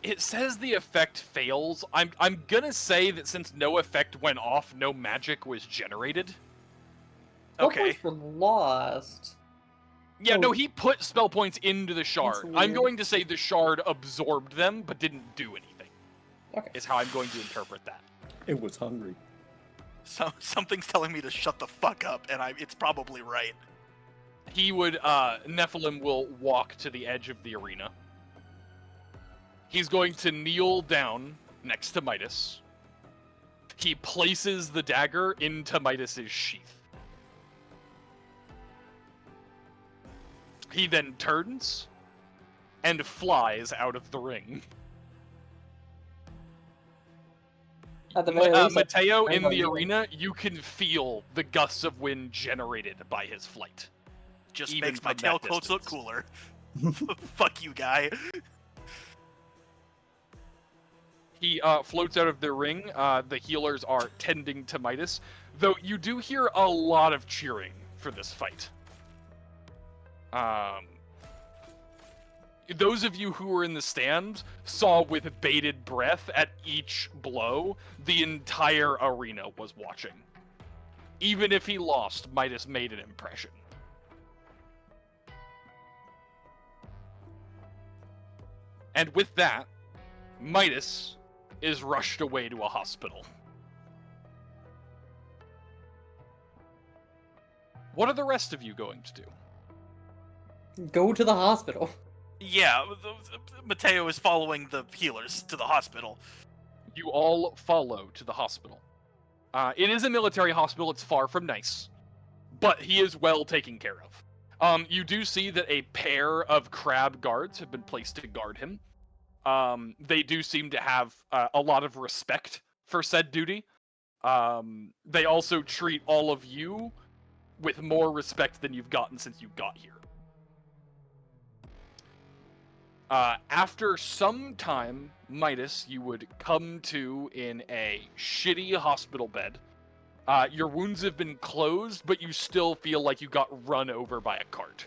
It says the effect fails. I'm gonna say that since no effect went off, no magic was generated.
Okay.
Spell points were lost.
Yeah,
Oh.
no, he put spell points into the shard. I'm
weird.
going to say the shard absorbed them, but didn't do anything.
Okay.
Is how I'm going to interpret that.
It was hungry.
So something's telling me to shut the fuck up, and it's probably right.
He would, Nephilim will walk to the edge of the arena. He's going to kneel down next to Midas. He places the dagger into Midas's sheath. He then turns and flies out of the ring.
At the very least,
Matteo,
I'm
in
going
the
to-
arena, you can feel the gusts of wind generated by his flight.
Just
Even
makes my
from that
tail quotes look
distance.
cooler. Fuck you, guy.
He floats out of the ring. The healers are tending to Midas, though you do hear a lot of cheering for this fight. Those of you who were in the stand saw with bated breath at each blow, the entire arena was watching. Even if he lost, Midas made an impression. And with that, Midas is rushed away to a hospital. What are the rest of you going to do?
Go to the hospital.
Yeah, Matteo is following the healers to the hospital.
You all follow to the hospital. It is a military hospital. It's far from nice, but he is well taken care of. You do see that a pair of crab guards have been placed to guard him. They do seem to have a lot of respect for said duty. They also treat all of you with more respect than you've gotten since you got here. After some time, Midas, you would come to in a shitty hospital bed. Your wounds have been closed, but you still feel like you got run over by a cart.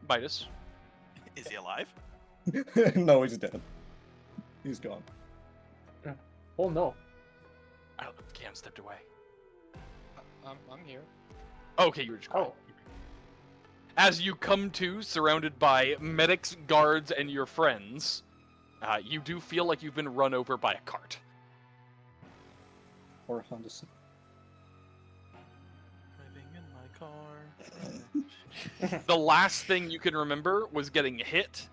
Midas.
Is he alive?
No, he's dead. He's gone.
Oh no.
Cam stepped away.
I'm here.
Okay, you were just quiet.
Oh.
As you come to, surrounded by medics, guards, and your friends, you do feel like you've been run over by a cart.
Or a Honda Civic.
Living in my car.
The last thing you can remember was getting hit,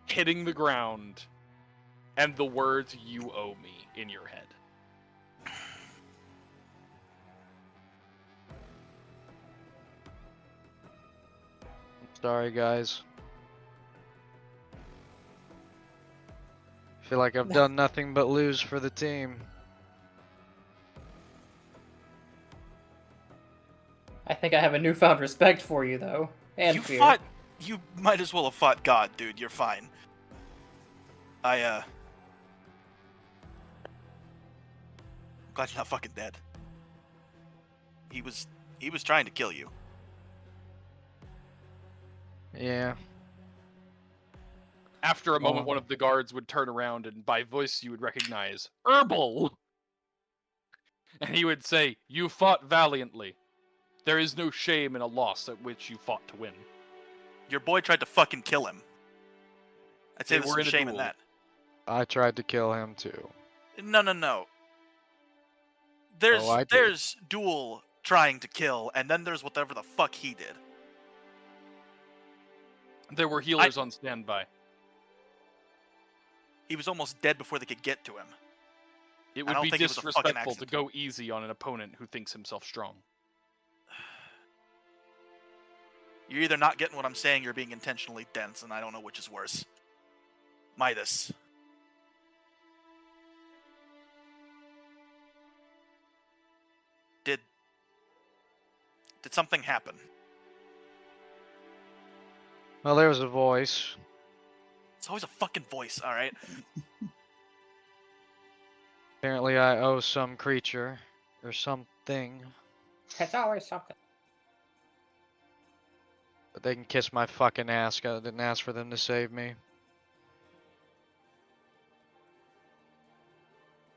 hitting the ground, and the words "you owe me" in your head.
Sorry, guys. Feel like I've done nothing but lose for the team.
I think I have a newfound respect for you, though. And
You
fear.
fought. You might as well have fought God, dude. You're fine. I'm glad you're not fucking dead. He was trying to kill you.
Yeah.
After a moment,
Oh.
one of the guards would turn around, and by voice you would recognize Herbal. And he would say, "You fought valiantly. There is no shame in a loss at which you fought to win."
Your boy tried to fucking kill him. I'd say
They
there's
were
some
in a
shame in
duel.
that.
I tried to kill him too.
No.
Oh, I did.
There's duel trying to kill, and then there's whatever the fuck he did.
There were healers on standby.
He was almost dead before they could get to him.
It
I
would
don't
be
think it was a fucking
disrespectful to
accident.
go easy on an opponent who thinks himself strong.
You're either not getting what I'm saying, or you're being intentionally dense, and I don't know which is worse. Midas. Did something happen?
Well, there was a voice.
It's always a fucking voice, alright?
Apparently I owe some creature or something.
It's always something.
But they can kiss my fucking ass. I didn't ask for them to save me.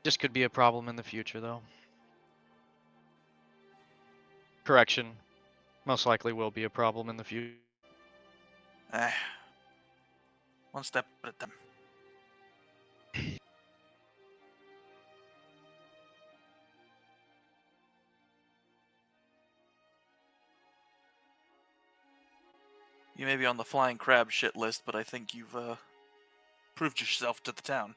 This could be a problem in the future, though. Correction. Most likely will be a problem in the future.
One step at a time. You may be on the flying crab shit list, but I think you've proved yourself to the town.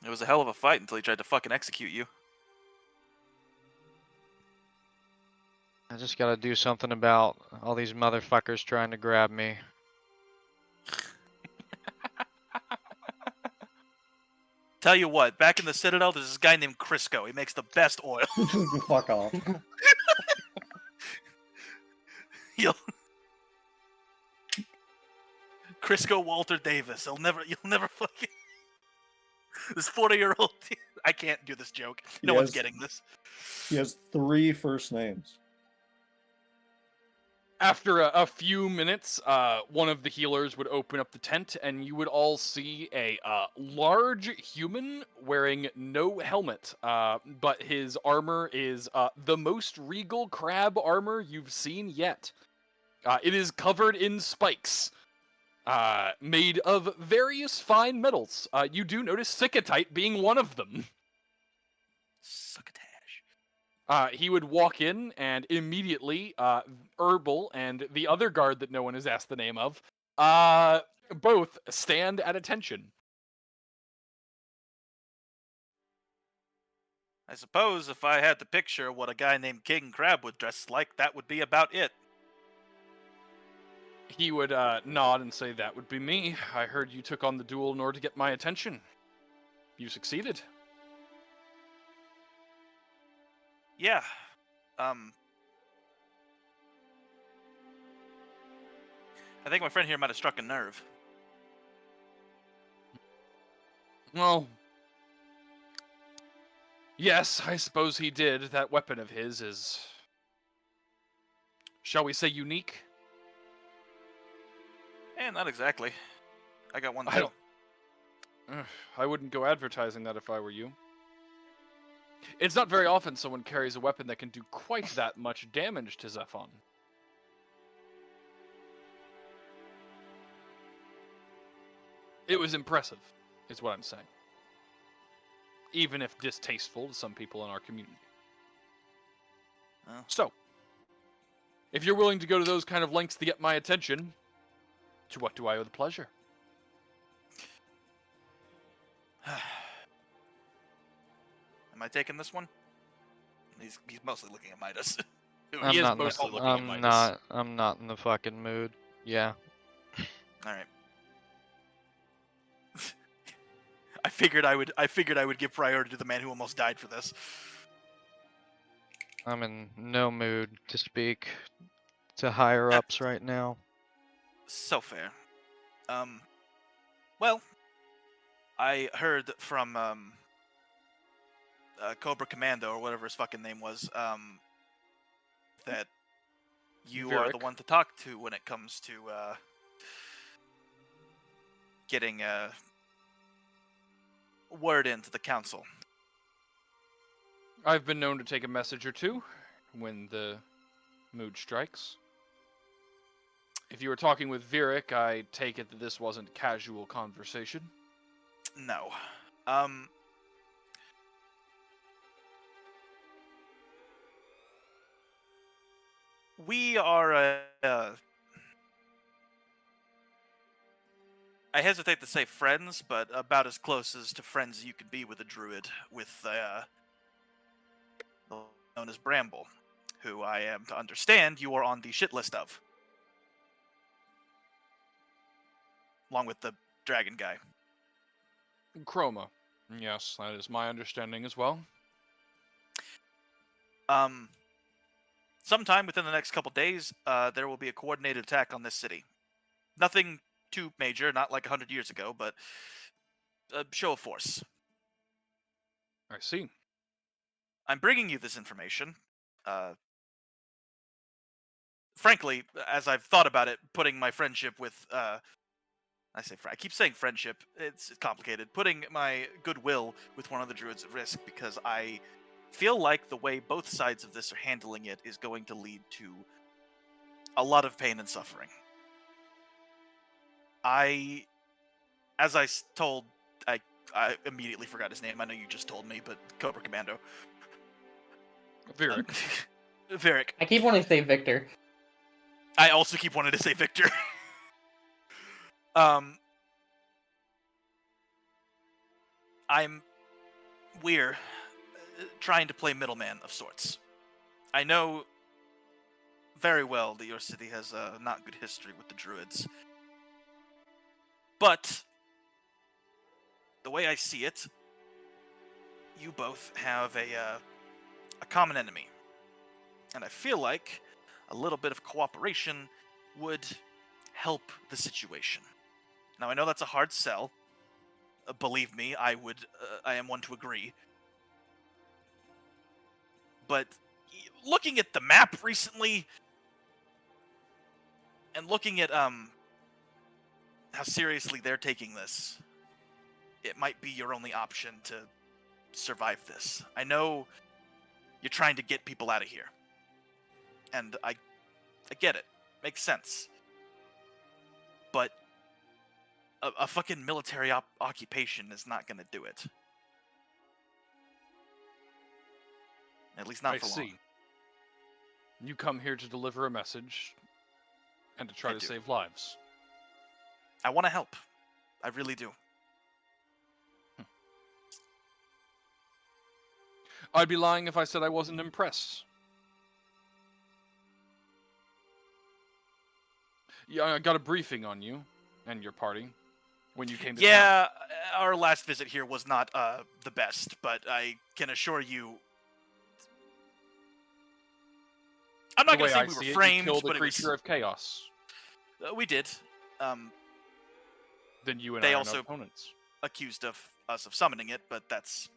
It was a hell of a fight until he tried to fucking execute you.
I just gotta do something about all these motherfuckers trying to grab me.
Tell you what, back in the Citadel, there's this guy named Crisco. He makes the best oil.
Fuck off.
You'll... Crisco Walter Davis. You'll never fucking... This 40-year-old... I can't do this joke. No one's getting this.
He has 3 first names.
After a few minutes, one of the healers would open up the tent, and you would all see a large human wearing no helmet, but his armor is the most regal crab armor you've seen yet. It is covered in spikes, made of various fine metals. You do notice Sikatite being one of them.
Succotash.
He would walk in, and immediately, Herbal and the other guard that no one has asked the name of, both stand at attention.
I suppose if I had to picture what a guy named King Crab would dress like, that would be about it.
He would nod and say, "That would be me. I heard you took on the duel in order to get my attention. You succeeded."
Yeah. I think my friend here might have struck a nerve.
Well, yes, I suppose he did. That weapon of his is, shall we say, unique?
Not exactly. I got one
I
too.
don't. I wouldn't go advertising that if I were you. It's not very often someone carries a weapon that can do quite that much damage to Zephon. It was impressive, is what I'm saying. Even if distasteful to some people in our community.
Oh.
So, if you're willing to go to those kind of lengths to get my attention, to what do I owe the pleasure?
Am I taking this one? He's mostly looking at Midas.
He is
I'm
mostly looking at Midas.
I'm not in the fucking mood. Yeah.
All right. I figured I would give priority to the man who almost died for this.
I'm in no mood to speak to higher ups right now.
So fair. Well, I heard from Cobra Commando or whatever his fucking name was, that you are the
Virik.
one to talk to when it comes to getting word into the council.
I've been known to take a message or two when the mood strikes. If you were talking with Virik, I take it that this wasn't casual conversation.
No. We are I hesitate to say friends, but about as close as to friends you could be with a druid, with known as Bramble, who I am to understand you are on the shit list of, along with the dragon guy.
Chroma. Yes, that is my understanding as well.
Sometime within the next couple days, there will be a coordinated attack on this city. Nothing too major, not like 100 years ago, but a show of force.
I see.
I'm bringing you this information. Frankly, as I've thought about it, putting my friendship with, I keep saying friendship, it's complicated. Putting my goodwill with one of the druids at risk because I feel like the way both sides of this are handling it is going to lead to a lot of pain and suffering. Told, I immediately forgot his name. I know you just told me, but Cobra Commando.
Virik.
Virik.
I keep wanting to say Victor.
I also keep wanting to say Victor. We're trying to play middleman of sorts. I know very well that your city has a not good history with the druids. But the way I see it, you both have a common enemy. And I feel like a little bit of cooperation would help the situation. Now, I know that's a hard sell. Believe me, I am one to agree. But looking at the map recently, and looking at how seriously they're taking this, it might be your only option to survive this. I know you're trying to get people out of here, and I get it. Makes sense. But a fucking military occupation is not going to do it. At least not
I
for long.
see. You come here to deliver a message and to try
I
to
do.
save lives.
I want to help. I really do.
I'd be lying if I said I wasn't impressed. Yeah, I got a briefing on you and your party when you came to town.
Yeah, our last visit here was not the best, but I can assure you. I'm not
The
going
way
to say
I
we
see
were
it,
framed,
you killed a
but it was.
creature of chaos.
We did.
Then you and
They
I are
also-
no opponents.
Accused of us of summoning it, but that's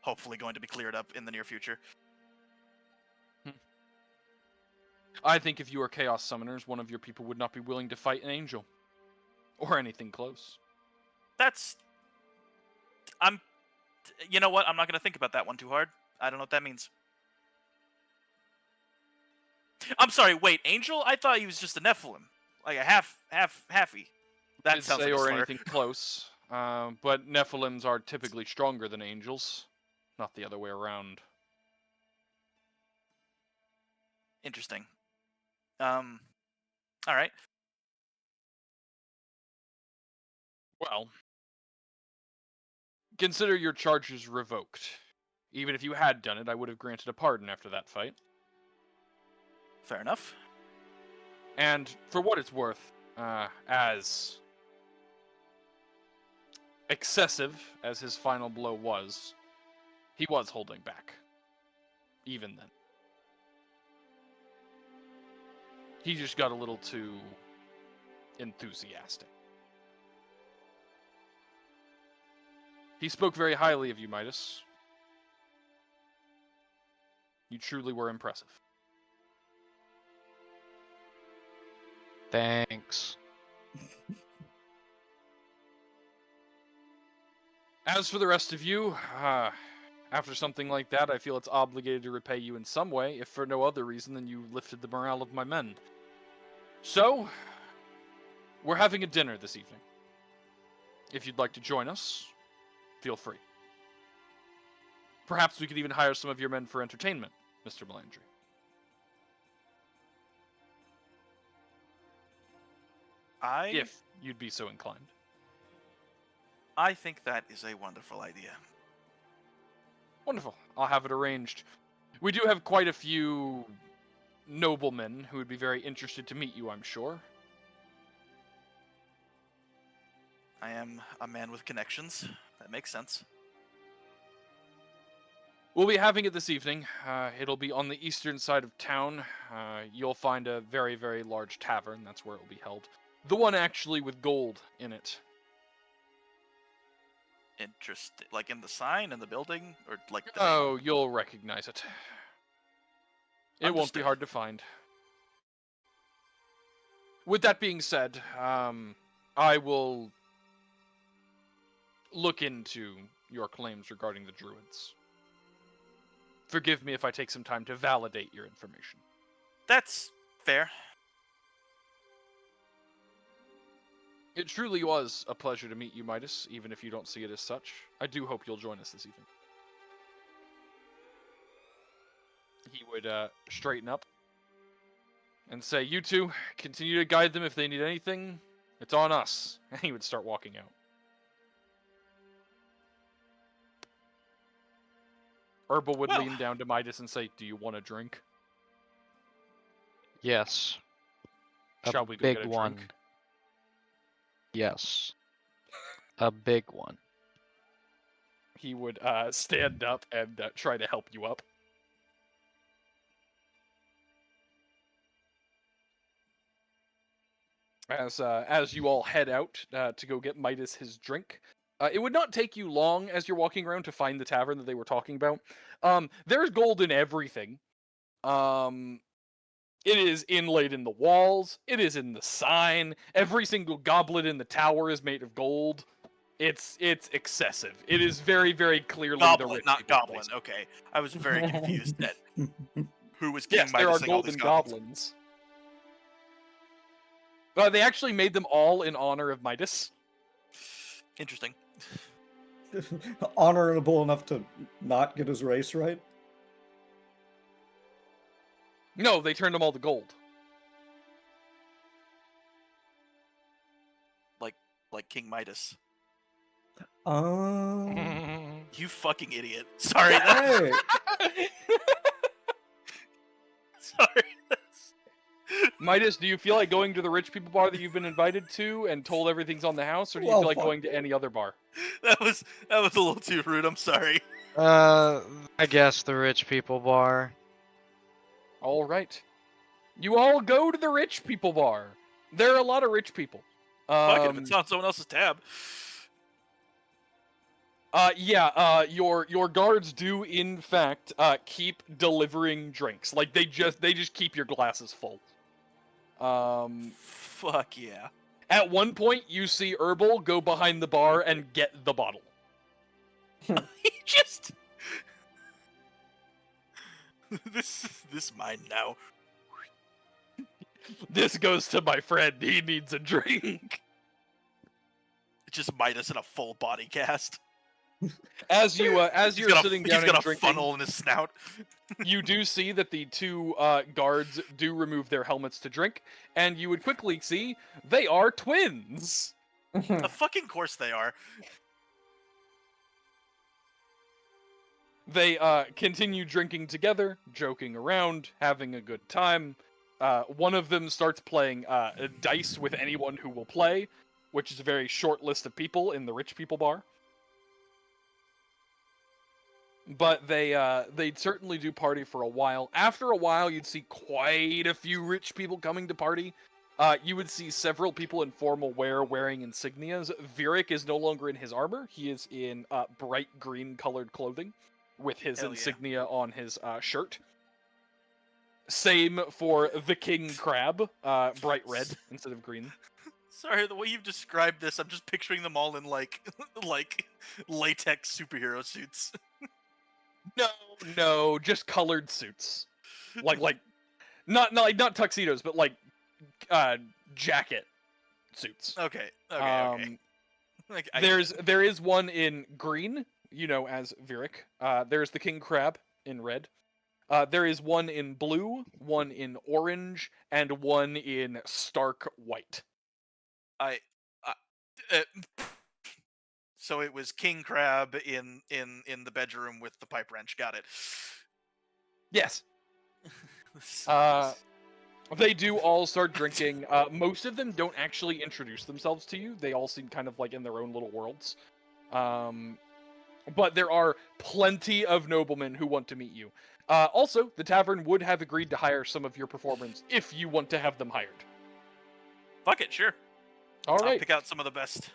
hopefully going to be cleared up in the near future.
I think if you are chaos summoners, one of your people would not be willing to fight an angel. Or anything close.
You know what? I'm not going to think about that one too hard. I don't know what that means. I'm sorry, wait, angel? I thought he was just a Nephilim. Like a halfy. That
Did
sounds
say
like a
or
slur.
anything close. But Nephilims are typically stronger than angels. Not the other way around.
Interesting. Alright.
Well, consider your charges revoked. Even if you had done it, I would have granted a pardon after that fight.
Fair enough.
And for what it's worth, as excessive as his final blow was, he was holding back. Even then. He just got a little too enthusiastic. He spoke very highly of you, Midas. You truly were impressive.
Thanks.
As for the rest of you, after something like that, I feel it's obligated to repay you in some way, if for no other reason than you lifted the morale of my men. So, we're having a dinner this evening. If you'd like to join us, feel free. Perhaps we could even hire some of your men for entertainment, Mr. Malandri. If you'd be so inclined.
I think that is a wonderful idea.
Wonderful. I'll have it arranged. We do have quite a few noblemen who would be very interested to meet you, I'm sure.
I am a man with connections. That makes sense.
We'll be having it this evening. It'll be on the eastern side of town. You'll find a very, very large tavern. That's where it will be held. The one actually with gold in it.
Interesting. Like in the sign, in the building, or like the
Oh, you'll recognize it. It won't be
Understood.
hard to find. With that being said, I will look into your claims regarding the Druids. Forgive me if I take some time to validate your information.
That's fair.
It truly was a pleasure to meet you, Midas, even if you don't see it as such. I do hope you'll join us this evening. He would straighten up and say, "You two, continue to guide them if they need anything. It's on us." And he would start walking out. Herbal would
Well-
lean down to Midas and say, "Do you want a drink?
Yes. A
Shall we go
big
get a
one.
drink?"
Yes. A big one.
He would stand up and try to help you up. As you all head out to go get Midas his drink, it would not take you long as you're walking around to find the tavern that they were talking about. There's gold in everything. It is inlaid in the walls. It is in the sign. Every single goblet in the tower is made of gold. It's excessive. It is very, very clearly the
Goblet,
rich
not
people's
goblin.
place.
Okay, I was very confused at who was King
Yes, there are
Midasing all these
golden
goblins.
goblins. They actually made them all in honor of Midas.
Interesting.
Honorable enough to not get his race right.
No, they turned them all to gold.
Like King Midas.
Um.
You fucking idiot. Sorry.
Hey,
Sorry.
Midas, do you feel like going to the rich people bar that you've been invited to and told everything's on the house, or do you
Well,
feel like
fuck
going to any other bar?
That was a little too rude. I'm sorry.
I guess the rich people bar.
All right. You all go to the rich people bar. There are a lot of rich people.
Fuck it, if it's on someone else's tab.
Your guards do in fact keep delivering drinks. Like they just keep your glasses full.
Fuck yeah.
At one point you see Herbal go behind the bar and get the bottle.
He just this mine now.
This goes to my friend. He needs a drink.
It's just Midas in a full body cast.
As you're
He's
sitting down
got
and
a
drinking,
funnel in his snout.
you do see that the two guards do remove their helmets to drink, and you would quickly see they are twins.
Of fucking course they are.
They continue drinking together, joking around, having a good time. One of them starts playing dice with anyone who will play, which is a very short list of people in the rich people bar. But they'd certainly do party for a while. After a while, you'd see quite a few rich people coming to party. You would see several people in formal wear wearing insignias. Virik is no longer in his armor. He is in bright green colored clothing with his
Hell yeah.
insignia on his shirt. Same for the King Crab, bright red instead of green.
Sorry, the way you've described this, I'm just picturing them all in like like latex superhero suits.
No, just colored suits. Like not tuxedos, but like jacket suits.
Okay. Okay. Like,
There is one in green, as Virik. There's the King Crab in red. There is one in blue, one in orange, and one in stark white.
So it was King Crab in the bedroom with the pipe wrench. Got it.
Yes. They do all start drinking. Most of them don't actually introduce themselves to you. They all seem kind of like in their own little worlds. But there are plenty of noblemen who want to meet you. Also, the tavern would have agreed to hire some of your performers if you want to have them hired.
Fuck it, sure.
All
I'll
right.
pick out some of the best.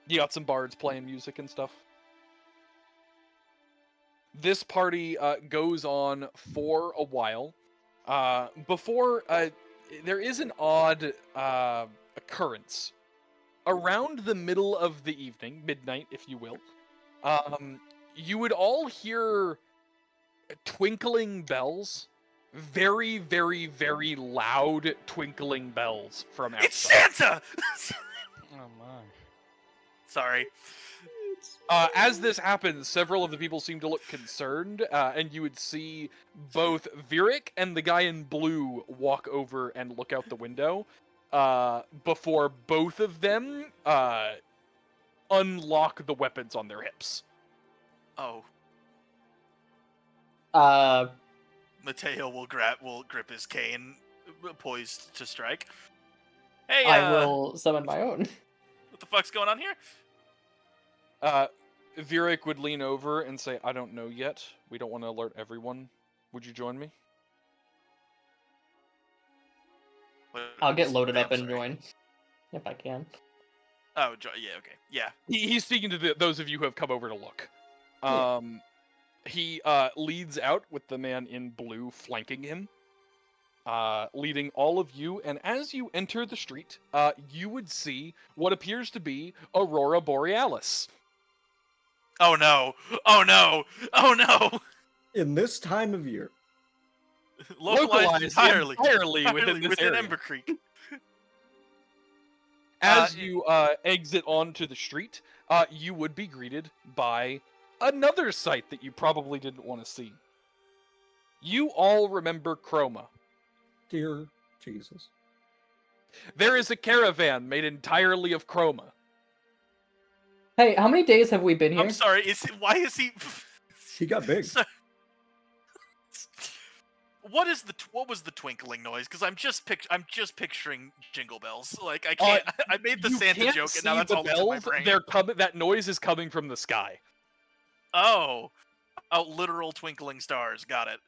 You got some bards playing music and stuff. This party goes on for a while. Before there is an odd occurrence. Around the middle of the evening, midnight, if you will, you would all hear twinkling bells. Very, very, very loud twinkling bells from outside.
It's Santa!
Oh my.
Sorry.
As this happens, several of the people seem to look concerned, and you would see both Virik and the guy in blue walk over and look out the window, before both of them unlock the weapons on their hips.
Oh,
Uh,
Matteo will grip his cane, poised to strike. Hey,
I will summon my own.
what the fuck's going on here?
Virik would lean over and say, "I don't know yet. We don't want to alert everyone. Would you join me?"
I'll get loaded
I'm
up and
sorry.
join. If I can.
Oh, yeah, okay, yeah.
He's speaking to those of you who have come over to look.
Yeah.
He leads out with the man in blue flanking him, leading all of you. And as you enter the street, you would see what appears to be Aurora Borealis.
Oh no! Oh no! Oh no!
In this time of year,
Localized entirely
within this area.
Embercreek.
As you exit onto the street, you would be greeted by another sight that you probably didn't want to see. You all remember Chroma.
dear Jesus.
There is a caravan made entirely of Chroma.
Hey, how many days have we been here?
I'm sorry. Why is he?
He got big.
So- what was the twinkling noise? Because I'm just picturing jingle bells. Like I can't. I made the
You
Santa
can't
joke, and now
see
that's
the
all that's in my
bells.
brain.
They're coming. That noise is coming from the sky.
Oh, literal twinkling stars. Got it.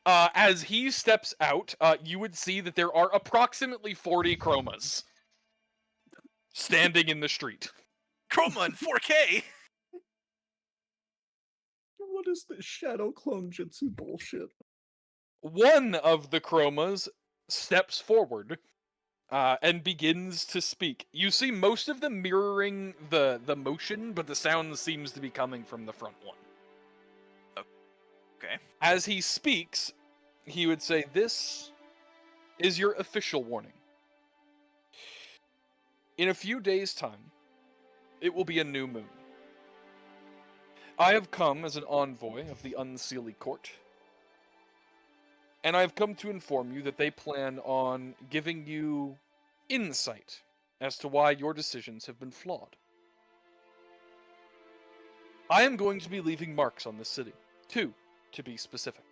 As he steps out, you would see that there are approximately 40 Chromas standing in the street.
Chroma in 4K.
What is this shadow clone jutsu bullshit?
One of the Chromas steps forward and begins to speak. You see most of them mirroring the motion, but the sound seems to be coming from the front one.
Okay.
As he speaks, he would say, "This is your official warning. In a few days' time, it will be a new moon. I have come as an envoy of the Unseelie Court, and I have come to inform you that they plan on giving you insight as to why your decisions have been flawed. I am going to be leaving marks on this city. 2, to be specific.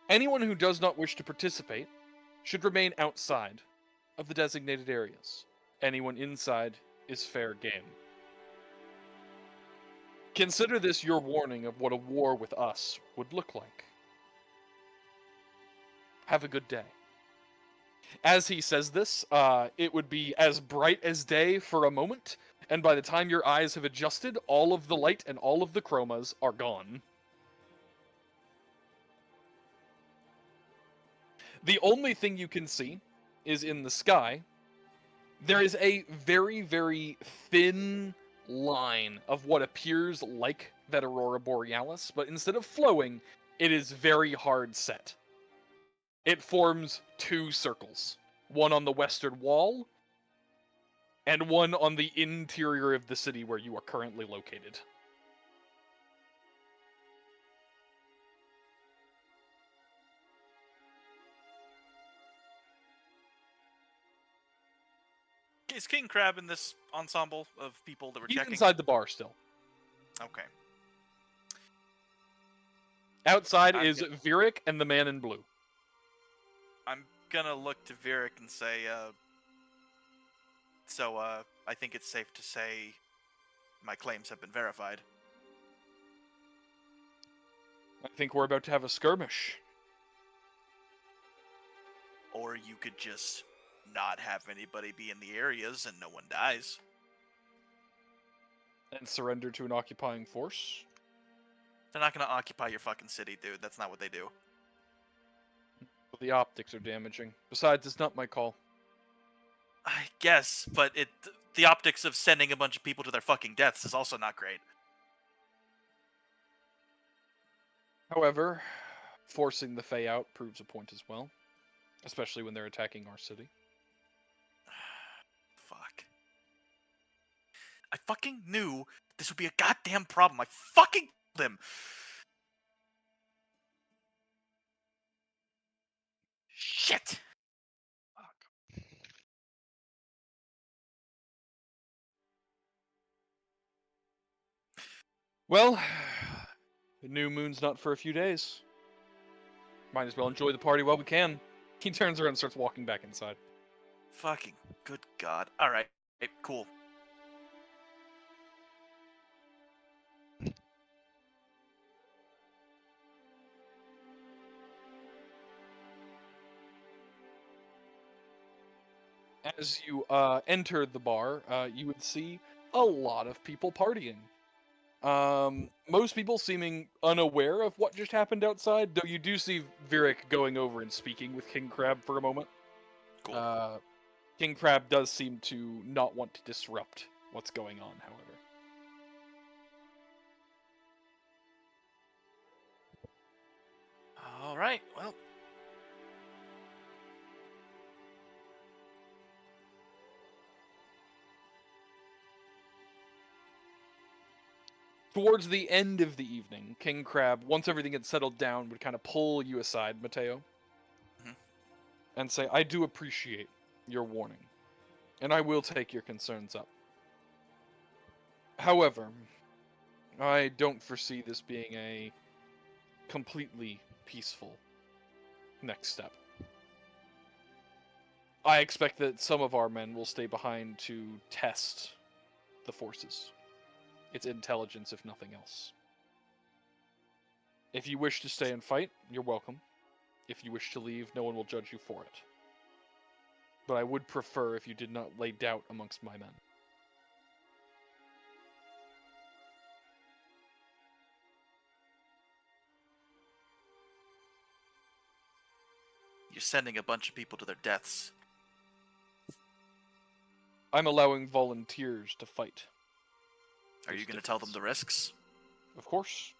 Anyone who does not wish to participate should remain outside of the designated areas. Anyone inside is fair game. Consider this your warning of what a war with us would look like. Have a good day. As he says this, it would be as bright as day for a moment, and by the time your eyes have adjusted, all of the light and all of the chromas are gone. The only thing you can see is in the sky. There is a very, very thin line of what appears like that Aurora Borealis, but instead of flowing, it is very hard set. It forms 2 circles, one on the western wall, and one on the interior of the city where you are currently located.
Is King Crab in this ensemble of people that were
He's
checking?
inside the bar still.
Okay.
Outside
I'm
is
good.
Virik and the man in blue.
I'm gonna look to Virik and say, I think it's safe to say my claims have been verified.
I think we're about to have a skirmish.
Or you could just not have anybody be in the areas and no one dies.
And surrender to an occupying force.
They're not gonna occupy your fucking city, dude. That's not what they do.
But the optics are damaging. Besides, it's not my call.
I guess, but the optics of sending a bunch of people to their fucking deaths is also not great.
However, forcing the Fae out proves a point as well. Especially when they're attacking our city.
Fuck. I fucking knew this would be a goddamn problem. I fucking told them. Shit.
Well, the new moon's not for a few days. Might as well enjoy the party while we can. He turns around and starts walking back inside.
Fucking good god. Alright, cool.
As you enter the bar, you would see a lot of people partying. Most people seeming unaware of what just happened outside, though you do see Virik going over and speaking with King Crab for a moment.
Cool.
King Crab does seem to not want to disrupt what's going on, however.
Alright, well.
Towards the end of the evening, King Crab, once everything had settled down, would kind of pull you aside, Matteo, and say, I do appreciate your warning, and I will take your concerns up. However, I don't foresee this being a completely peaceful next step. I expect that some of our men will stay behind to test the forces. Its intelligence, if nothing else. If you wish to stay and fight, you're welcome. If you wish to leave, no one will judge you for it. But I would prefer if you did not lay doubt amongst my men.
You're sending a bunch of people to their deaths.
I'm allowing volunteers to fight.
Are you going to tell them the risks?
Of course.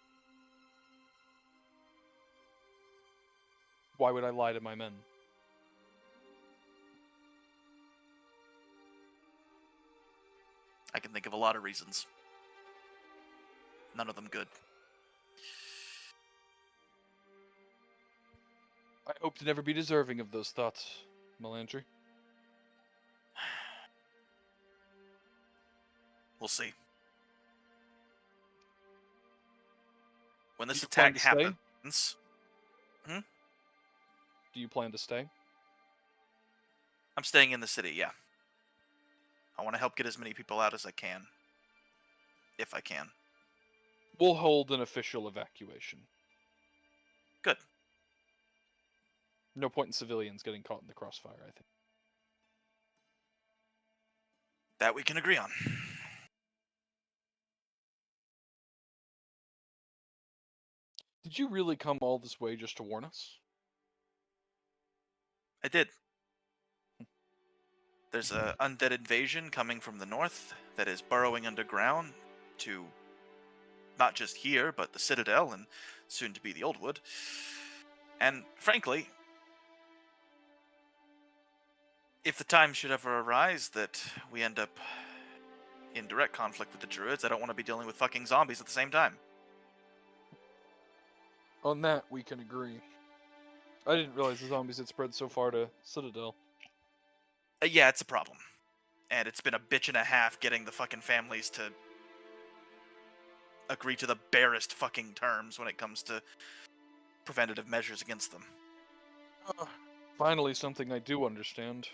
Why would I lie to my men?
I can think of a lot of reasons. None of them good.
I hope to never be deserving of those thoughts, Malandri.
We'll see. When this
Do you plan
attack
to stay?
happens,
Do you plan to stay?
I'm staying in the city. Yeah, I want to help get as many people out as I can, if I can.
We'll hold an official evacuation.
Good.
No point in civilians getting caught in the crossfire, I think.
That we can agree on.
Did you really come all this way just to warn us?
I did. There's a undead invasion coming from the north that is burrowing underground to not just here, but the Citadel and soon to be the Oldwood. And frankly, if the time should ever arise that we end up in direct conflict with the Druids, I don't want to be dealing with fucking zombies at the same time.
On that, we can agree. I didn't realize the zombies had spread so far to Citadel.
Yeah, it's a problem. And it's been a bitch and a half getting the fucking families to agree to the barest fucking terms when it comes to preventative measures against them.
Finally, something I do understand.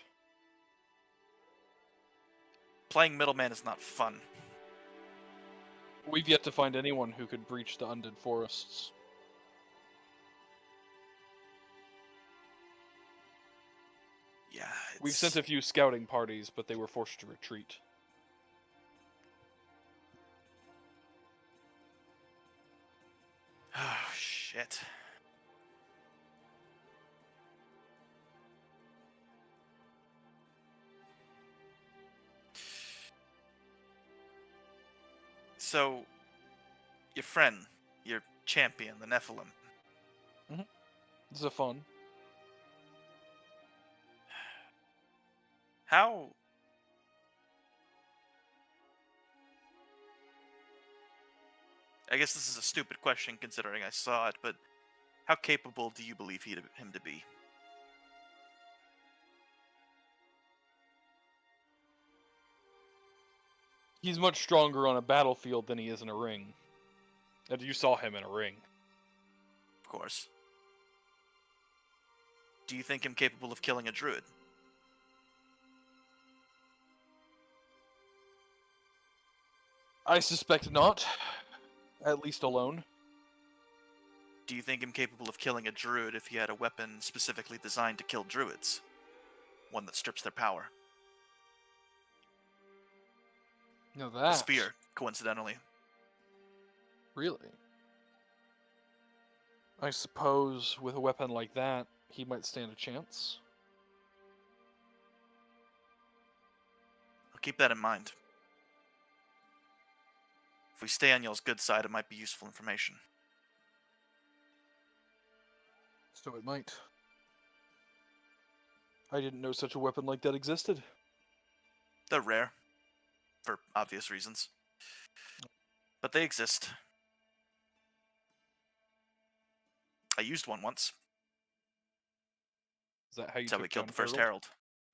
Playing middleman is not fun.
We've yet to find anyone who could breach the undead forests.
Yeah,
We've sent a few scouting parties, but they were forced to retreat.
Oh, shit. So, your friend, your champion, the Nephilim.
This is fun.
How... I guess this is a stupid question considering I saw it, but how capable do you believe him to be?
He's much stronger on a battlefield than he is in a ring. And you saw him in a ring.
Of course. Do you think him capable of killing a druid?
I suspect not. At least alone.
Do you think him capable of killing a druid if he had a weapon specifically designed to kill druids? One that strips their power?
No,
A
that.
spear, coincidentally.
Really? I suppose with a weapon like that, he might stand a chance.
I'll keep that in mind. If we stay on y'all's good side, it might be useful information.
So it might. I didn't know such a weapon like that existed.
They're rare, for obvious reasons. But they exist. I used one once.
Is that how you
That's how
took
we killed
down
the first Herald.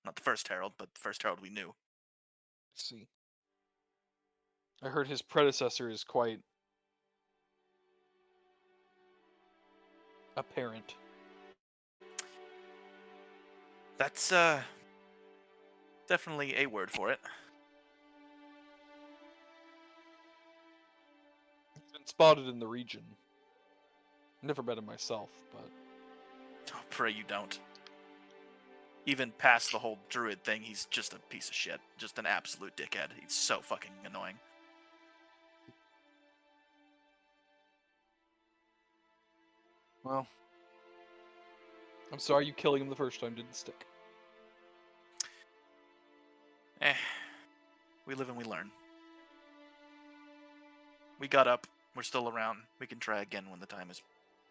Not the first Herald, but the first Herald we knew.
See. I heard his predecessor is quite apparent.
That's, definitely a word for it.
He's been spotted in the region. Never met him myself, but
Oh, pray you don't. Even past the whole druid thing, he's just a piece of shit. Just an absolute dickhead. He's so fucking annoying.
well, I'm sorry you killing him the first time didn't stick.
We live and we learn. We got up. We're still around. We can try again when the time is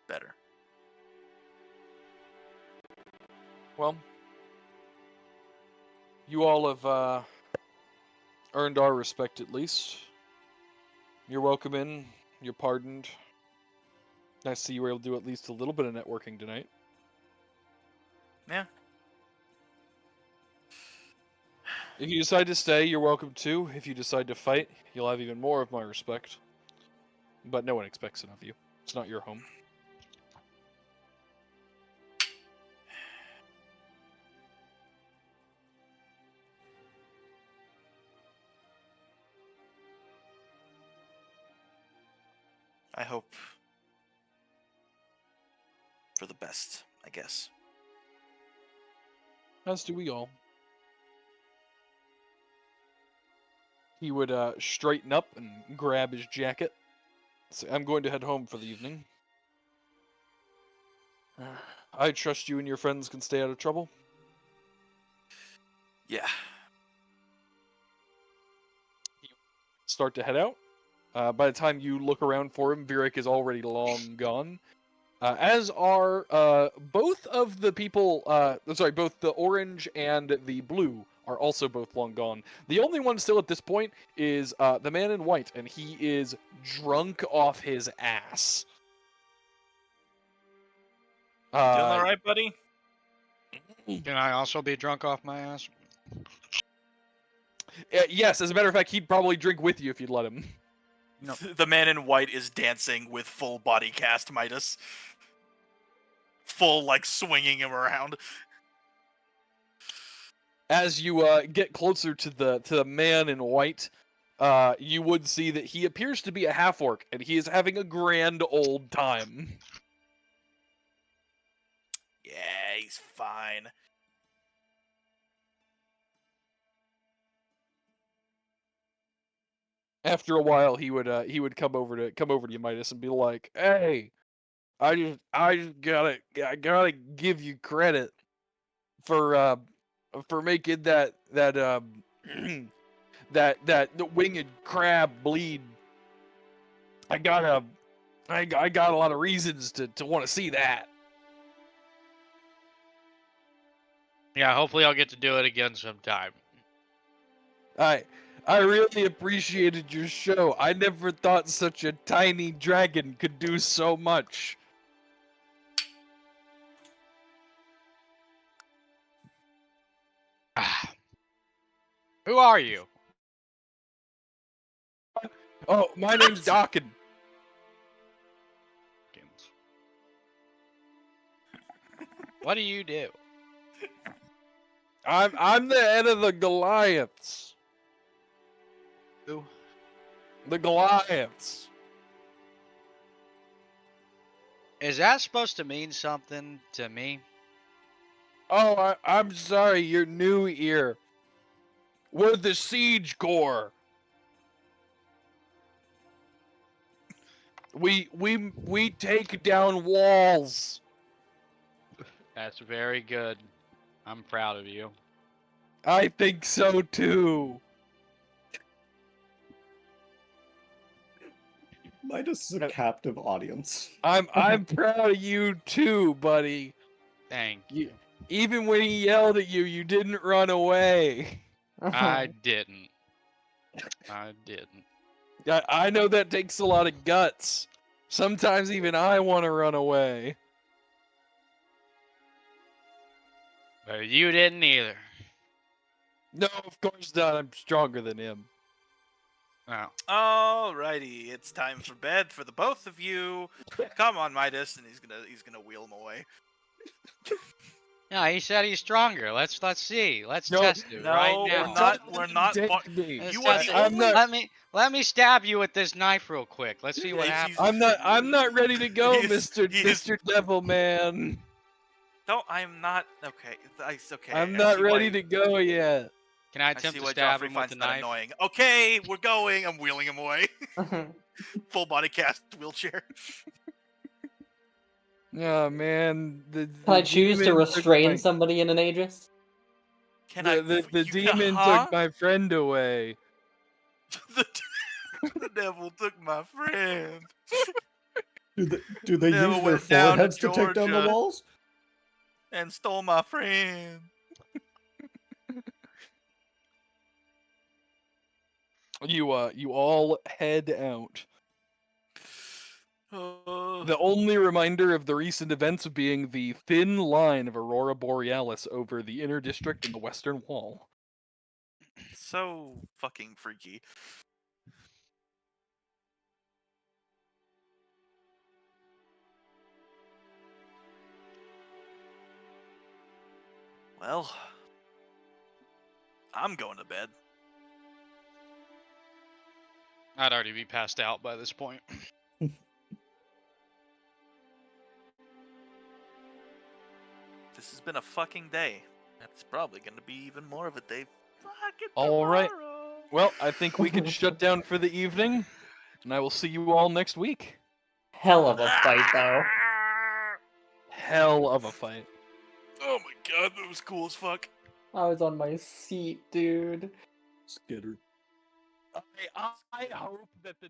better.
Well, you all have earned our respect at least. You're welcome in. You're pardoned. Nice to see you were able to do at least a little bit of networking tonight.
Yeah.
If you decide to stay, you're welcome to. If you decide to fight, you'll have even more of my respect. But no one expects it of you. It's not your home.
I hope for the best, I guess.
As do we all. He would straighten up and grab his jacket. Say, I'm going to head home for the evening. I trust you and your friends can stay out of trouble.
Yeah.
Start to head out. By the time you look around for him, Virik is already long gone. As are both of the people, both the orange and the blue are also both long gone. The only one still at this point is the man in white, and he is drunk off his ass.
Doing all right, buddy?
Can I also be drunk off my ass?
Yes, as a matter of fact, he'd probably drink with you if you'd let him.
No.
The man in white is dancing with full body cast Midas. Full, like, swinging him around.
As you get closer to the man in white, you would see that he appears to be a half-orc, and he is having a grand old time.
Yeah, he's fine.
After a while, he would come over to you, Midas, and be like, "Hey, I just gotta give you credit for making that that the winged crab bleed. I got a lot of reasons to want to see that."
Yeah, hopefully I'll get to do it again sometime.
I really appreciated your show. I never thought such a tiny dragon could do so much.
Who are you?
Oh, my name's Dawkins.
What do you do?
I'm the head of the Goliaths.
Who?
The Goliaths.
Is that supposed to mean something to me?
Oh, I'm sorry, you're new here. We're the Siege Corps. We take down walls.
That's very good. I'm proud of you.
I think so too.
Midas is a captive audience.
I'm proud of you too, buddy.
Thank you.
Even when he yelled at you, you didn't run away.
I didn't.
I know that takes a lot of guts. Sometimes even I want to run away.
But you didn't either.
No, of course not. I'm stronger than him.
Oh.
Alrighty, it's time for bed for the both of you. Come on, Midas, and he's gonna wheel him away.
Yeah, he said he's stronger. Let's see. Let's
No,
test it right now.
we're not.
Take me.
Let's
You are
test
the
it.
only.
Let me stab you with this knife real quick. Let's see what
He's-
happens.
I'm not ready to go,
He's-
Mr. Devil Man.
No, I'm not. Okay, it's okay.
I'm
I
not
see
ready
why-
to go yet.
Can I
I
attempt
see
to
why
stab
Joffrey
him with
finds
the
that
knife?
annoying. Okay, we're going. I'm wheeling him away. Full body cast wheelchair.
Oh man,
Can I choose to restrain somebody in an Aegis?
Can
The
you
demon
huh?
took my friend away.
the devil took my friend.
Do they
Never
use their
went down to
foreheads to take down the
Georgia.
walls?
And stole my friend.
You all head out.
Uh,
The only reminder of the recent events being the thin line of Aurora Borealis over the inner district and the western wall.
so fucking freaky. Well, I'm going to bed.
I'd already be passed out by this point.
This has been a fucking day. It's probably going to be even more of a day. Fucking
All right.
tomorrow.
Well, I think we can shut down for the evening, and I will see you all next week.
Hell of a fight, though.
Hell of a fight.
Oh my god, that was cool as fuck.
I was on my seat, dude.
Skitter.
I hope that the